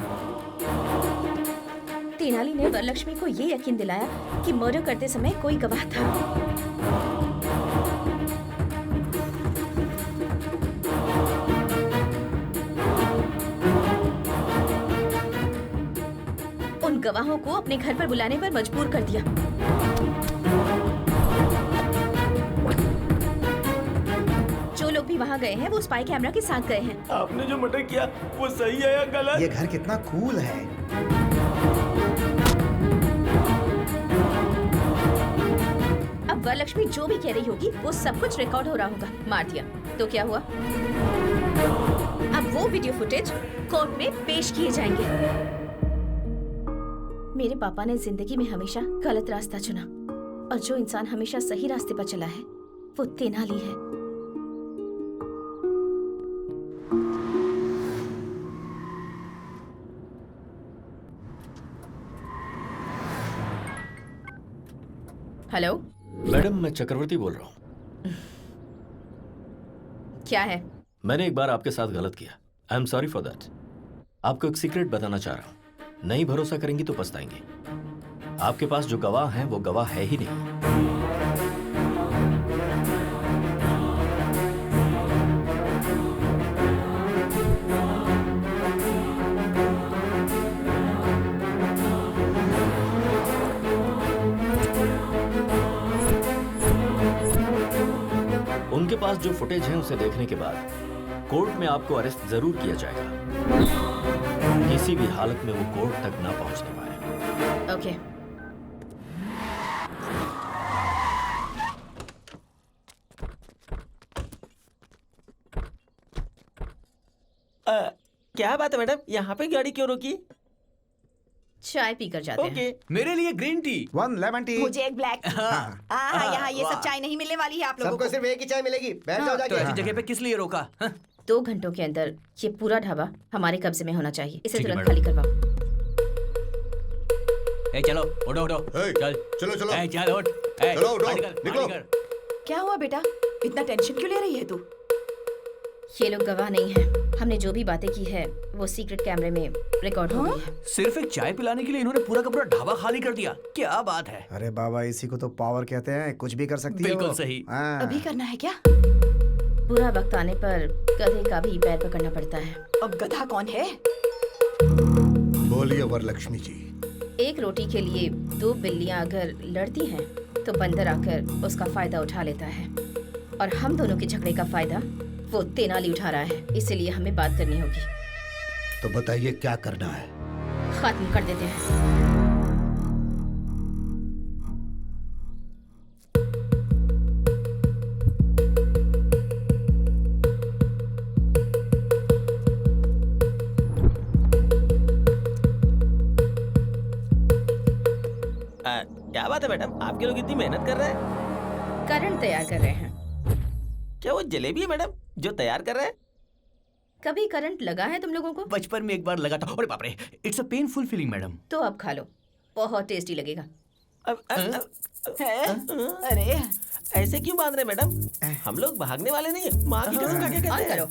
तेनाली ने वरलक्ष्मी को ये यकीन दिलाया कि मर्डर करते समय कोई गवाह था। उन गवाहों को अपने घर पर बुलाने पर मजबूर कर दिया। जो लोग भी वहाँ गए हैं वो स्पाई कैमरा के साथ गए हैं। आपने जो मर्डर किया वो सही है या गलत? ये घर कितना कूल है। अब वरलक्ष्मी जो भी कह रही होगी वो सब कुछ रिकॉर्ड हो रहा होगा। मार दिया तो क्या हुआ? अब वो वीडियो फुटेज कोर्ट में पेश किए जाएंगे। मेरे पापा ने जिंदगी में हमेशा गलत रास्ता चुना और जो इंसान हमेशा सही रास्ते पर चला है वो तेनाली है। हेलो मैडम, मैं चक्रवर्ती बोल रहा हूँ। क्या है? मैंने एक बार आपके साथ गलत किया। I am sorry for that. आपको एक सीक्रेट बताना चाह रहा हूँ। नहीं भरोसा करेंगी तो पछताएंगे। आपके पास जो गवाह हैं वो गवाह है ही नहीं। उनके पास जो फुटेज है उसे देखने के बाद कोर्ट में आपको अरेस्ट जरूर किया जाएगा। किसी भी हालत में वो कोर्ट तक ना पहुंचने पाए। ओके। क्या बात है मैडम, यहाँ पे गाड़ी क्यों रोकी? चाय पीकर जाते हैं। मेरे लिए ग्रीन टी, 1 लेमन टी। मुझे एक ब्लैक टी। यहाँ ये सब चाय नहीं मिलने वाली है आप लोगों को। सबको सिर्फ एक ही चाय मिलेगी। बैठ जाओ जाके। तो ऐसी जगह पे किस लिए रोका? 2 घंटों के अंदर ये पूरा ढाबा हमारे कब्जे में होना चाहिए। इसे ठीक है, तुरंत खाली करवाओ। ए चलो उठो उठो। चल चलो चलो। ए चल उठ। चलो उठो, निकलो। क्या हुआ बेटा, इतना टेंशन क्यों ले रही है तू? ये लोग गवाह नहीं है। हमने जो भी बातें की है वो सीक्रेट कैमरे में रिकॉर्ड हो गई है। सिर्फ एक चाय पिलाने के लिए इन्होंने पूरा का पूरा ढाबा खाली कर दिया। क्या बात है? अरे बाबा, इसी को तो पावर कहते हैं। कुछ भी कर सकती हो। बिल्कुल सही। अभी करना है क्या? बुरा वक्त आने पर गधे का भी पैर पकड़ना पड़ता है। अब गधा कौन है? बोलिए वरलक्ष्मी जी। एक रोटी के लिए 2 बिल्लियां अगर लड़ती हैं तो बंदर आकर उसका फायदा उठा लेता है और हम दोनों के झगड़े का फायदा वो तेनाली उठा रहा है। इसीलिए हमें बात करनी होगी। तो बताइए क्या करना है? खत्म कर देते हैं। क्या बात है मैडम, आपके लोग इतनी मेहनत कर रहे हैं? करंट तैयार कर रहे हैं। क्या वो जलेबी है मैडम जो तैयार कर रहे हैं? कभी करंट लगा है तुम लोगों को? बचपन में एक बार लगा था। अरे बाप रे, it's a painful feeling madam. तो अब खा लो, बहुत टेस्टी लगेगा। अरे ऐसे क्यों बांध रहे मैडम? हम लोग भागने वाले नहीं है। माँ की कसम खा के कहते हैं। करो।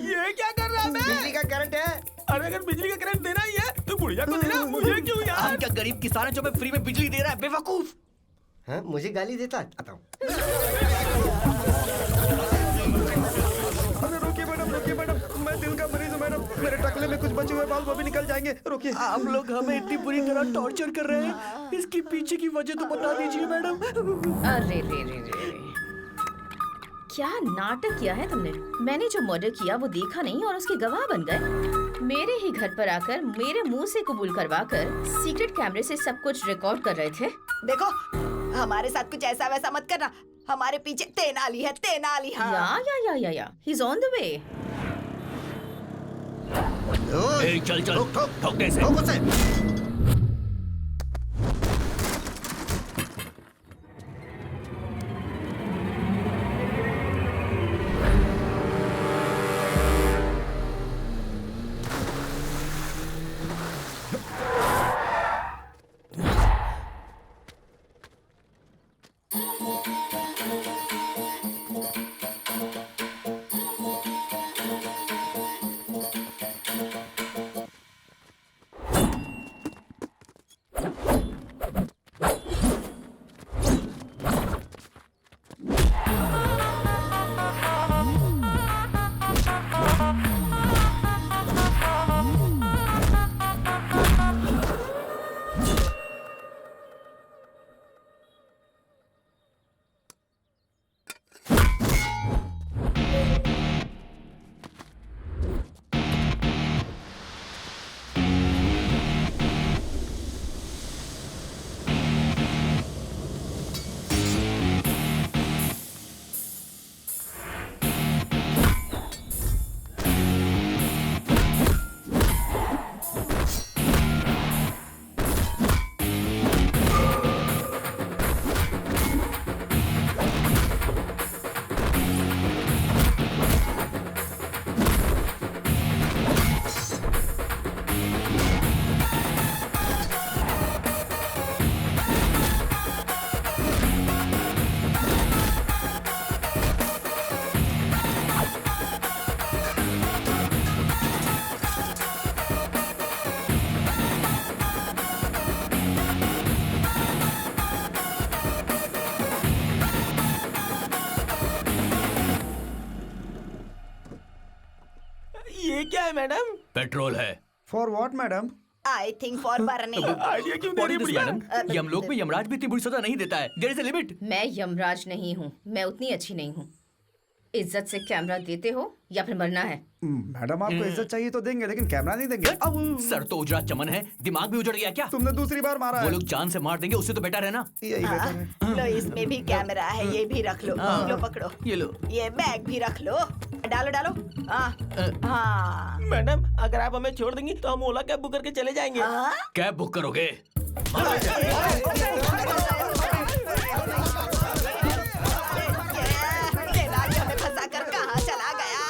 ये क्या कर रहा है? बिजली का करंट है। अरे अगर बिजली का करंट देना ही है तो गुड़िया को देना, मुझे क्यों यार? हम क्या गरीब किसान है जो मैं फ्री में बिजली दे रहा है? बेवकूफ। हाँ, मुझे गाली देता। आता हूँ। अरे रोकिए मैडम, मैं दिल का मरीज हूँ मैडम। मेरे टकले में कुछ बचे हुए बाल वो भी निकल जाएंगे। रोकिए। आप लोग हमें इतनी बुरी तरह टॉर्चर कर रहे हैं, इसकी पीछे की वजह तो बता दीजिए मैडम। अरे रे क्या नाटक किया है तुमने? मैंने जो मर्डर किया वो देखा नहीं और उसके गवाह बन गए। मेरे ही घर पर आकर मेरे मुंह से कबूल करवाकर सीक्रेट कैमरे से सब कुछ रिकॉर्ड कर रहे थे। देखो, हमारे साथ कुछ ऐसा वैसा मत करना। हमारे पीछे तेनाली है, तेनाली। हाँ या he is on the way. चल चल ठोकने से। ये क्या है मैडम? पेट्रोल है। For what madam? I think for burning. Idea क्यों दे रही है मैडम? यमलोक में यमराज भी इतनी बुरी सजा नहीं देता है। There is a limit. मैं यमराज नहीं हूँ, मैं उतनी अच्छी नहीं हूँ। इज्जत से कैमरा देते हो या फिर मरना है। मैडम आपको इज्जत चाहिए तो देंगे, लेकिन कैमरा नहीं देंगे। सर तो उजड़ा चमन है, दिमाग भी उजड़ गया क्या? तुमने दूसरी बार मारा वो है। लोग जान से मार देंगे, उससे तो बेटर है ना। यही बेटर है। लो इसमें भी कैमरा है, ये भी रख लो। लो पकड़ो, ये लो। ये बैग भी रख लो। डालो डालो। हाँ मैडम, अगर आप हमें छोड़ देंगी तो हम ओला कैब बुक करके चले जाएंगे। कैब बुक करोगे? हमें फंसा कर कहाँ चला गया?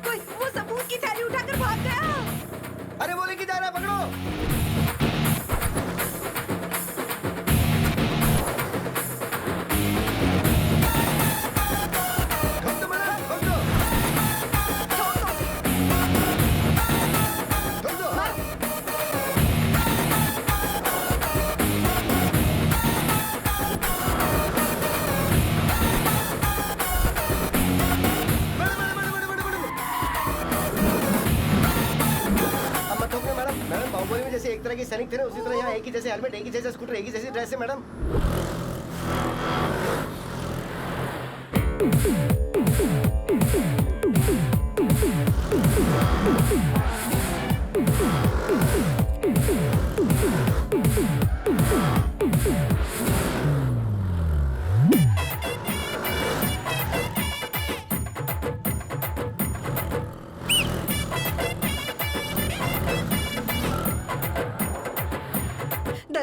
कोई वो सबूत की थैली उठाकर भाग गया। अरे वो लेके जा रहा है, पकड़ो। बाहुबली में जैसे एक तरह के सैनिक थे ना, उसी तरह यहाँ एक ही जैसे हेलमेट, एक ही जैसे स्कूटर, एक ही जैसी ड्रेस है मैडम।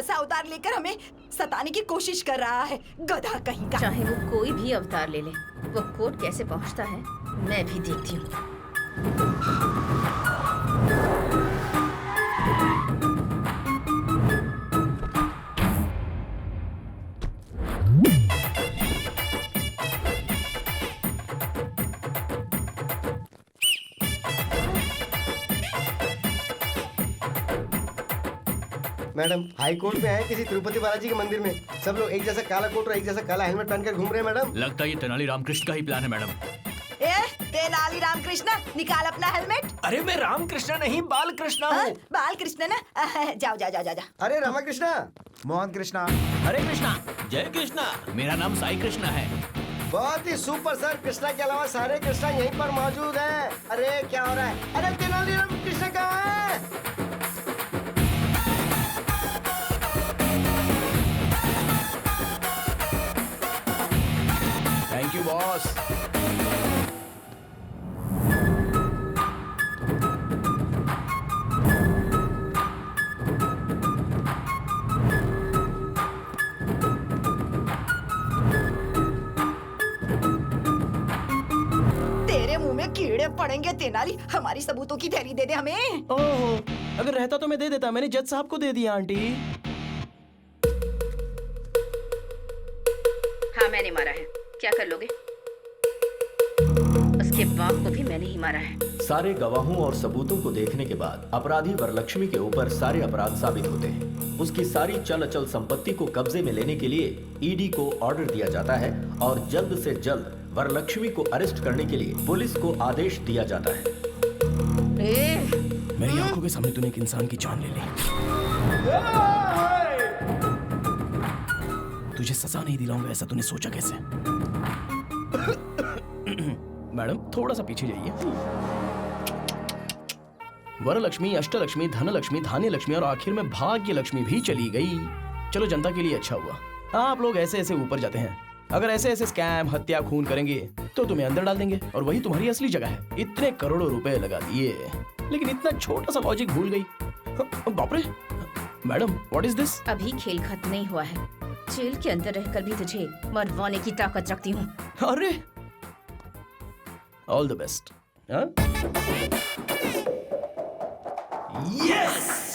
अवतार लेकर हमें सताने की कोशिश कर रहा है, गधा कहीं का। चाहे वो कोई भी अवतार ले ले, वो कोर्ट कैसे पहुंचता है मैं भी देखती हूँ। मैडम हाई कोर्ट में है किसी तिरुपति बालाजी के मंदिर में, सब लोग एक जैसा काला कोट और एक जैसा काला हेलमेट पहनकर घूम रहे हैं मैडम। लगता है ये तेनाली रामकृष्ण का ही प्लान है मैडम। तेनाली रामकृष्ण, निकाल अपना हेलमेट। अरे मैं रामकृष्ण नहीं, बालकृष्ण हूँ। बालकृष्ण ना? जाओ जाओ जाओ जाओ। अरे रामाकृष्ण, मोहन कृष्णा, हरे कृष्णा, जय कृष्णा। मेरा नाम साई कृष्णा है। बहुत ही सुपर सर। कृष्णा के अलावा सारे कृष्णा यहीं पर मौजूद हैं। अरे क्या हो रहा है? अरे तेनालीराम कृष्णा कहाँ है? Thank you boss. तेरे मुंह में कीड़े पड़ेंगे तेनाली। हमारी सबूतों की थैली दे दे हमें। ओहो, अगर रहता तो मैं दे देता। मैंने जज साहब को दे दिया आंटी। हाँ मैंने मारा है। क्या कर लोगे? उसके बाप को भी मैंने ही मारा है। सारे गवाहों और सबूतों को देखने के बाद अपराधी वरलक्ष्मी के ऊपर सारे अपराध साबित होते हैं। उसकी सारी चल अचल संपत्ति को कब्जे में लेने के लिए ईडी को ऑर्डर दिया जाता है और जल्द से जल्द वरलक्ष्मी को अरेस्ट करने के लिए पुलिस को आदेश दिया जाता है। मेरी आंखों के सामने तूने एक इंसान की जान ले ली। तुझे सजा नहीं दिलाऊंगा ऐसा तूने सोचा कैसे? मैडम थोड़ा सा पीछे जाइए। वरलक्ष्मी, अष्टलक्ष्मी, धनलक्ष्मी, धान्य लक्ष्मी और आखिर में भाग्य लक्ष्मी भी चली गई। चलो जनता के लिए अच्छा हुआ। आप लोग ऐसे ऐसे ऊपर जाते हैं। अगर ऐसे ऐसे स्कैम, हत्या, खून करेंगे तो तुम्हें अंदर डाल देंगे और वही तुम्हारी असली जगह है। इतने करोड़ों रुपए लगा दिए लेकिन इतना छोटा सा लॉजिक भूल गई। बाप रे मैडम, व्हाट इज दिस? अभी खेल खत्म नहीं हुआ है। जेल के अंदर रहकर भी तुझे मरवाने की ताकत रखती हूँ। अरे ऑल द बेस्ट। यस